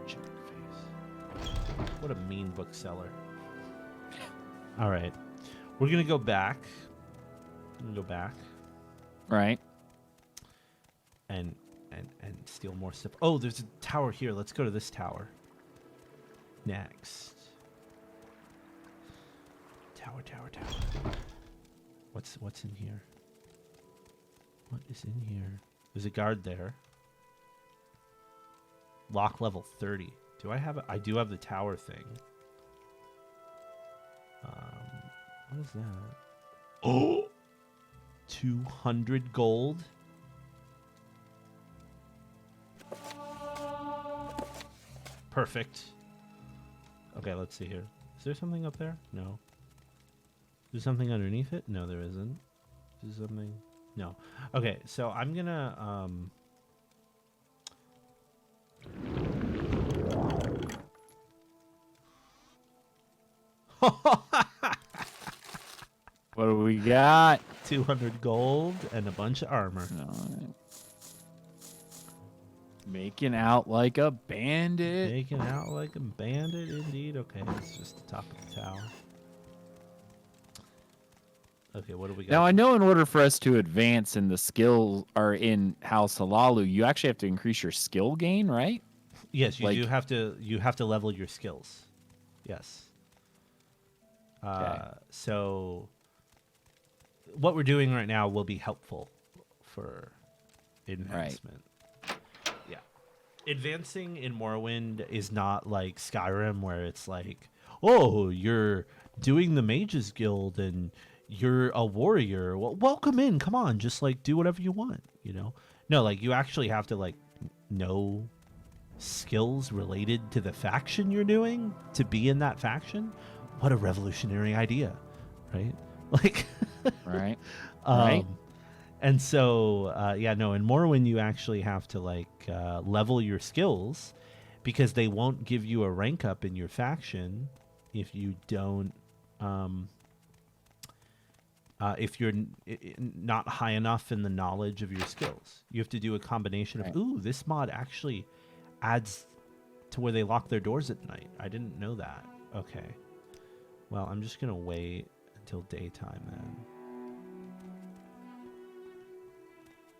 jerk face. What a mean bookseller. Alright. We're gonna go back. Right. And steal more stuff. Oh, there's a tower here. Let's go to this tower. Next. Tower. What's in here? What is in here? There's a guard there. Lock level 30. Do I have it? I do have the tower thing. What is that? Oh! 200 gold? Perfect. Okay, let's see here. Is there something up there? No. Is there something underneath it? No, there isn't. Is there something? No. Okay, so I'm gonna What do we got? 200 gold and a bunch of armor. Alright. Making out like a bandit. Making out like a bandit, indeed. Okay, it's just the top of the tower. Okay, what do we got? Now I know in order for us to advance in the skill or in House Halalu, you actually have to increase your skill gain, right? Yes, you like- do have to. You have to level your skills. Yes. Okay. So, what we're doing right now will be helpful for advancement. Yeah, advancing in Morrowind is not like Skyrim, where it's like, oh, you're doing the Mages Guild and you're a warrior. Well, welcome in. Come on, just like do whatever you want. You know, no, like you actually have to like know skills related to the faction you're doing to be in that faction. What a revolutionary idea, right? Like, Right. Right. And so, in Morrowind, you actually have to like level your skills because they won't give you a rank up in your faction if you don't, if you're not high enough in the knowledge of your skills. You have to do a combination of, ooh, this mod actually adds to where they lock their doors at night. I didn't know that. Okay. Well, I'm just going to wait until daytime then.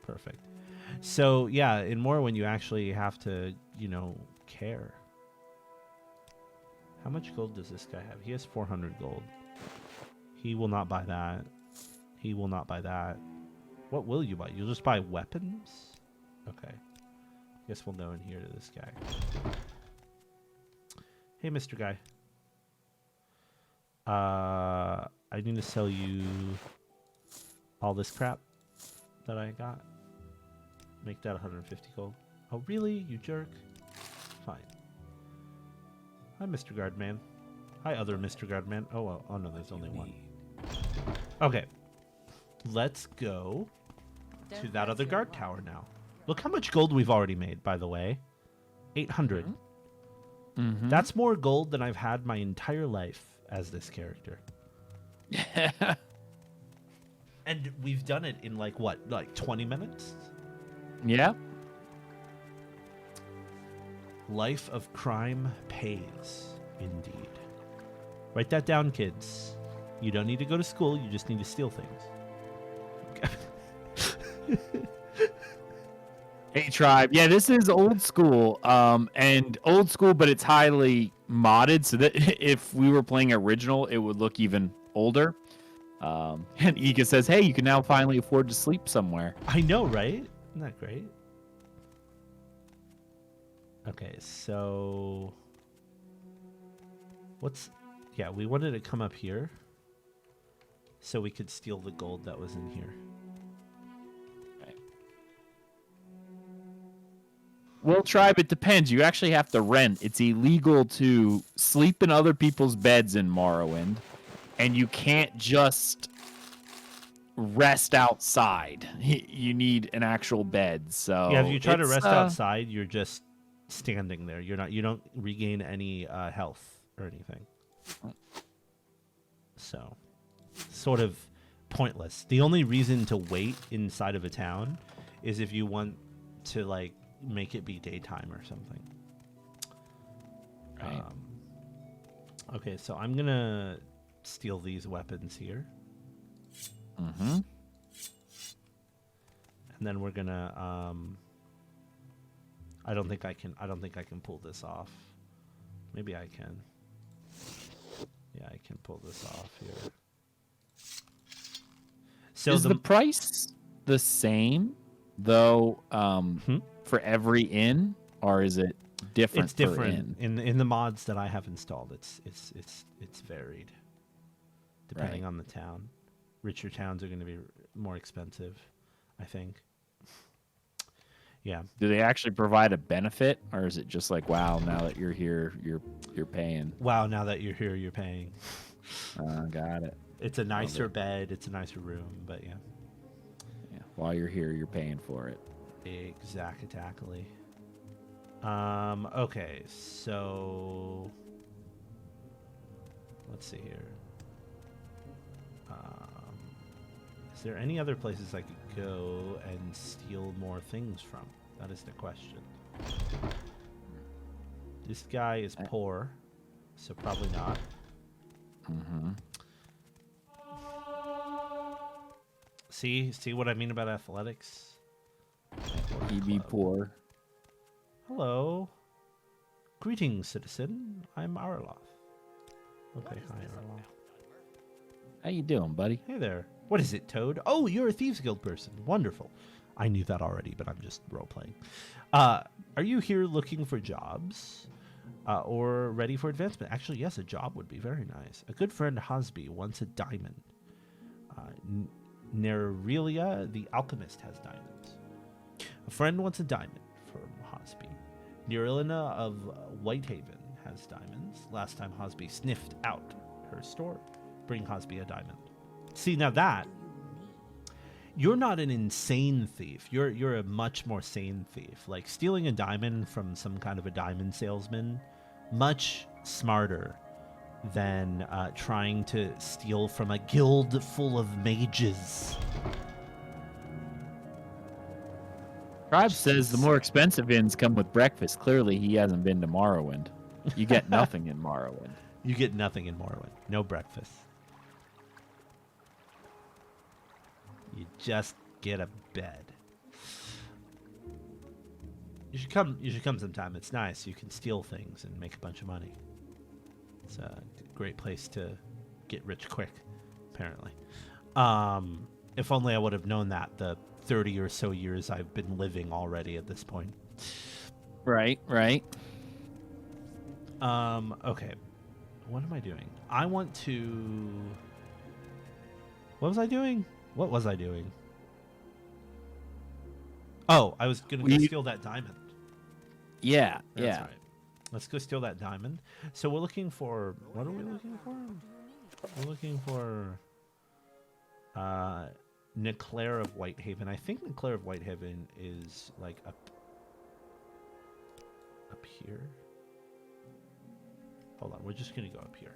Perfect. So, yeah, in Morrowind, you actually have to, care. How much gold does this guy have? He has 400 gold. He will not buy that. He will not buy that. What will you buy? You'll just buy weapons? Okay. Guess we'll go in here to this guy. Hey, Mr. Guy. I need to sell you all this crap that I got. Make that 150 gold. Oh, really? You jerk? Fine. Hi, Mr. Guardman. Hi, other Mr. Guardman. Oh, well. Oh, no, there's only one. Okay. Let's go to that other guard tower now. Look how much gold we've already made, by the way. 800. Mm-hmm. That's more gold than I've had my entire life as this character. And we've done it in like 20 minutes? Yeah. Life of crime pays, indeed. Write that down, kids. You don't need to go to school, you just need to steal things. Hey, Tribe. Yeah, this is old school. And old school, but it's highly modded, so that if we were playing original, it would look even older. And Ika says, hey, you can now finally afford to sleep somewhere. I know, right? Isn't that great? Okay, so... Yeah, we wanted to come up here so we could steal the gold that was in here. Well, Tribe, it depends. You actually have to rent. It's illegal to sleep in other people's beds in Morrowind, and you can't just rest outside. You need an actual bed. So yeah, if you try to rest outside, you're just standing there. You don't regain any health or anything. So, sort of pointless. The only reason to wait inside of a town is if you want to like make it be daytime or something. Right. Okay, so I'm gonna steal these weapons here. Mm-hmm. And then we're gonna I don't think I can pull this off. Maybe I can. Yeah, I can pull this off here. So is the price the same though for every inn, or is it different? It's different in the mods that I have installed. It's varied depending on the town. Richer towns are going to be more expensive, I think. Yeah. Do they actually provide a benefit, or is it just like, wow, now that you're here, you're paying? Wow, now that you're here, you're paying. Got it. It's a nicer bed. It's a nicer room, but yeah. Yeah. While you're here, you're paying for it. Exactly. Okay, so let's see here. Is there any other places I could go and steal more things from? That is the question. This guy is poor, so probably not. Mm-hmm. See what I mean about athletics? He be poor. Hello. Greetings, citizen. I'm Arloth. Okay, hi, Arloth. How you doing, buddy? Hey there. What is it, Toad? Oh, you're a Thieves Guild person. Wonderful. I knew that already, but I'm just role-playing. Are you here looking for jobs? Or ready for advancement? Actually, yes, a job would be very nice. A good friend, Hosby, wants a diamond. Nerelia, the alchemist, has diamonds. A friend wants a diamond from Hosby. Nerelina of Whitehaven has diamonds. Last time Hosby sniffed out her store. Bring Hosby a diamond. See, now that... You're not an insane thief. You're a much more sane thief. Like, stealing a diamond from some kind of a diamond salesman, much smarter than trying to steal from a guild full of mages. Tribe says the more expensive inns come with breakfast. Clearly, he hasn't been to Morrowind. You get nothing in Morrowind. You get nothing in Morrowind. No breakfast. You just get a bed. You should come sometime. It's nice. You can steal things and make a bunch of money. It's a great place to get rich quick, apparently. If only I would have known that the 30 or so years I've been living already at this point. Right. Okay. What am I doing? I want to... What was I doing? Oh, I was going to go steal that diamond. Yeah, That's right. Let's go steal that diamond. So we're looking for... What are we looking for? We're looking for... Neclaire of Whitehaven. I think Neclaire of Whitehaven is like up here. Hold on, we're just gonna go up here.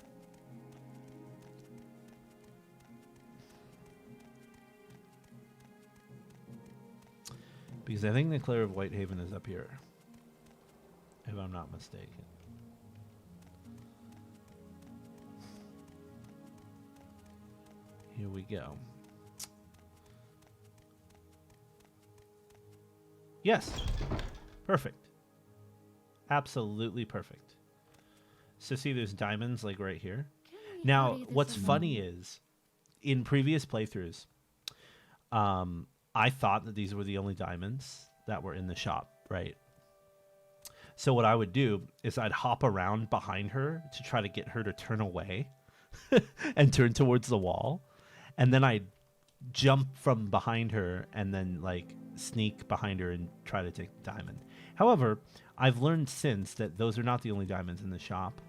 Because I think Neclaire of Whitehaven is up here, if I'm not mistaken. Here we go. Yes. Perfect. Absolutely perfect. So see, there's diamonds like right here. Now, what's funny is, in previous playthroughs, I thought that these were the only diamonds that were in the shop, right? So what I would do is I'd hop around behind her to try to get her to turn away and turn towards the wall. And then I'd jump from behind her and then like sneak behind her and try to take the diamond. However, I've learned since that those are not the only diamonds in the shop.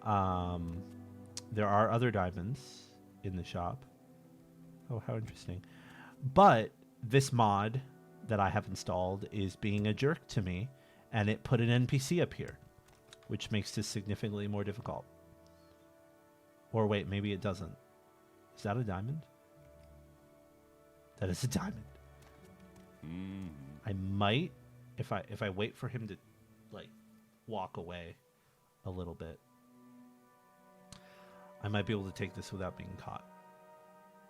There are other diamonds in the shop. Oh, how interesting. But this mod that I have installed is being a jerk to me, and it put an NPC up here, which makes this significantly more difficult. Or wait, maybe it doesn't. Is that a diamond? That is a diamond. I might, if I wait for him to like walk away a little bit, I might be able to take this without being caught.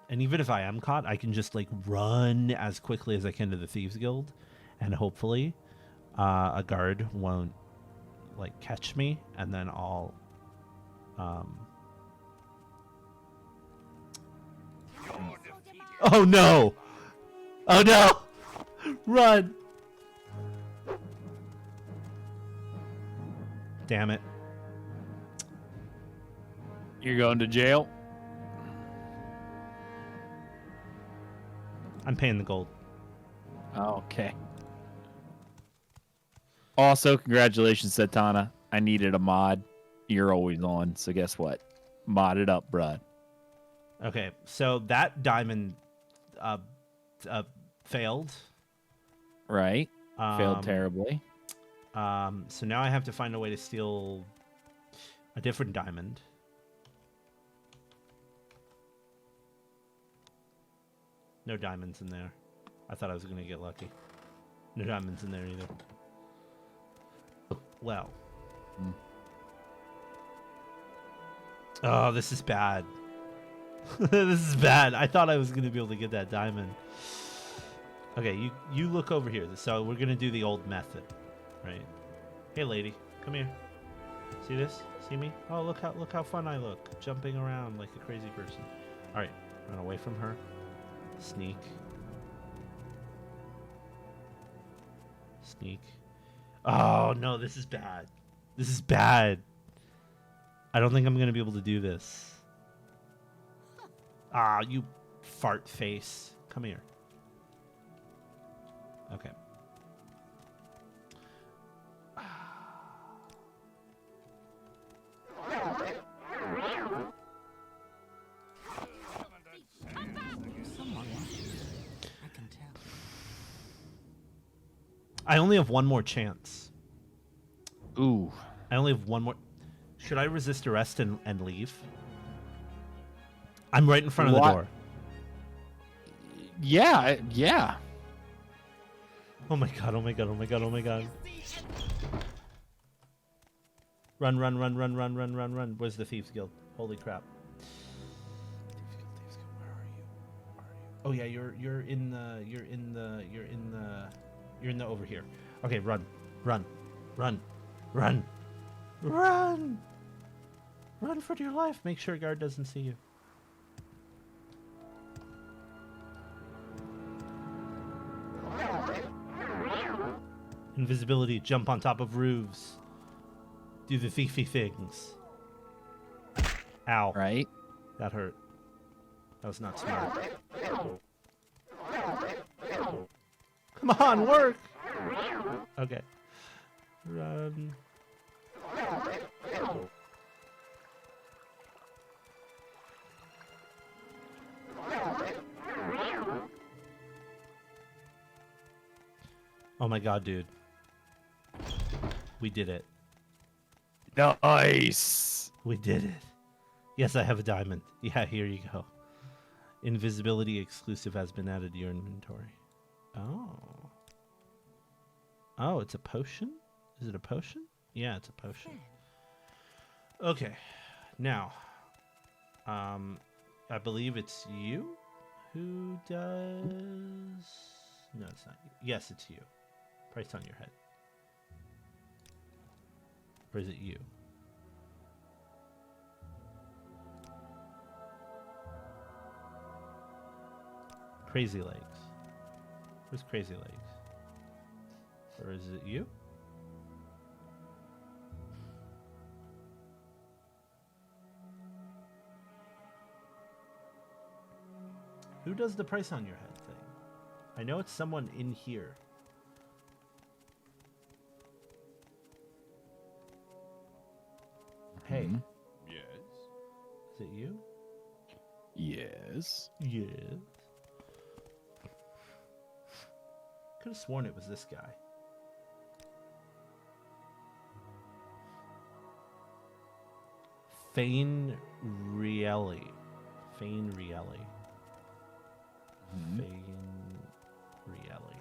And even if I am caught, I can just like run as quickly as I can to the Thieves Guild, and hopefully a guard won't like catch me, and then I'll Oh no! Oh no! Run! Damn it. You're going to jail. I'm paying the gold. Okay. Also, congratulations, Satana. I needed a mod. You're always on, so guess what? Mod it up, bruh. Okay, so that diamond failed. Right? Failed terribly. So now I have to find a way to steal a different diamond. No diamonds in there. I thought I was going to get lucky. No diamonds in there either. Well. Oh, this is bad. This is bad. I thought I was going to be able to get that diamond. Okay, you look over here. So we're going to do the old method, right? Hey, lady, come here. See this? See me? Oh, look how fun I look, jumping around like a crazy person. All right, run away from her. Sneak. Sneak. Oh no, this is bad. This is bad. I don't think I'm gonna be able to do this. Ah, you fart face. Come here. Okay. Someone watches. I can tell. I only have one more chance. Ooh. I only have one more. Should I resist arrest and leave? I'm right in front of the What? door. Yeah, yeah. Oh my god, oh my god, oh my god, oh my god. Run, run, run, run, run, run, run, run. Where's the Thieves Guild? Holy crap. Thieves Guild, where are you? Oh yeah, you're in the over here. Okay, run, run, run, run, run. Run for your life. Make sure a guard doesn't see you. Invisibility, jump on top of roofs. Do the thiefy things. Ow. Right. That hurt. That was not smart. Come on, work! Okay. Run. Oh my god, dude. We did it. Nice. We did it. Yes, I have a diamond. Yeah, here you go. Invisibility exclusive has been added to your inventory. Oh. Oh, it's a potion? Is it a potion? Yeah, it's a potion. Okay. Now, I believe it's you who does... No, it's not you. Yes, it's you. Price on your head. Or is it you? Crazy Legs. Where's Crazy Legs? Or is it you? Who does the price on your head thing? I know it's someone in here. Hey. Yes. Is it you? Yes. Yes. Could have sworn it was this guy. Fane Rielli. Fane Rielli. Fane Rielli.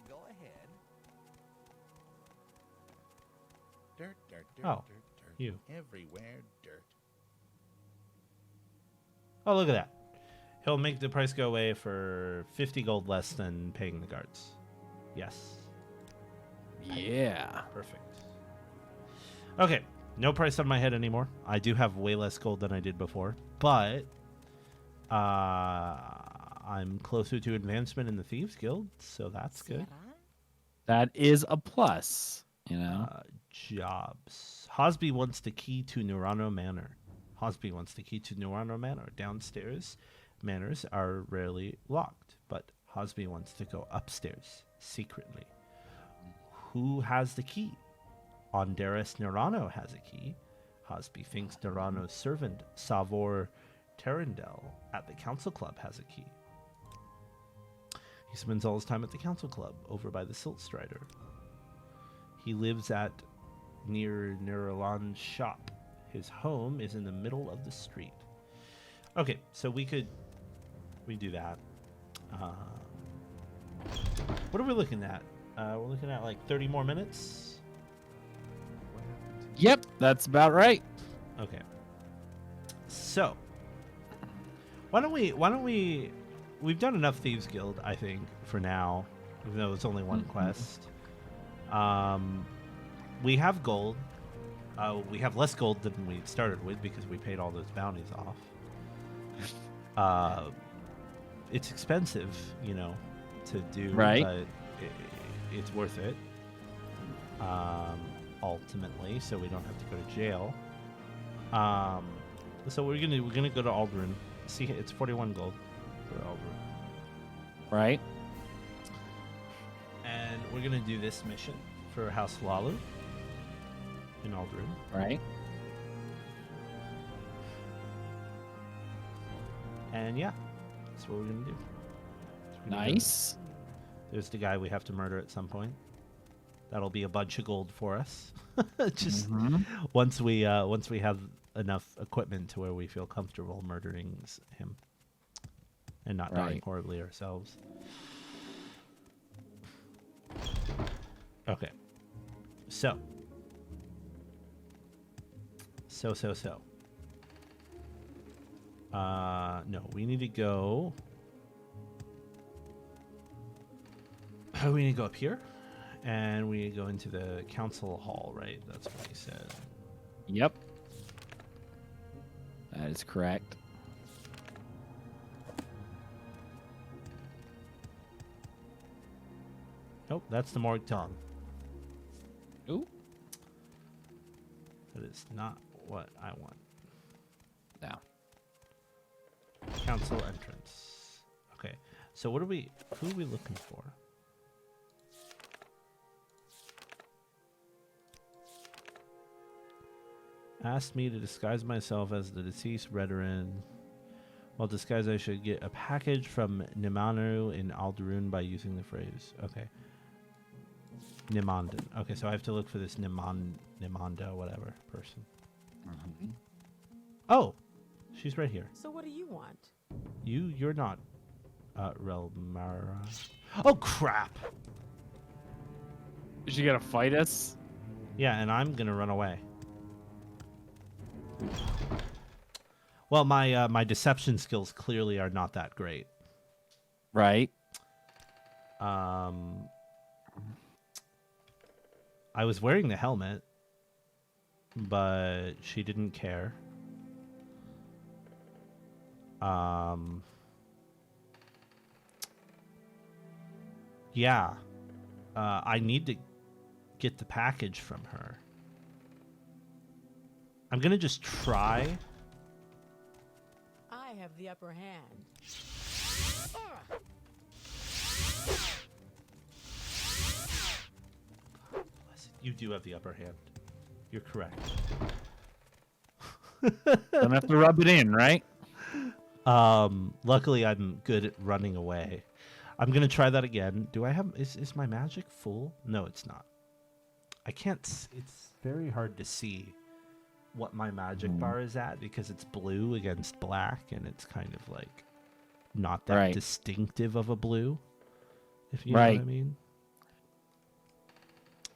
Go ahead. Dirt, dirt, dirt, Oh, dirt, dirt. you. Everywhere, dirt. Oh, look at that. He'll make the price go away for 50 gold less than paying the guards. Yes. Yeah. Perfect. Okay. No price on my head anymore. I do have way less gold than I did before, but I'm closer to advancement in the Thieves Guild, so that's good. That is a plus, you know. Jobs. Hosby wants the key to Nerano Manor. Hosby wants the key to Nerano Manor. Downstairs manors are rarely locked, but Hosby wants to go upstairs secretly. Who has the key? Onderus Nerano has a key. Hosby thinks Nerano's servant, Savor Terendel, at the council club has a key. He spends all his time at the council club, over by the Silt Strider. He lives near Nerelan's shop. His home is in the middle of the street. Okay, so we do that. What are we looking at? We're looking at like 30 more minutes. Yep, that's about right. Okay. So, why don't we? We've done enough Thieves Guild, I think, for now. Even though it's only one quest. We have gold. We have less gold than we started with because we paid all those bounties off. It's expensive, to do, Right. but it's worth it. Ultimately, so we don't have to go to jail. So we're gonna go to Alderaan. See, it's 41 gold. Go to Alderaan. Right. And we're gonna do this mission for House Lalu in Alderaan. Right. And yeah, that's what we're gonna do. So we're gonna go- Nice. There's the guy we have to murder at some point. That'll be a bunch of gold for us. Just once we have enough equipment to where we feel comfortable murdering him and not dying Right. horribly ourselves. Okay. So. No, we need to go. We need to go up here, and we need to go into the council hall, right? That's what he said. Yep. That is correct. Nope, that's the Morg Tong. Ooh. That is not what I want. No. Council entrance. Okay, so who are we looking for? Asked me to disguise myself as the deceased Redoran. While disguised, I should get a package from Nimanu in Alderaan by using the phrase. Okay. Nimandan. Okay, so I have to look for this Nimanda, whatever person. Oh, she's right here. So what do you want? You're not Relmara. Oh crap! Is she gonna fight us? Yeah, and I'm gonna run away. Well, my deception skills clearly are not that great. Right. I was wearing the helmet, but she didn't care. Yeah. I need to get the package from her. I'm gonna just try. I have the upper hand. You do have the upper hand. You're correct. Don't have to rub it in, right? Luckily I'm good at running away. I'm gonna try that again. Do I have is my magic full? No, it's not. I can't it's very hard to see what my magic bar is at because it's blue against black and it's kind of like not that Right. distinctive of a blue. If you know Right. what I mean.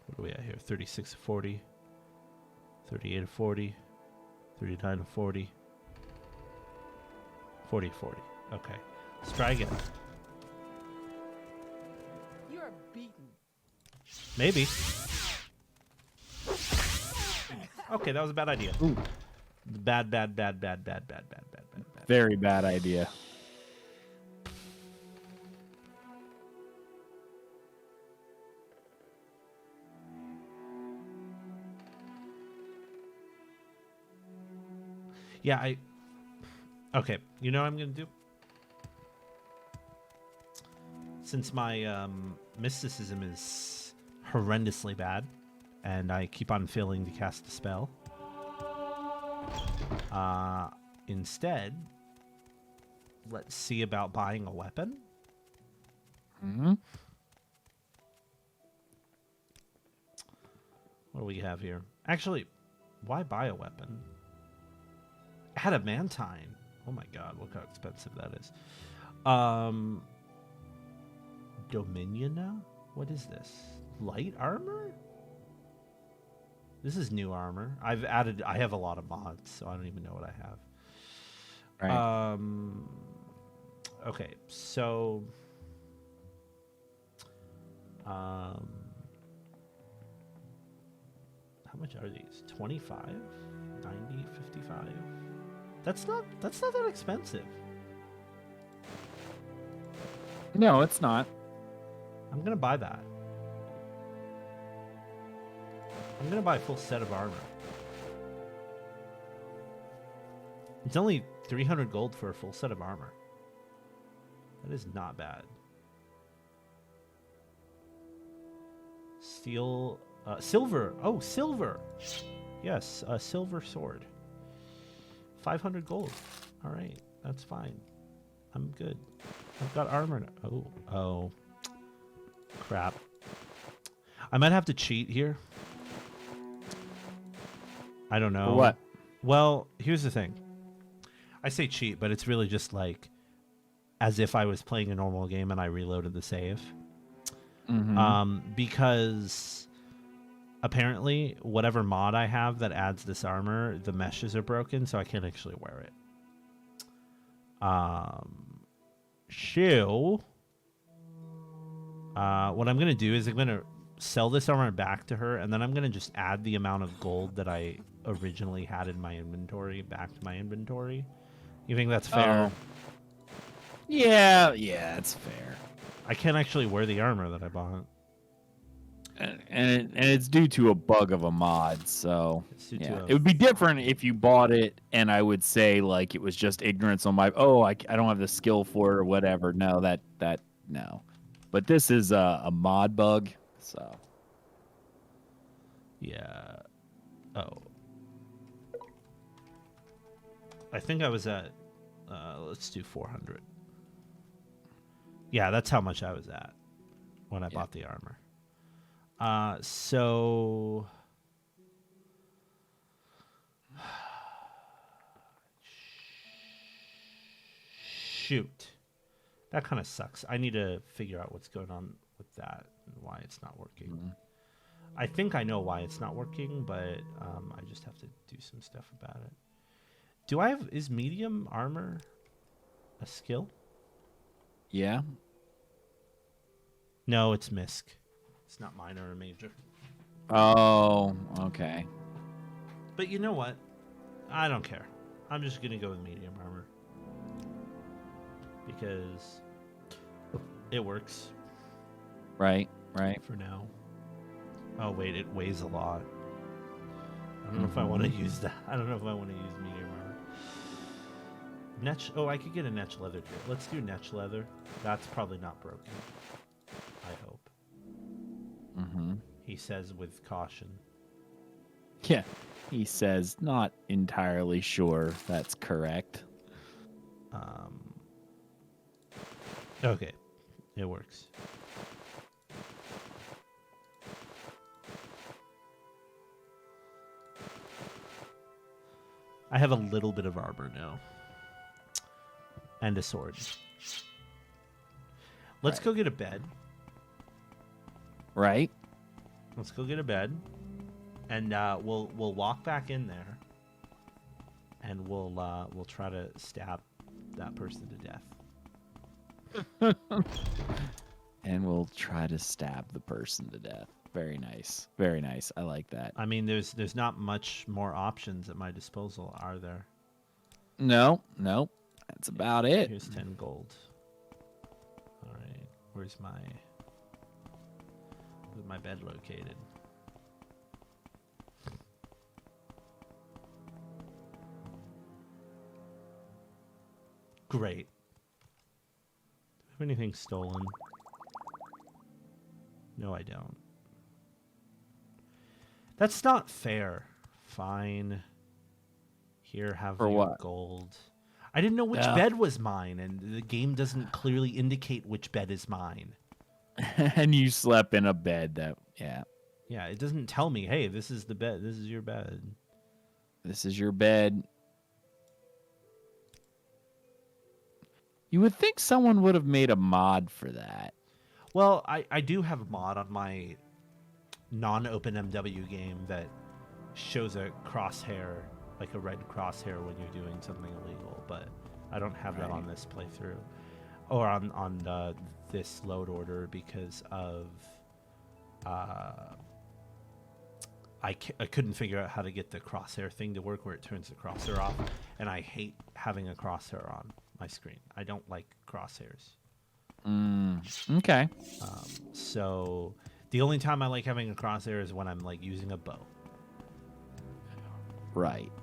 What are we at here? 36 to 40. 38 to 40. 39 to 40. 40 to 40. Okay. Let's try again. You're beaten. Maybe. Okay, that was a bad idea. Ooh. Bad. Very bad idea. Yeah, okay, you know what I'm gonna do? Since my mysticism is horrendously bad, and I keep on failing to cast a spell, instead, let's see about buying a weapon. What do we have here? Actually, why buy a weapon? Adamantine. Oh my god, look how expensive that is. Dominion now? What is this? Light armor? This is new armor. I have a lot of mods, so I don't even know what I have. Right. Okay, so how much are these? 25, 90, 55? That's not that expensive. No, it's not. I'm gonna buy that. I'm gonna buy a full set of armor. It's only 300 gold for a full set of armor. That is not bad. Steel, silver. Oh, silver. Yes, a silver sword. 500 gold. All right, that's fine. I'm good. I've got armor now. Oh, crap. I might have to cheat here. I don't know. For what? Well, here's the thing. I say cheat, but it's really just like as if I was playing a normal game and I reloaded the save. Because apparently whatever mod I have that adds this armor, the meshes are broken, so I can't actually wear it. What I'm going to do is I'm going to sell this armor back to her, and then I'm going to just add the amount of gold that I originally had in my inventory back to my inventory. You think that's fair? Yeah, it's fair. I can't actually wear the armor that I bought. And it's due to a bug of a mod, so It's due to yeah. a- It would be different if you bought it and I would say like it was just ignorance on my I don't have the skill for it or whatever. No, that no. But this is a mod bug, so Yeah. Oh. I think I was at, let's do 400. Yeah, that's how much I was at when I bought the armor. So... Shoot. That kind of sucks. I need to figure out what's going on with that and why it's not working. I think I know why it's not working, but I just have to do some stuff about it. Is medium armor a skill? yeah. No, it's misc. It's not minor or major. Oh, okay. But you know what? I don't care. I'm just going to go with medium armor. Because it works Right. for now. Oh, wait, it weighs a lot. I don't know if I want to use that. I don't know if I want to use medium armor. I could get a netch leather kit. Let's do netch leather. That's probably not broken. I hope. He says with caution. Yeah. He says not entirely sure that's correct. Okay. It works. I have a little bit of armor now. And a sword. Let's go get a bed. Right? Let's go get a bed. And we'll walk back in there. And we'll try to stab that person to death. And we'll try to stab the person to death. Very nice. Very nice. I like that. I mean, there's not much more options at my disposal, are there? No. That's about it. Here's 10 gold. All right. Where's my bed located? Great. Do I have anything stolen? No, I don't. That's not fair. Fine. Here, have For your what? gold. I didn't know which bed was mine, and the game doesn't clearly indicate which bed is mine. And you slept in a bed that, yeah. Yeah, it doesn't tell me, hey, this is the bed. This is your bed. This is your bed. You would think someone would have made a mod for that. Well, I do have a mod on my non-open MW game that shows a crosshair, like a red crosshair when you're doing something illegal, but I don't have that on this playthrough or on this load order because of I couldn't figure out how to get the crosshair thing to work where it turns the crosshair off, and I hate having a crosshair on my screen. I don't like crosshairs. Okay. So the only time I like having a crosshair is when I'm like using a bow. Right.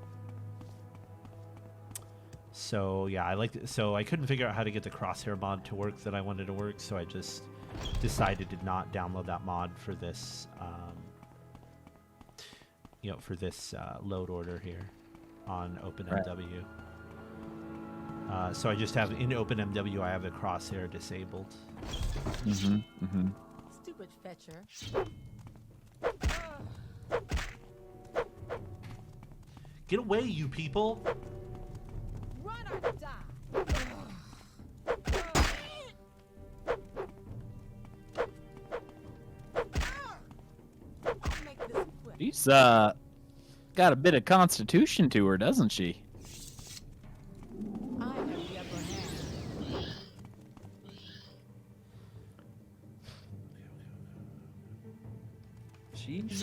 So yeah, so I couldn't figure out how to get the crosshair mod to work that I wanted to work, so I just decided to not download that mod for this load order here on OpenMW. So I just have in OpenMW, I have the crosshair disabled. Stupid fetcher. Get away, you people! Run or die. I'll make this quick. She's got a bit of constitution to her, doesn't she? I have the upper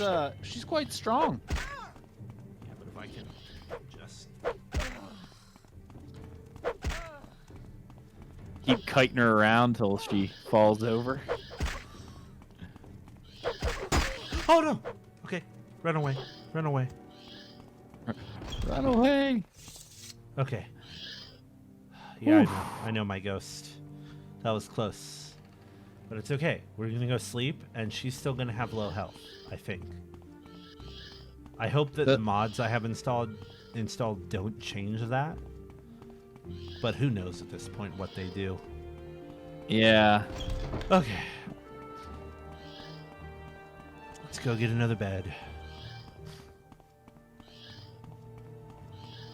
hand. She's quite strong. Yeah, but if I can just... Keep kiting her around till she falls over. Oh no! Okay, run away. Run away. Run away. Okay. Yeah, I know my ghost. That was close. But it's okay. We're gonna go sleep, and she's still gonna have low health, I think. I hope that the mods I have installed don't change that. But who knows at this point what they do. Yeah. Okay. Let's go get another bed.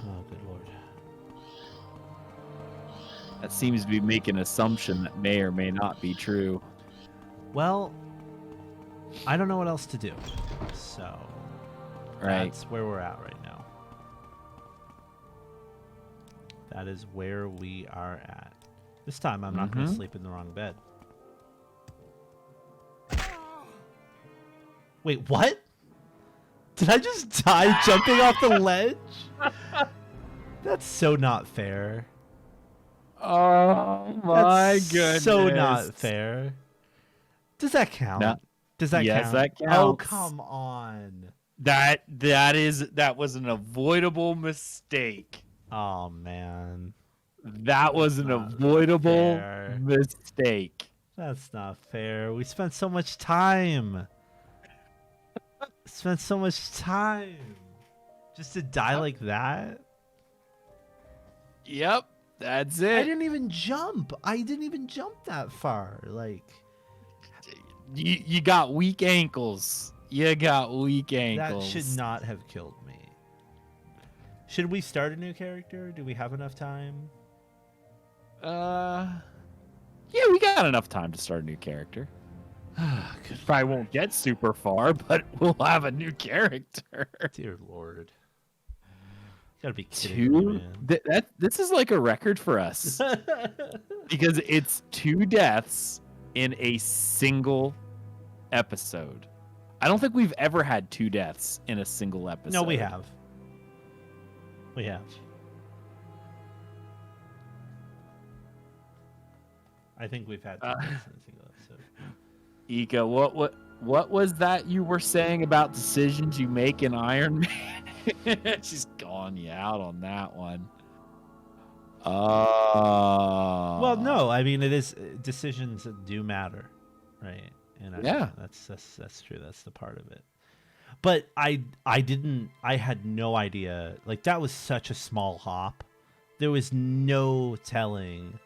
Oh, good lord. That seems to be making an assumption that may or may not be true. Well, I don't know what else to do. So, Right. that's where we're at right now. That is where we are at. This time, I'm not going to sleep in the wrong bed. Wait, what? Did I just die jumping off the ledge? That's so not fair. Oh my That's goodness. so not fair. Does that count? No. Does that Yes, count? that Oh, counts. come on. That was an avoidable mistake. Oh, man. That was an not avoidable fair. mistake. That's not fair. We spent so much time. Just to die like that? Yep, that's I it. didn't even jump. That far. Like, You got weak ankles. You got weak that ankles. should not have killed me. Should we start a new character? Do we have enough time? Yeah, we got enough time to start a new character. Probably won't get super far, but we'll have a new character. Dear Lord. You gotta be kidding me, man. This is like a record for us. Because it's 2 deaths in a single episode. I don't think we've ever had 2 deaths in a single episode. No, we have. We have. I think we've had 2 deaths in a single episode. Ika, what was that you were saying about decisions you make in Iron Man? She's calling you out on that one. Well, no, I mean, it is decisions that do matter, right? And Yeah. that's true. That's the part of it. But I had no idea. Like, that was such a small hop. There was no telling,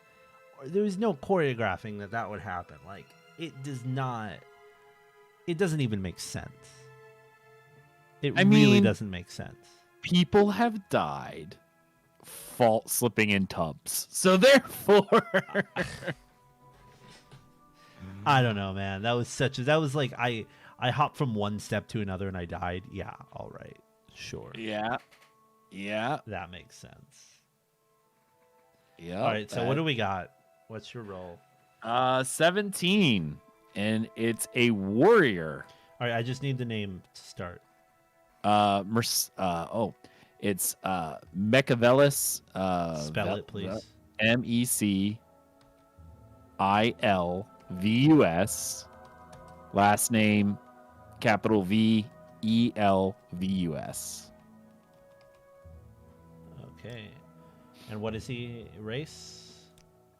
or there was no choreographing that would happen. Like, it doesn't even make sense. It I really mean, doesn't make sense. people have died default slipping in tubs. So therefore, I don't know, man. That was like I hopped from one step to another and I died. Yeah, all right. Sure. yeah, That makes sense. yeah. All right, so what do we got? What's your roll? 17, and it's a warrior. All right, I just need the name to start. It's Mecilvus. Spell it, please. Mecilvus. Last name capital Velvus. Okay. And what is he? Race?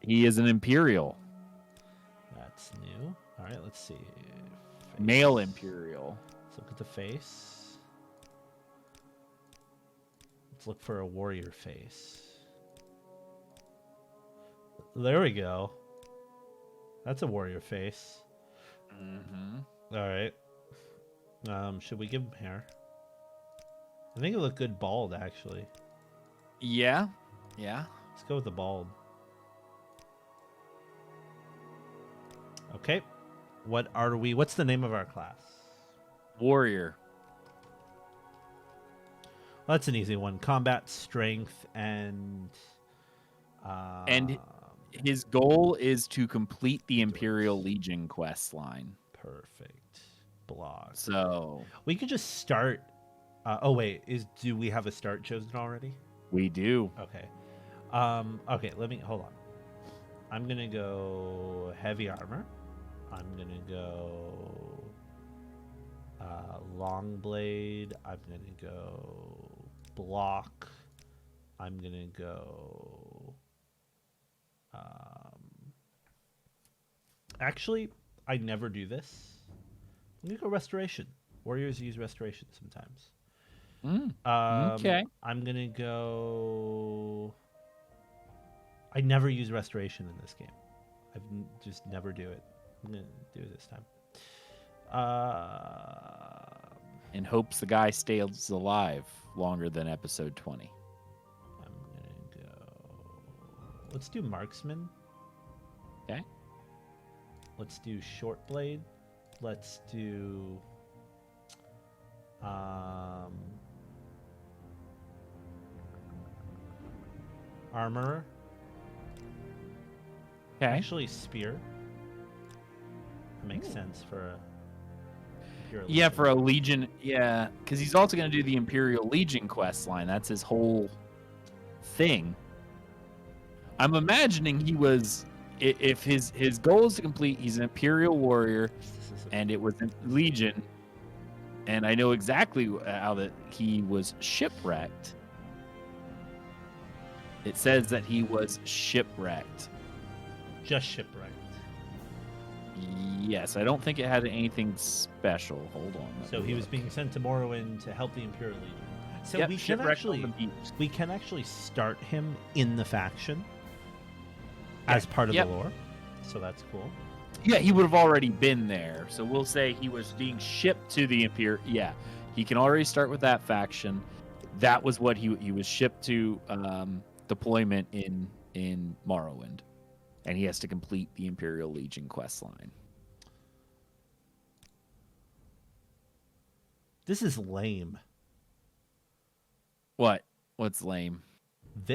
He is an Imperial, That's new. All right, let's see. Face. male Imperial. Let's look at the face. Let's look for a warrior face. There we go. That's a warrior face. Mm-hmm. All right. Should we give him hair? I think it looked good bald, actually. Yeah. Let's go with the bald. Okay. What's the name of our class? Warrior. Well, that's an easy one. Combat strength and His goal is to complete the Imperial Legion quest line. perfect block. So We could just start. Do we have a start chosen already? we do. Okay. Okay, let me hold on. I'm gonna go heavy armor. I'm gonna go long blade. I'm gonna go block. I'm gonna go. Actually, I never do this. I'm gonna go restoration. Warriors use restoration sometimes. Okay. I'm gonna go. I never use restoration in this game. Just never do it. I'm gonna do it this time. In hopes the guy stays alive longer than episode 20. I'm gonna go. Let's do marksman. Okay. Let's do short blade. Let's do. Armorer. Okay. Actually, spear. Makes sense for a. Imperial Yeah, Legion. for a Legion. Yeah, because he's also going to do the Imperial Legion quest line. That's his whole thing. I'm imagining he was. If his goal is to complete, he's an Imperial warrior, and it was in Legion. And I know exactly how that he was shipwrecked. It says that he was shipwrecked. Just shipwrecked. Yes, I don't think it had anything special. Hold on. let So me he was look. being sent to Morrowind to help the Imperial Legion. So Yep, we can shipwrecked on actually the beach. we can actually start him in the faction as part of Yep. the lore. So that's cool. Yeah, he would have already been there. So we'll say he was being shipped to the Imperial. Yeah, he can already start with that faction. That was what he was shipped to deployment in Morrowind, and he has to complete the Imperial Legion quest line. This is lame. What? What's lame?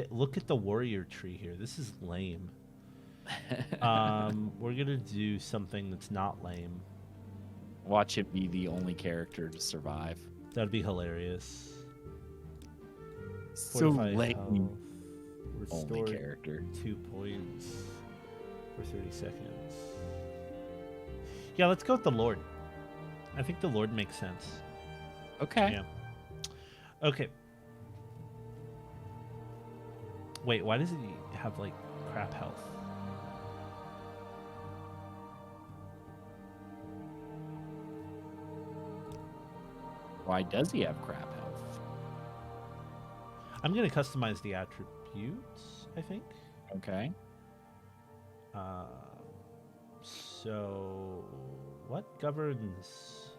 Look at the warrior tree here. This is lame. We're gonna do something that's not lame. Watch him be the only character to survive. That'd be hilarious. So 45 lame. health, Only restore character. 2 points for 30 seconds. Yeah, let's go with the Lord. I think the Lord makes sense. Okay. Yeah. Okay. Wait, why does he have like crap health? Why does he have crap health? I'm gonna customize the attributes, I think. Okay. So what governs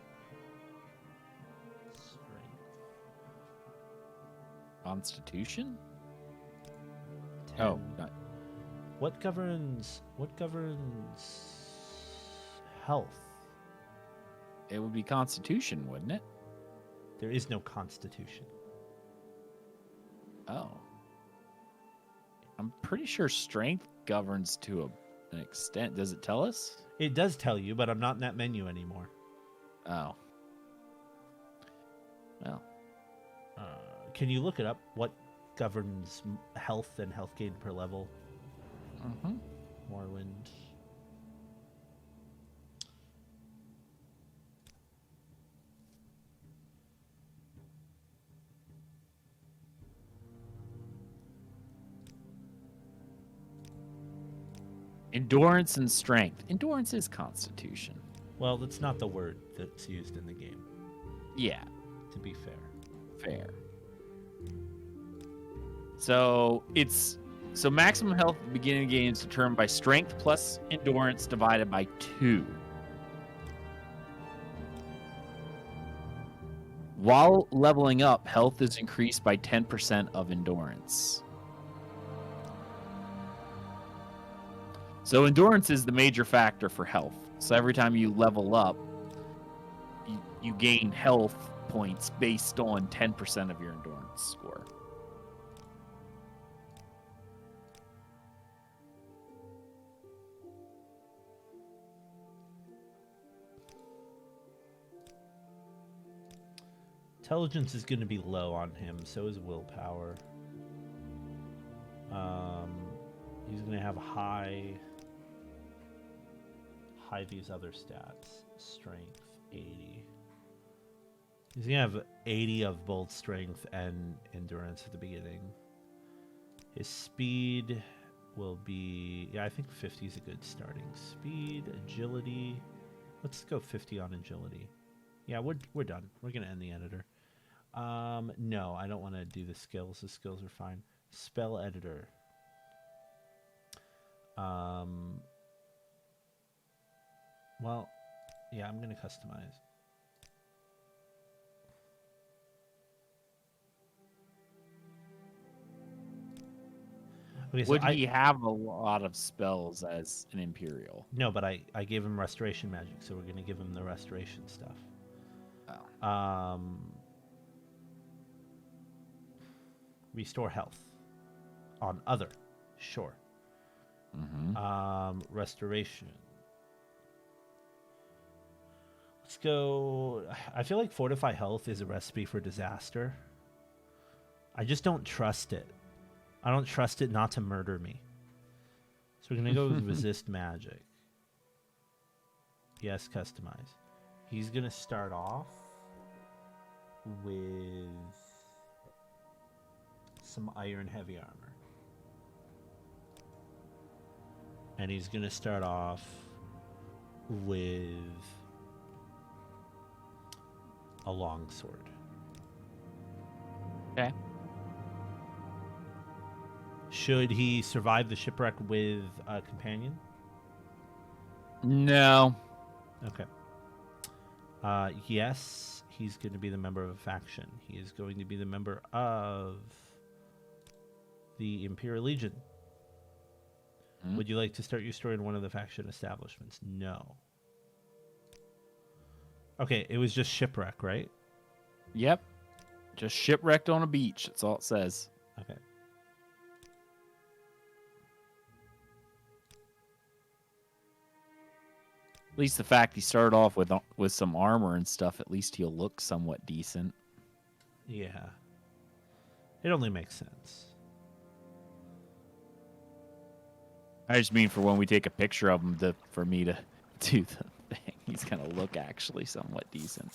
strength? Constitution? Oh, What governs health? it would be Constitution, wouldn't it? There is no constitution. Oh. I'm pretty sure strength governs to an extent. Does it tell us? It does tell you, but I'm not in that menu anymore. Oh. Well, Can you look it up? What governs health and health gain per level? mhm. Morrowind. Endurance and strength. Endurance is Constitution. Well, that's not the word that's used in the game, Yeah, to be fair. fair. So maximum health at the beginning of the game is determined by strength plus endurance divided by 2. While leveling up, health is increased by 10% of endurance. So endurance is the major factor for health. So every time you level up, you gain health points based on 10% of your endurance score. Intelligence is going to be low on him, so is willpower. He's going to have high these other stats. Strength 80. He's going to have 80 of both strength and endurance at the beginning. His speed will be, I think 50 is a good starting speed. Agility, let's go 50 on agility. Yeah, we're done. We're going to end the editor. No, I don't want to do the skills. The skills are fine. Spell editor. Well, yeah, I'm going to customize. Okay, so Would he have a lot of spells as an Imperial? No, but I gave him restoration magic, so we're going to give him the restoration stuff. Oh. Restore health on other, sure. Mm-hmm. Restoration. Let's go. I feel like fortify health is a recipe for disaster. I just don't trust it. I don't trust it not to murder me. So we're gonna go with resist magic. Yes, customize. He's gonna start off with some iron heavy armor. And he's gonna start off with a longsword. Okay. Should he survive the shipwreck with a companion? No. Okay. Yes, he's going to be the member of a faction. He is going to be the member of the Imperial Legion. Hmm? Would you like to start your story in one of the faction establishments? No. Okay, it was just shipwreck, right? Yep. Just shipwrecked on a beach. That's all it says. Okay. At least the fact he started off with some armor and stuff, at least he'll look somewhat decent. Yeah. It only makes sense. I just mean for when we take a picture of him, for me to do the thing. He's going to look actually somewhat decent.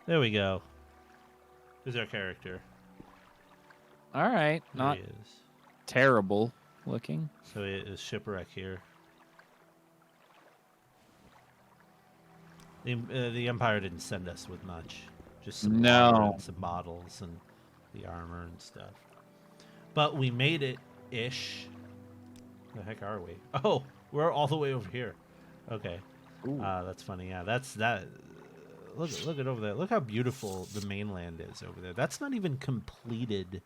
There we go. There's our character. All right. There Not he is. terrible looking. So it is shipwreck here. The Empire didn't send us with much. Just some No. water and some bottles and the armor and stuff. But we made it-ish. The heck are we? Oh, we're all the way over here. Okay. Ooh. That's funny. Yeah, that's that. Look at over there. Look how beautiful the mainland is over there. That's not even completed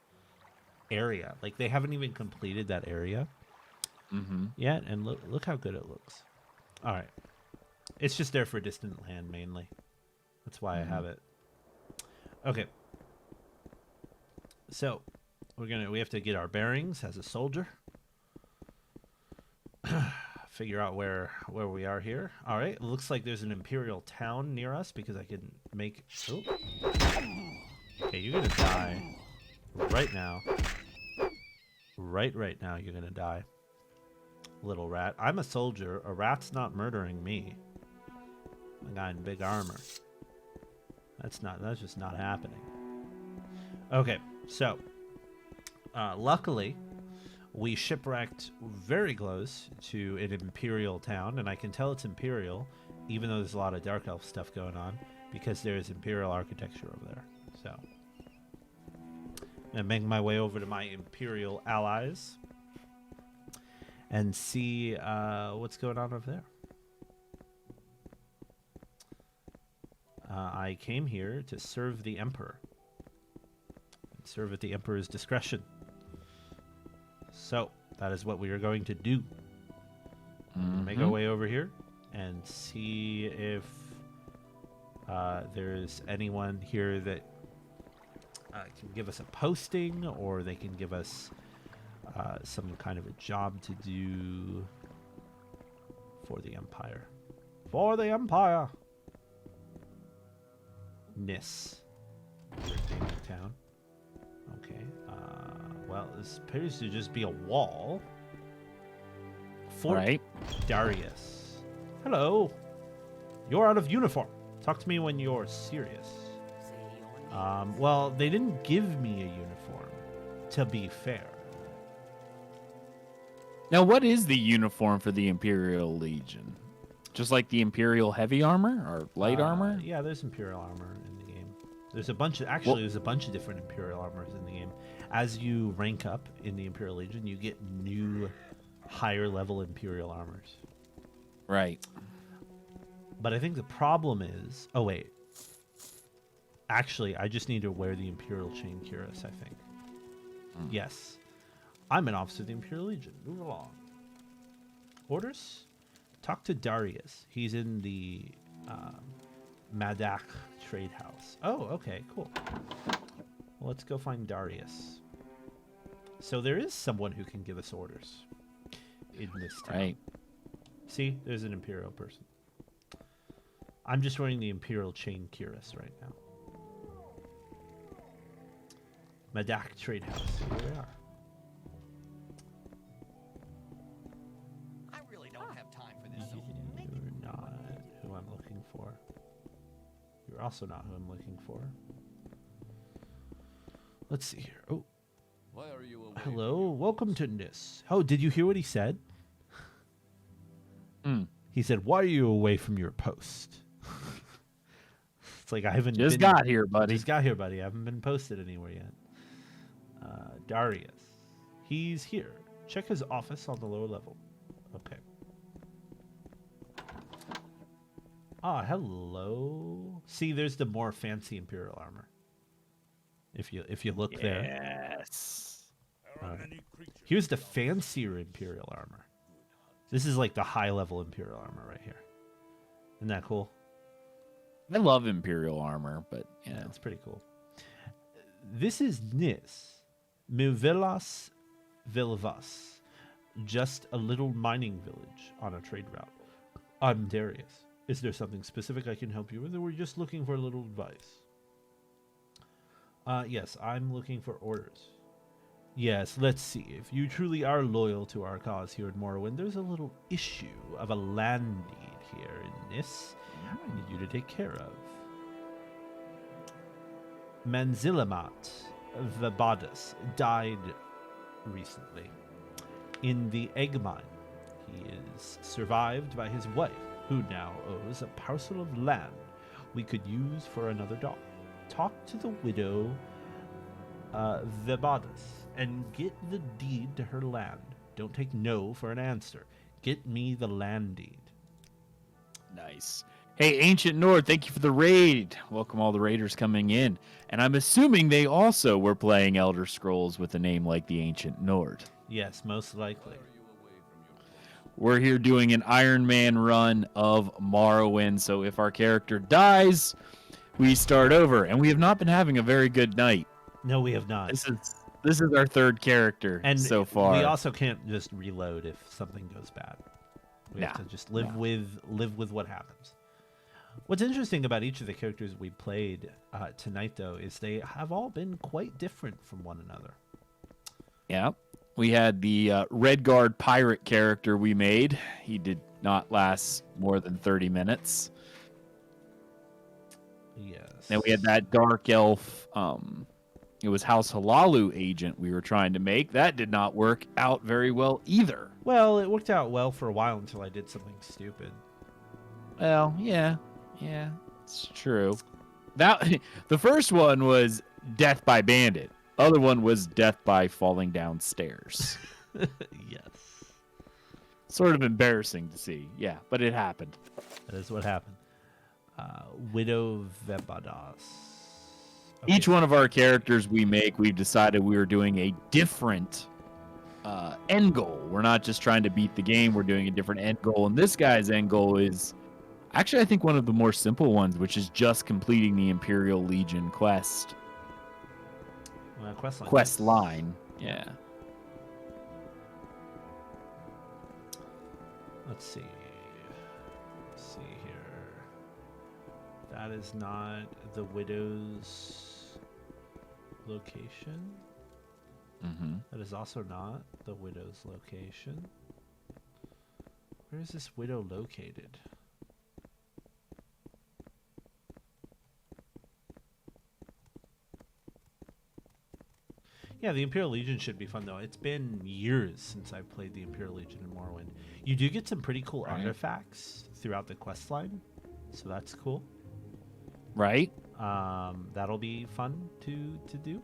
area. Like they haven't even completed that area Mm-hmm. yet, and look how good it looks. All right, it's just there for distant land mainly. That's why I have it. Okay, so we have to get our bearings as a soldier. Figure out where we are here. All right, it looks like there's an Imperial town near us because I can make. Oh. Okay, you're gonna die right now. Right now, you're gonna die, little rat. I'm a soldier. A rat's not murdering me. A guy in big armor. That's just not happening. Okay, so luckily we shipwrecked very close to an Imperial town, and I can tell it's Imperial, even though there's a lot of Dark Elf stuff going on, because there's Imperial architecture over there. So I'm making my way over to my Imperial allies and see what's going on over there. I came here to serve the Emperor. And serve at the Emperor's discretion. So, that is what we are going to do. Make our way over here and see if there's anyone here that can give us a posting, or they can give us some kind of a job to do for the Empire. For the Empire! Nis. Town. Okay. Well, this appears to just be a wall. Fort Right. Darius. Hello. You're out of uniform. Talk to me when you're serious. Well, they didn't give me a uniform, to be fair. Now, what is the uniform for the Imperial Legion? Just like the Imperial heavy armor or light armor? Yeah, there's Imperial armor in the game. There's a bunch of there's a bunch of different Imperial armors in the game. As you rank up in the Imperial Legion, you get new, higher level Imperial armors. Right. But I think the problem is, oh wait, actually, I just need to wear the Imperial chain cuirass. I think. Yes, I'm an officer of the Imperial Legion. Move along. Orders. Talk to Darius. He's in the Madak trade house. Oh, okay, cool. Well, let's go find Darius. So there is someone who can give us orders in this town. Right. See, there's an Imperial person. I'm just wearing the Imperial chain cuirass right now. Madak trade house. Here we are. I really don't have time for this. So You're not who I'm looking for. You're also not who I'm looking for. Let's see here. Oh, Why are you away? hello. Welcome to Nis. Oh, did you hear what he said? He said, "Why are you away from your post?" It's like I haven't Just been, got here, buddy. Just got here, buddy. I haven't been posted anywhere yet. Darius. He's here. Check his office on the lower level. Okay. Ah, hello. See, there's the more fancy Imperial armor. If you look there. Yes. Here's the fancier Imperial armor. This is like the high level Imperial armor right here. Isn't that cool? I love Imperial armor, but you know. It's pretty cool. This is Nis, Mecilvus Velvus, just a little mining village on a trade route. I'm Darius. Is there something specific I can help you with, or we're just looking for a little advice? Yes, I'm looking for orders. Yes, let's see. If you truly are loyal to our cause here at Morrowind, there's a little issue of a land deed here in Nis I need you to take care of. Vvardenfell died recently in the egg mine. He is survived by his wife, who now owns a parcel of land we could use for another dog. Talk to the widow Vvardenfell and get the deed to her land. Don't take no for an answer. Get me the land deed. Nice. Hey, Ancient Nord, thank you for the raid. Welcome all the raiders coming in. And I'm assuming they also were playing Elder Scrolls with a name like the Ancient Nord. Yes, most likely. We're here doing an Iron Man run of Morrowind, so if our character dies, we start over. And we have not been having a very good night. No, we have not. This is our third character And so far. we also can't just reload if something goes bad. We have to just live with what happens. What's interesting about each of the characters we played tonight, though, is they have all been quite different from one another. Yeah. We had the Redguard pirate character we made. He did not last more than 30 minutes. Yes. Then we had that dark elf. It was House Halalu agent we were trying to make. That did not work out very well either. Well, it worked out well for a while until I did something stupid. Well, yeah, it's true. That the first one was death by bandit. Other one was death by falling downstairs. Yes. Sort of embarrassing to see. Yeah, but it happened. That is what happened. Widow Vebadas. Each one of our characters we make, we've decided we were doing a different end goal. We're not just trying to beat the game. We're doing a different end goal. And this guy's end goal is actually, I think, one of the more simple ones, which is just completing the Imperial Legion quest. Quest line. Yeah. Let's see. Let's see here. That is not the widow's location. Mm-hmm. That is also not the widow's location. Where is this widow located? Yeah, the Imperial Legion should be fun, though. It's been years since I've played the Imperial Legion in Morrowind. You do get some pretty cool artifacts throughout the questline, so that's cool. Right? That'll be fun to do.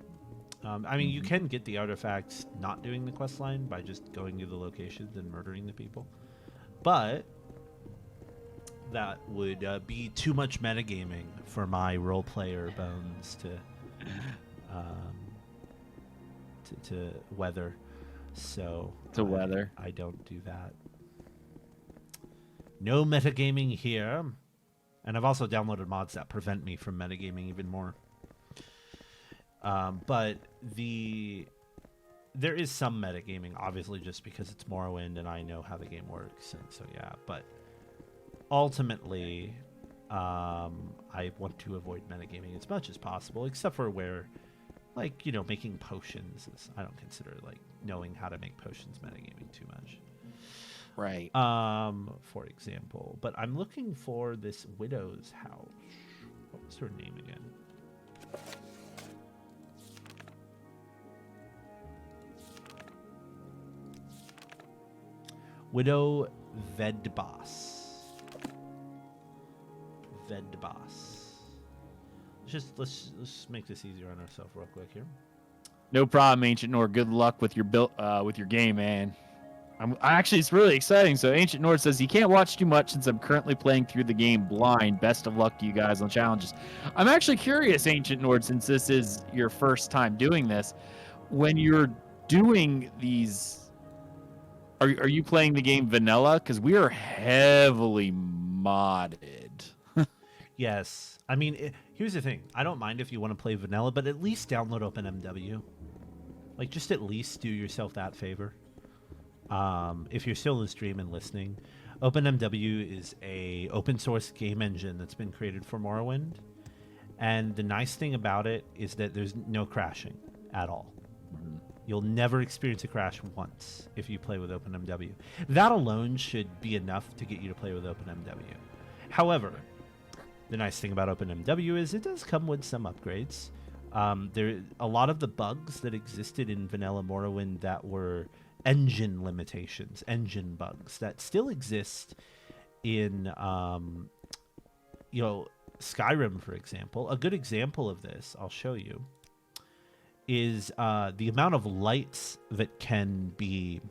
I mean, you can get the artifacts not doing the questline by just going to the locations and murdering the people. But that would be too much metagaming for my role player bones to weather. So I don't do that. No metagaming here. And I've also downloaded mods that prevent me from metagaming even more. But there is some metagaming, obviously, just because it's Morrowind and I know how the game works, and so yeah. But ultimately, I want to avoid metagaming as much as possible, except for where, like, you know, making potions is, I don't consider, like, knowing how to make potions metagaming too much. Right. For example. But I'm looking for this widow's house. What was her name again? Widow Velvus. Let's just make this easier on ourselves real quick here. No problem, Ancient Nord. Good luck with your with your game, man. Actually, it's really exciting. So Ancient Nord says he can't watch too much since I'm currently playing through the game blind. Best of luck to you guys on challenges. I'm actually curious, Ancient Nord, since this is your first time doing this, when you're doing these, are you playing the game vanilla? Because we are heavily modded. Yes. I mean, here's the thing. I don't mind if you want to play vanilla, but at least download OpenMW. Like, just at least do yourself that favor. If you're still in the stream and listening, OpenMW is a open source game engine that's been created for Morrowind. And the nice thing about it is that there's no crashing at all. Mm-hmm. You'll never experience a crash once if you play with OpenMW. That alone should be enough to get you to play with OpenMW. However, the nice thing about OpenMW is it does come with some upgrades. There a lot of the bugs that existed in vanilla Morrowind that were engine limitations, engine bugs that still exist in Skyrim, for example. A good example of this, I'll show you, is the amount of lights that can be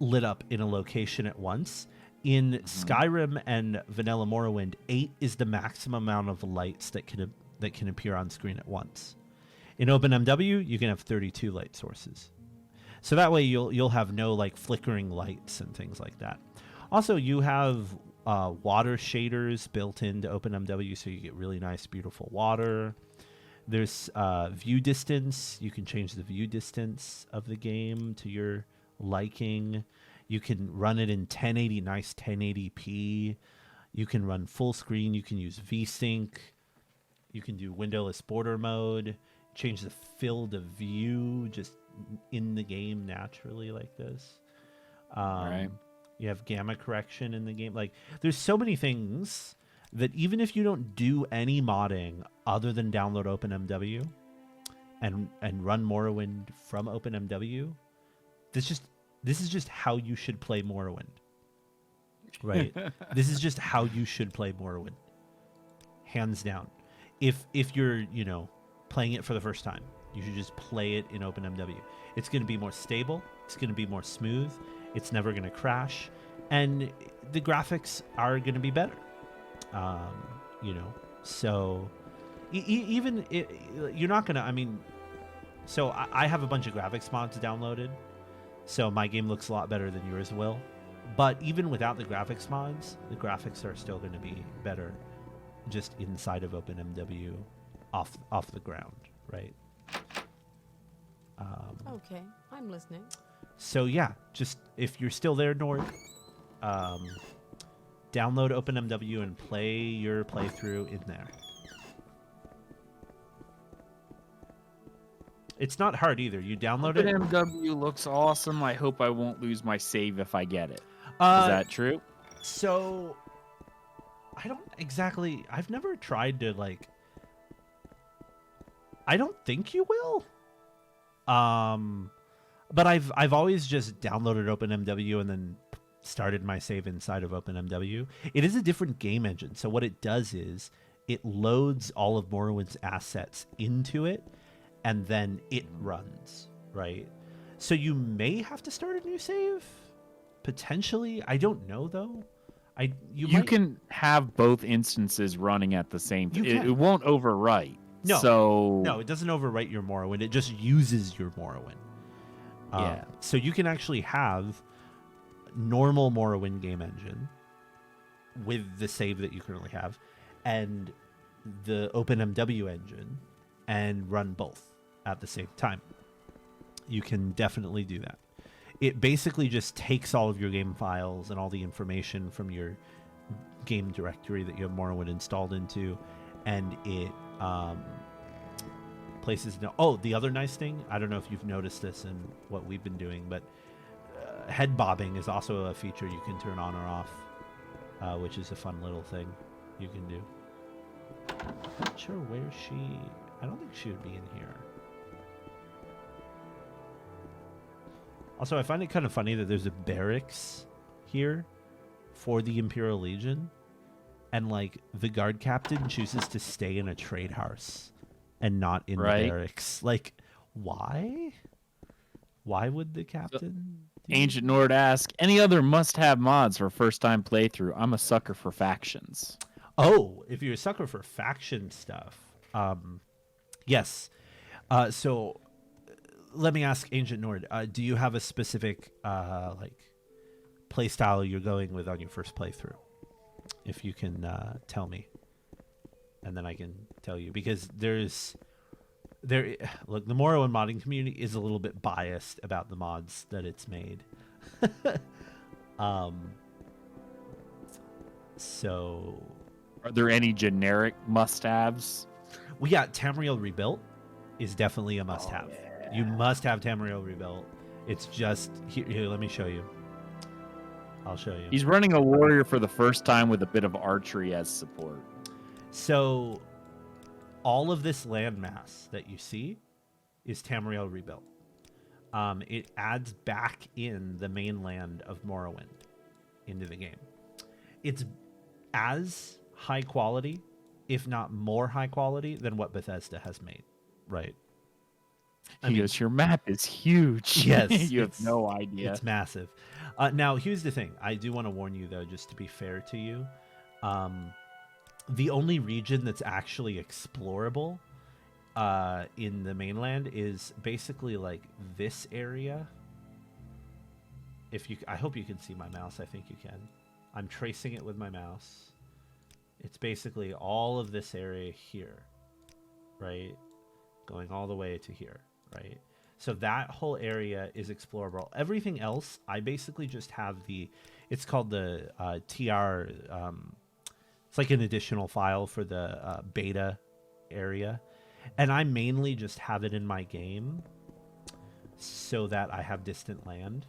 lit up in a location at once In Skyrim and Vanilla Morrowind, 8 is the maximum amount of lights that can appear on screen at once. In OpenMW, you can have 32 light sources. So that way you'll have no like flickering lights and things like that. Also, you have water shaders built into OpenMW, so you get really nice, beautiful water. There's view distance. You can change the view distance of the game to your liking. You can run it in 1080, nice 1080p. You can run full screen. You can use VSync. You can do windowless border mode. Change the field of view just in the game naturally like this. Right. You have gamma correction in the game. Like, there's so many things that even if you don't do any modding other than download OpenMW and run Morrowind from OpenMW, this is just how you should play Morrowind. Right? This is just how you should play Morrowind. Hands down. If you're, playing it for the first time, you should just play it in OpenMW. It's going to be more stable. It's going to be more smooth. It's never going to crash. And the graphics are going to be better. So you're not going to, so I have a bunch of graphics mods downloaded. So my game looks a lot better than yours will. But even without the graphics mods, the graphics are still going to be better just inside of OpenMW off the ground, right? Okay, I'm listening. So yeah, just if you're still there, Nord, download OpenMW and play your playthrough in there. It's not hard either. You download it. MW looks awesome. I hope I won't lose my save if I get it. Is that true? So, I don't exactly. I've never tried to I don't think you will. But I've always just downloaded OpenMW and then started my save inside of OpenMW. It is a different game engine. So what it does is it loads all of Morrowind's assets into it, and then it runs, right? So you may have to start a new save, potentially. I don't know though. You can have both instances running at the same time. You can. It won't overwrite. No, no, it doesn't overwrite your Morrowind. It just uses your Morrowind. Yeah. So you can actually have normal Morrowind game engine with the save that you currently have, and the OpenMW engine, and run both at the same time. You can definitely do that. It basically just takes all of your game files and all the information from your game directory that you have Morrowind installed into, and it places. Oh, the other nice thing, I don't know if you've noticed this in what we've been doing, but head bobbing is also a feature you can turn on or off, which is a fun little thing you can do. Not sure where she. I don't think she would be in here. Also, I find it kind of funny that there's a barracks here for the Imperial Legion, and the guard captain chooses to stay in a trade house and not in the barracks. Why? Why would the captain? Ancient Nord asks, any other must-have mods for first-time playthrough? I'm a sucker for factions. Oh, if you're a sucker for faction stuff, yes. So let me ask Ancient Nord, do you have a specific play style you're going with on your first playthrough? If you can tell me, and then I can tell you, because look, the Morrowind modding community is a little bit biased about the mods that it's made. So are there any generic must-haves? Well, yeah, Tamriel Rebuilt is definitely a must-have. You must have Tamriel Rebuilt. It's just here. Let me show you. I'll show you. He's running a warrior for the first time with a bit of archery as support. So all of this landmass that you see is Tamriel Rebuilt. It adds back in the mainland of Morrowind into the game. It's as high quality, if not more high quality, than what Bethesda has made, right? I He mean, goes, your map is huge. yes, You have no idea. It's massive. Now, here's the thing. I do want to warn you, though, just to be fair to you. The only region that's actually explorable in the mainland is basically like this area. I hope you can see my mouse. I think you can. I'm tracing it with my mouse. It's basically all of this area here, right? Going all the way to here, right? So that whole area is explorable. Everything else, I basically just have it's called the TR, it's like an additional file for the beta area. And I mainly just have it in my game so that I have distant land.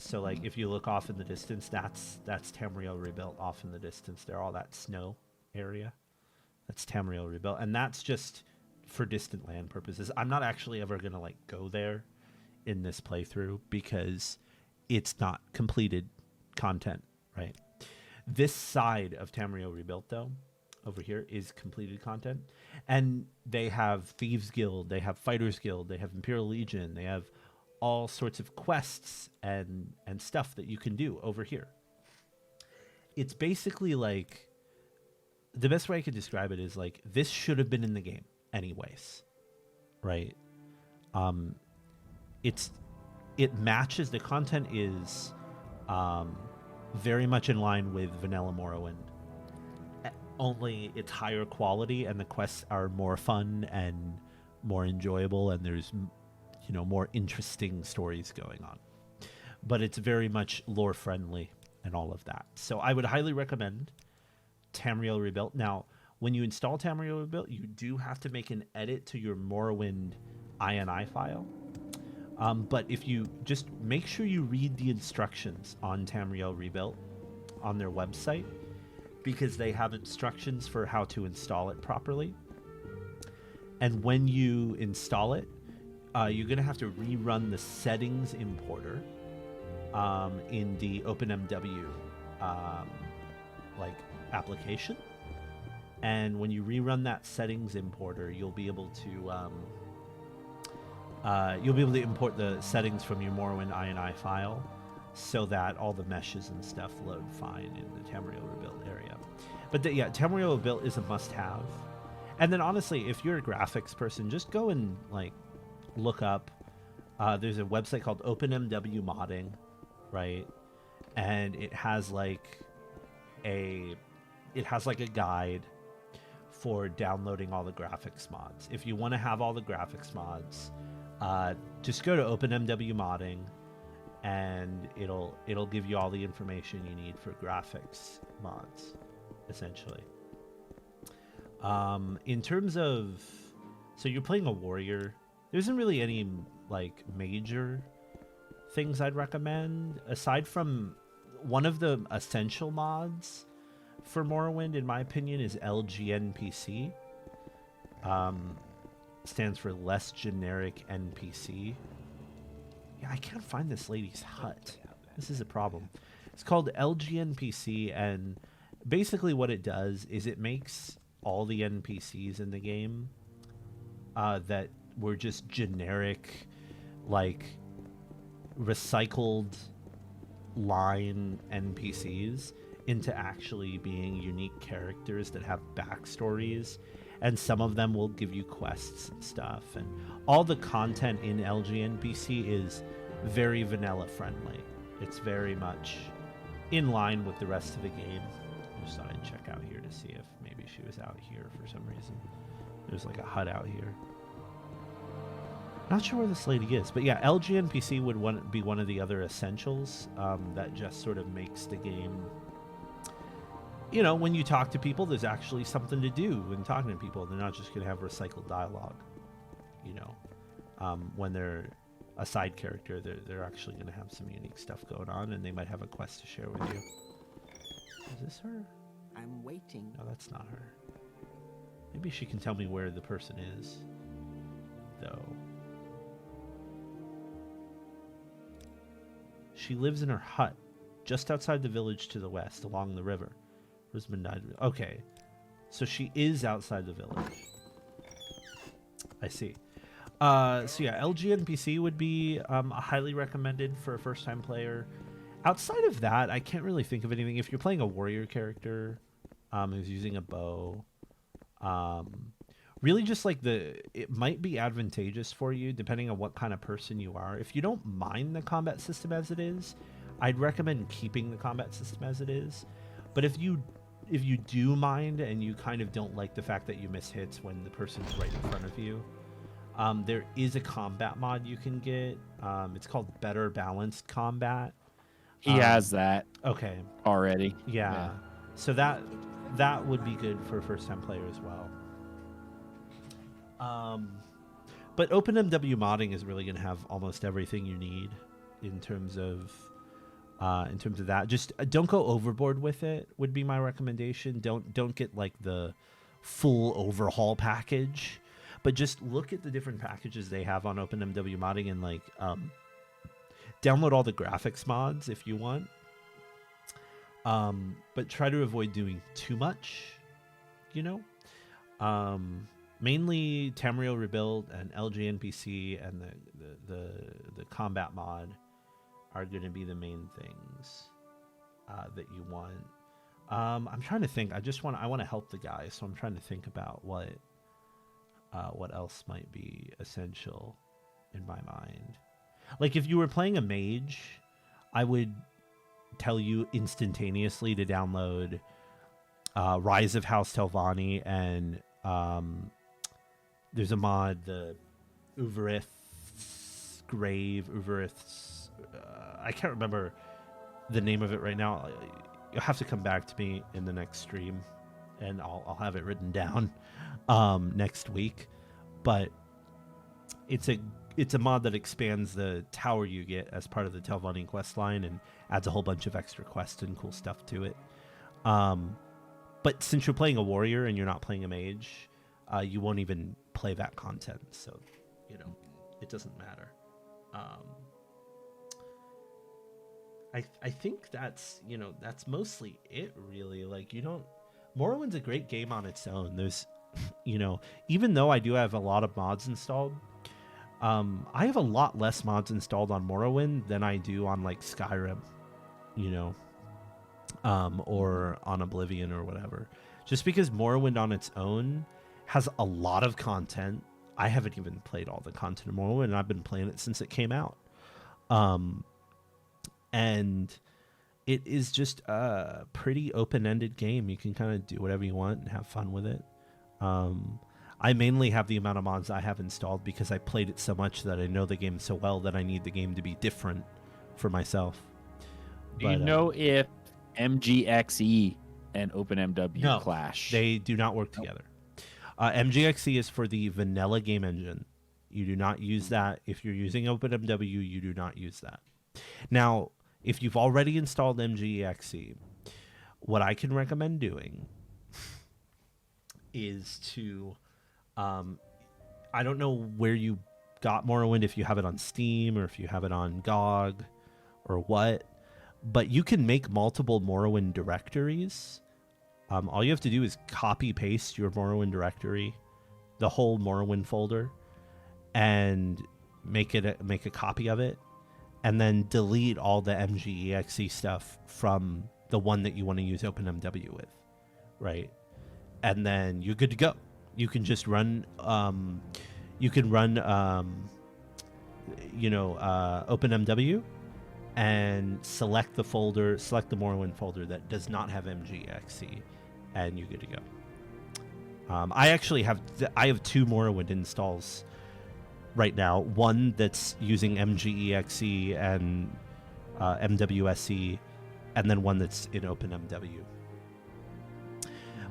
So, like, if you look off in the distance, that's Tamriel rebuilt off in the distance there, all that snow area. That's Tamriel rebuilt. And that's just for distant land purposes. I'm not actually ever going to, like, go there in this playthrough because it's not completed content, right? This side of Tamriel rebuilt, though, over here, is completed content. And they have Thieves Guild, they have Fighters Guild, they have Imperial Legion, they have all sorts of quests and stuff that you can do over here. It's basically like, the best way I could describe it is like, this should have been in the game anyways, right? It matches, the content is very much in line with vanilla Morrowind, only it's higher quality and the quests are more fun and more enjoyable, and there's more interesting stories going on. But it's very much lore friendly and all of that. So I would highly recommend Tamriel Rebuilt. Now, when you install Tamriel Rebuilt, you do have to make an edit to your Morrowind INI file. But if you just make sure you read the instructions on Tamriel Rebuilt on their website, because they have instructions for how to install it properly. And when you install it, you're going to have to rerun the settings importer in the OpenMW application. And when you rerun that settings importer, you'll be able to import the settings from your Morrowind INI file so that all the meshes and stuff load fine in the Tamriel Rebuilt area. But Tamriel Rebuilt is a must-have. And then honestly, if you're a graphics person, just go and look up. There's a website called OpenMW Modding, right? And it has a guide for downloading all the graphics mods. If you want to have all the graphics mods, just go to OpenMW Modding, and it'll give you all the information you need for graphics mods, essentially. In terms of, so you're playing a warrior. There isn't really any major things I'd recommend aside from one of the essential mods for Morrowind, in my opinion, is LGNPC. Stands for less generic NPC. Yeah, I can't find this lady's hut. This is a problem. It's called LGNPC, and basically what it does is it makes all the NPCs in the game that were just generic, recycled line NPCs into actually being unique characters that have backstories, and some of them will give you quests and stuff, and all the content in LGNPC is very vanilla friendly. It's very much in line with the rest of the game. I just thought I'd check out here to see if maybe she was out here for some reason. There's a hut out here. Not sure where this lady is, but yeah, LGNPC would be one of the other essentials that just sort of makes the game. When you talk to people, there's actually something to do when talking to people. They're not just going to have recycled dialogue. When they're a side character, they're actually going to have some unique stuff going on, and they might have a quest to share with you. Is this her? I'm waiting. No, that's not her. Maybe she can tell me where the person is, though. She lives in her hut just outside the village to the west, along the river. Okay, so she is outside the village. I see. So yeah, LGNPC would be highly recommended for a first-time player. Outside of that, I can't really think of anything. If you're playing a warrior character who's using a bow, really just like it might be advantageous for you depending on what kind of person you are. If you don't mind the combat system as it is, I'd recommend keeping the combat system as it is. But if you do mind and you kind of don't like the fact that you miss hits when the person's right in front of you, there is a combat mod you can get. It's called Better Balanced Combat. He has that Okay. already. Yeah. So that would be good for a first-time player as well. But OpenMW modding is really going to have almost everything you need in terms of that. Just don't go overboard with it. Would be my recommendation. Don't get like the full overhaul package, but just look at the different packages they have on OpenMW modding and like download all the graphics mods if you want. But try to avoid doing too much, you know. Mainly Tamriel Rebuild and LGNPC and the combat mod are going to be the main things that you want. I'm trying to think. I want to help the guys, so I'm trying to think about what else might be essential in my mind. Like if you were playing a mage, I would tell you instantaneously to download Rise of House Telvanni, and there's a mod, the Uvarith's Grave, Uvarith's I can't remember the name of it right now. You'll have to come back to me in the next stream, and I'll have it written down next week. But it's a mod that expands the tower you get as part of the Telvanni questline and adds a whole bunch of extra quests and cool stuff to it. But since you're playing a warrior and you're not playing a mage, you won't even play that content, so it doesn't matter. I think that's mostly it, really. Like, Morrowind's a great game on its own. There's even though I do have a lot of mods installed, I have a lot less mods installed on Morrowind than I do on like Skyrim, or on Oblivion or whatever. Just because Morrowind on its own has a lot of content. I haven't even played all the content of Morrowind, and I've been playing it since it came out. And it is just a pretty open-ended game. You can kind of do whatever you want and have fun with it. I mainly have the amount of mods I have installed because I played it so much that I know the game so well that I need the game to be different for myself. Do you know if MGXE and OpenMW clash? They do not work together. MGXE is for the vanilla game engine. You do not use that. If you're using OpenMW, you do not use that. Now, if you've already installed MGXE, what I can recommend doing is to, I don't know where you got Morrowind, if you have it on Steam or if you have it on GOG or what, but you can make multiple Morrowind directories. All you have to do is copy paste your Morrowind directory, the whole Morrowind folder, and make a copy of it, and then delete all the MGEXE stuff from the one that you want to use OpenMW with, right? And then you're good to go. You can just run, OpenMW, and select the Morrowind folder that does not have MGEXE, and you're good to go. I actually have two Morrowind installs right now. One that's using MGEXE and MWSE, and then one that's in OpenMW.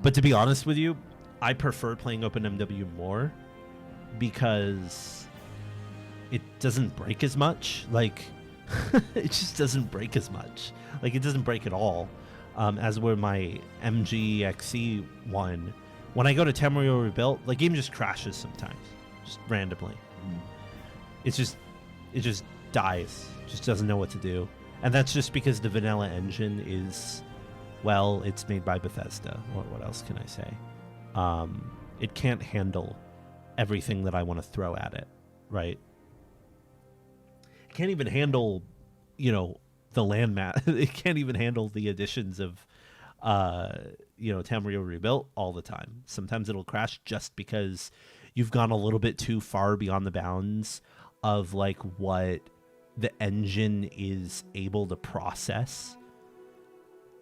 But to be honest with you, I prefer playing OpenMW more because it doesn't break as much. Like, it just doesn't break as much. Like, it doesn't break at all. As where my MGEXE one, when I go to Tamriel Rebuilt, the game just crashes sometimes, just randomly. It just dies. Just doesn't know what to do. And that's just because the vanilla engine is, well, it's made by Bethesda. What else can I say? It can't handle everything that I want to throw at it. right? It can't even handle, the landmass. It can't even handle the additions of, Tamriel Rebuilt all the time. Sometimes it'll crash just because you've gone a little bit too far beyond the bounds of like what the engine is able to process,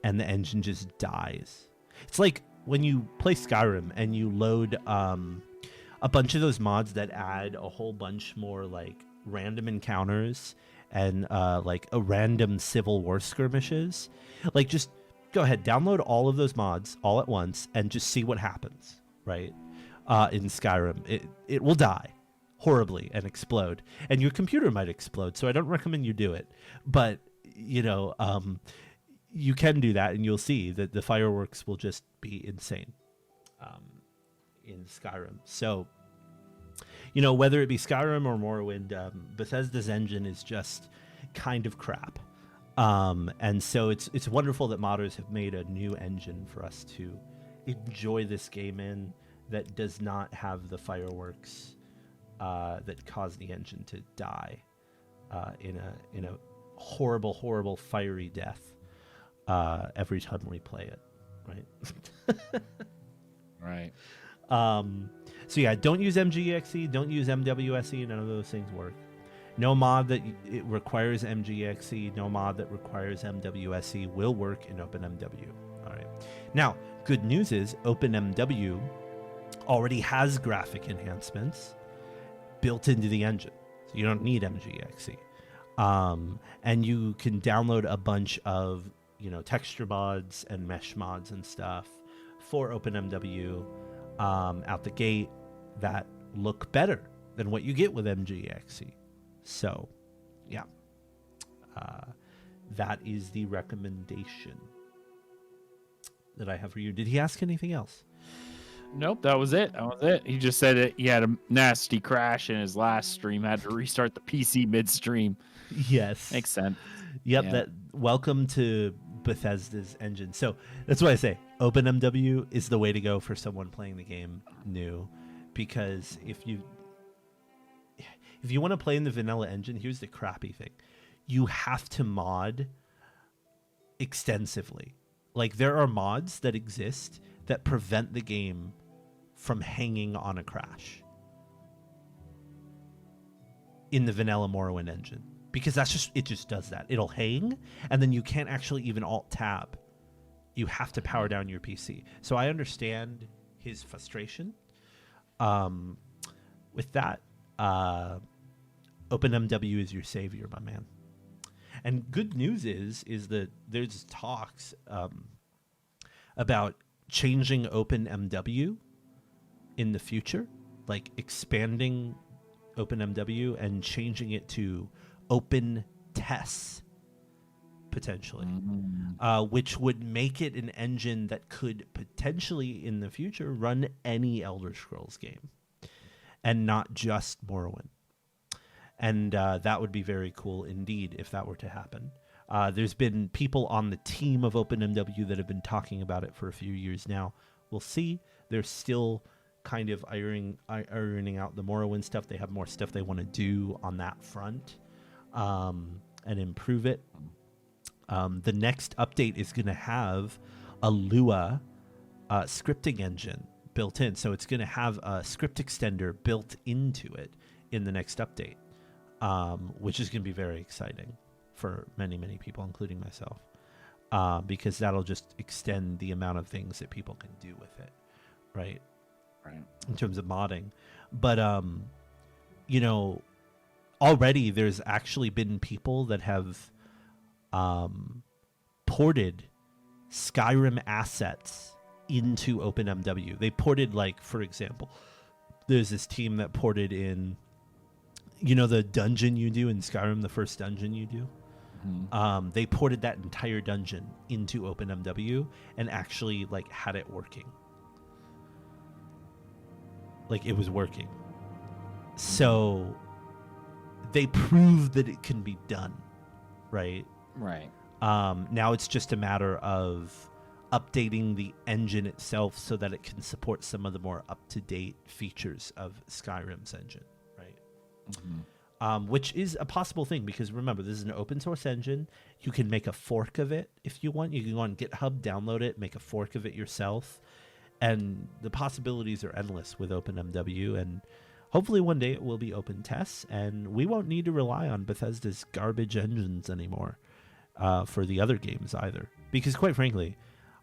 and the engine just dies. It's like when you play Skyrim and you load a bunch of those mods that add a whole bunch more like random encounters and like a random civil war skirmishes. Like, just go ahead, download all of those mods all at once and just see what happens, right? In Skyrim, it will die horribly and explode, and your computer might explode. So I don't recommend you do it, but you can do that, and you'll see that the fireworks will just be insane in Skyrim. So, whether it be Skyrim or Morrowind, Bethesda's engine is just kind of crap. And so it's wonderful that modders have made a new engine for us to enjoy this game in that does not have the fireworks that cause the engine to die in a horrible, horrible fiery death every time we play it, right? Right. So yeah, don't use MGEXE, don't use MWSE, none of those things work. No mod that it requires MGEXE, no mod that requires MWSE will work in OpenMW. All right. Now, good news is OpenMW already has graphic enhancements built into the engine, so you don't need MGEXE. And you can download a bunch of texture mods and mesh mods and stuff for OpenMW out the gate that look better than what you get with MGEXE. So, yeah, that is the recommendation that I have for you. Did he ask anything else? Nope, that was it. He just said that he had a nasty crash in his last stream, had to restart the PC midstream. Yes. Makes sense. Yep, Yeah. that welcome to Bethesda's engine. So that's why I say OpenMW is the way to go for someone playing the game new, because if you want to play in the vanilla engine, here's the crappy thing. You have to mod extensively. Like, there are mods that exist that prevent the game from hanging on a crash in the vanilla Morrowind engine, because it just does that. It'll hang, and then you can't actually even alt-tab. You have to power down your PC. So I understand his frustration with that. OpenMW is your savior, my man. And good news is that there's talks about changing OpenMW in the future, like expanding OpenMW and changing it to Open TES potentially, which would make it an engine that could potentially in the future run any Elder Scrolls game and not just Morrowind. And that would be very cool indeed if that were to happen. There's been people on the team of OpenMW that have been talking about it for a few years now. We'll see. They're still kind of ironing out the Morrowind stuff. They have more stuff they want to do on that front and improve it. The next update is going to have a Lua scripting engine built in. So it's going to have a script extender built into it in the next update, which is going to be very exciting for many, many people, including myself, because that'll just extend the amount of things that people can do with it, right? Right. In terms of modding. But, already there's actually been people that have ported Skyrim assets into OpenMW. They ported, like, for example, there's this team that ported in, the dungeon you do in Skyrim, the first dungeon you do. Mm-hmm. They ported that entire dungeon into OpenMW and actually, like, had it working. Like, it was working. So they proved that it can be done, right? Right. Now it's just a matter of updating the engine itself so that it can support some of the more up-to-date features of Skyrim's engine, right? which is a possible thing because remember, this is an open source engine. You can make a fork of it if you want. You can go on GitHub, download it, make a fork of it yourself. And the possibilities are endless with OpenMW. And hopefully one day it will be open tests and we won't need to rely on Bethesda's garbage engines anymore for the other games either. Because quite frankly,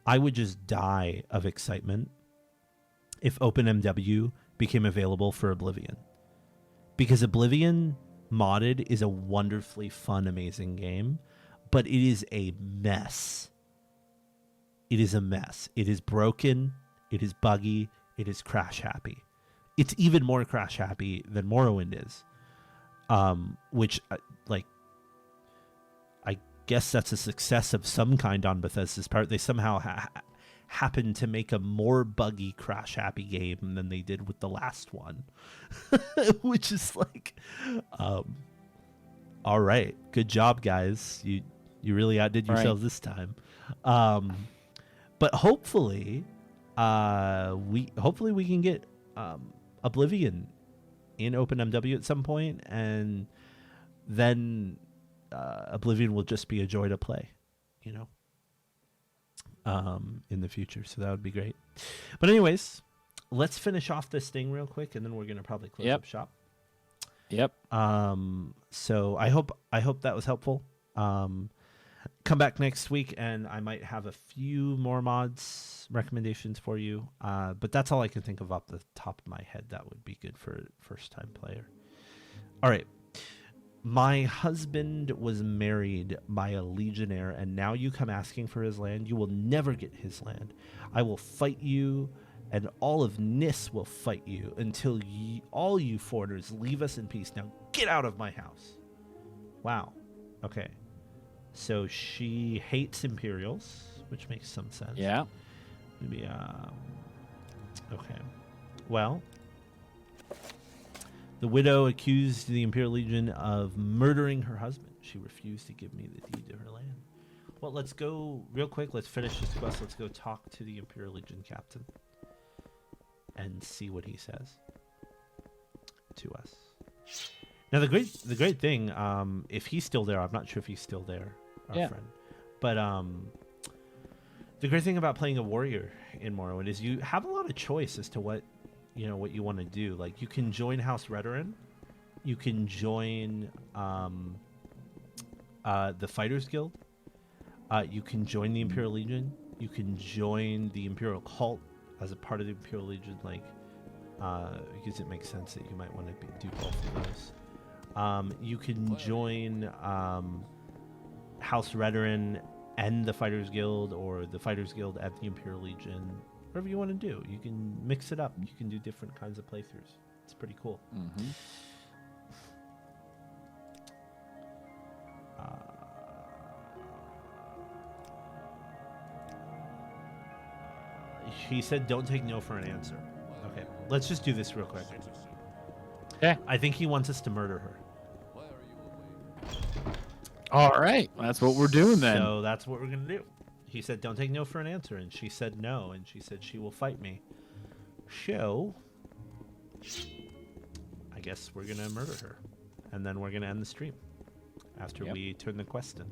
I would just die of excitement if OpenMW became available for Oblivion. Because Oblivion modded is a wonderfully fun, amazing game, but it is a mess. It is a mess. It is broken. It is buggy. It is crash happy. It's even more crash happy than Morrowind is, which, I guess that's a success of some kind on Bethesda's part. They somehow happened to make a more buggy crash happy game than they did with the last one, which is like, all right, good job, guys. You really outdid yourselves this time. But hopefully we can get Oblivion in OpenMW at some point, and then Oblivion will just be a joy to play, in the future. So that would be great. But anyways, let's finish off this thing real quick, and then we're gonna probably close up shop. Yep. So I hope that was helpful. Come back next week, and I might have a few more mods recommendations for you. But that's all I can think of off the top of my head that would be good for a first-time player. All right. My husband was married by a legionnaire, and now you come asking for his land. You will never get his land. I will fight you, and all of Nis will fight you until all you foreigners leave us in peace. Now get out of my house. Wow. Okay. So she hates Imperials, which makes some sense. Yeah. Maybe, okay. Well, the widow accused the Imperial Legion of murdering her husband. She refused to give me the deed to her land. Well, let's go real quick. Let's finish this quest. Let's go talk to the Imperial Legion captain and see what he says to us. Now, the great thing, if he's still there, I'm not sure if he's still there, our friend. But the great thing about playing a warrior in Morrowind is you have a lot of choice as to what you want to do. Like, you can join House Redoran, you can join the Fighters Guild, you can join the Imperial Legion, you can join the Imperial Cult as a part of the Imperial Legion, because it makes sense that you might want to do both of those. You can join House Redoran and the Fighters Guild, or the Fighters Guild and the Imperial Legion. Whatever you want to do. You can mix it up. You can do different kinds of playthroughs. It's pretty cool. Mm-hmm. He said don't take no for an answer. Okay, let's just do this real quick. Okay. I think he wants us to murder her. All right. That's what we're doing then. So that's what we're going to do. He said don't take no for an answer, and she said no, and she said she will fight me. So I guess we're going to murder her, and then we're going to end the stream after we turn the quest in.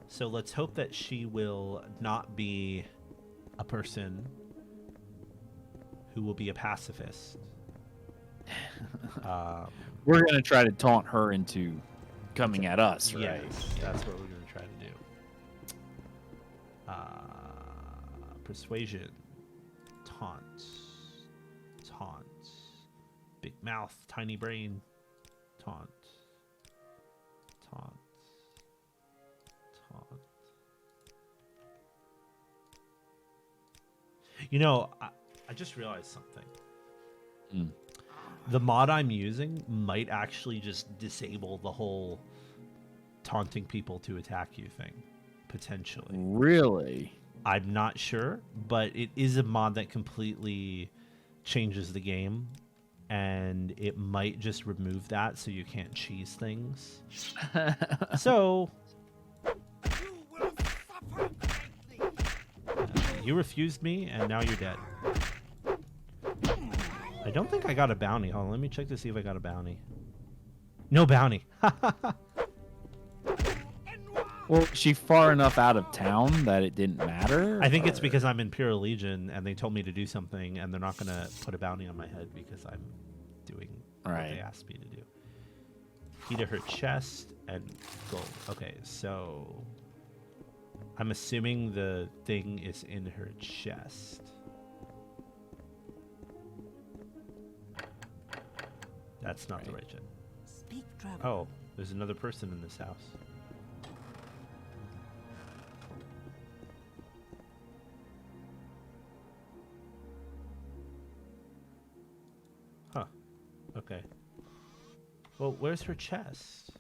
So let's hope that she will not be a person who will be a pacifist. We're going to try to taunt her into coming at us, right? Yes, that's what we're going to try to do. Persuasion. Taunt. Big mouth, tiny brain. Taunt. I just realized something. The mod I'm using might actually just disable the whole taunting people to attack you thing, potentially. Really? I'm not sure, but it is a mod that completely changes the game, and it might just remove that so you can't cheese things. So you refused me, and now you're dead. I don't think I got a bounty. Hold on, let me check to see if I got a bounty. No bounty. Well, is she far enough out of town that it didn't matter? I think it's or- because I'm Imperial Legion and they told me to do something and they're not going to put a bounty on my head because I'm doing what Right. they asked me to do. Key to her chest and gold. Okay, so I'm assuming the thing is in her chest. That's not the right gen. Speak, traveler. Oh, there's another person in this house. Huh. Okay. Well, where's her chest?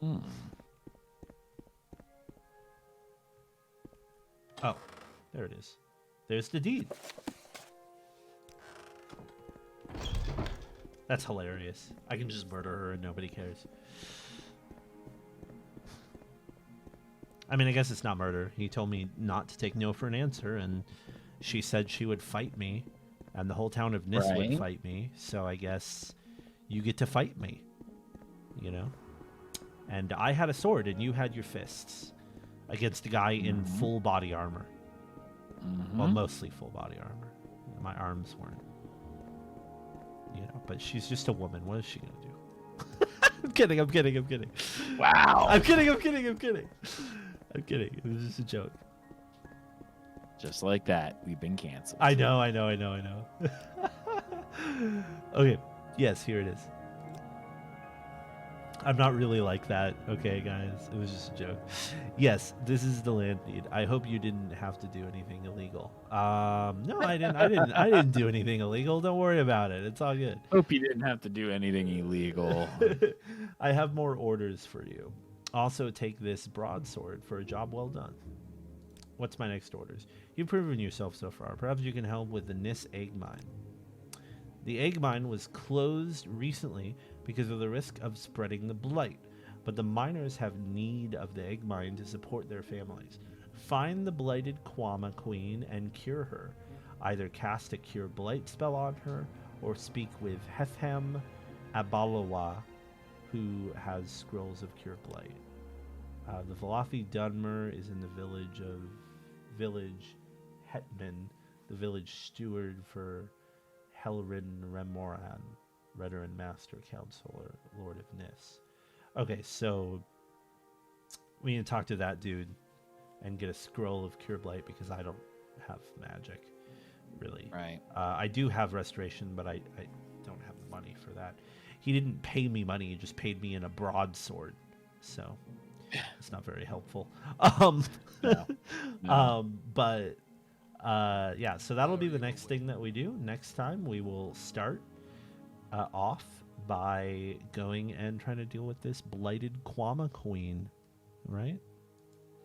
Hmm. Oh, there it is. There's the deed. That's hilarious. I can just murder her and nobody cares. I mean, I guess it's not murder. He told me not to take no for an answer, and she said she would fight me, and the whole town of Nis would Right. fight me, so I guess you get to fight me, you know? And I had a sword, and you had your fists against a guy in full body armor. Well, Mhm. mostly full body armor. My arms weren't. You know, but she's just a woman. What is she gonna do? I'm kidding. I'm kidding. I'm kidding. Wow. I'm kidding. I'm kidding. I'm kidding. I'm kidding. It was just a joke. Just like that, we've been canceled. I know. I know. I know. I know. Okay. Yes, here it is. I'm not really like that. Okay, guys. It was just a joke. Yes, this is the land deed. I hope you didn't have to do anything illegal. No, I didn't. I didn't do anything illegal. Don't worry about it. It's all good. Hope you didn't have to do anything illegal. I have more orders for you. Also, take this broadsword for a job well done. What's my next orders? You've proven yourself so far. Perhaps you can help with the Nis egg mine. The egg mine was closed recently because of the risk of spreading the blight, but the miners have need of the egg mine to support their families. Find the blighted Kwama queen and cure her. Either cast a cure blight spell on her, or speak with Hefhem Abalawa, who has scrolls of cure blight. The Valafi Dunmer is in the village Hetman, the village steward for Helrin Remoran, Veteran Master Counselor, Lord of Nis. Okay, so we need to talk to that dude and get a scroll of cure blight because I don't have magic, really. Right. I do have restoration, but I don't have the money for that. He didn't pay me money; he just paid me in a broadsword, so it's not very helpful. But yeah, so that'll be the next thing that we do. Next time we will start off by going and trying to deal with this blighted Kwama queen, right?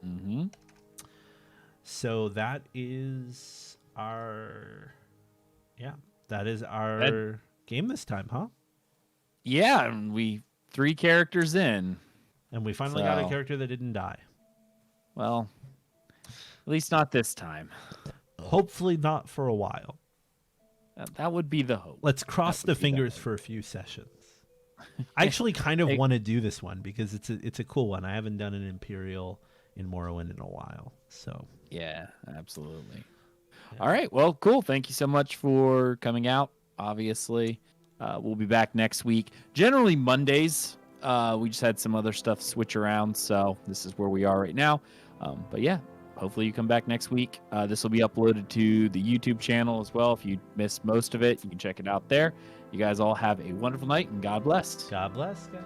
Mm-hmm. So that is our game this time, huh? Yeah, and we 3 characters in. And we finally got a So- character that didn't die. Well, at least not this time. Hopefully not for a while. That would be the hope. Let's cross That the would be the fingers for a few sessions. I actually kind of Hey. want to do this one because it's a cool one. I haven't done an Imperial in Morrowind in a while. So Yeah, absolutely. All right. Well, cool. Thank you so much for coming out. Obviously, we'll be back next week. Generally Mondays. We just had some other stuff switch around, so this is where we are right now. But yeah, hopefully you come back next week. This will be uploaded to the YouTube channel as well. If you missed most of it, you can check it out there. You guys all have a wonderful night, and God bless. God bless, guys.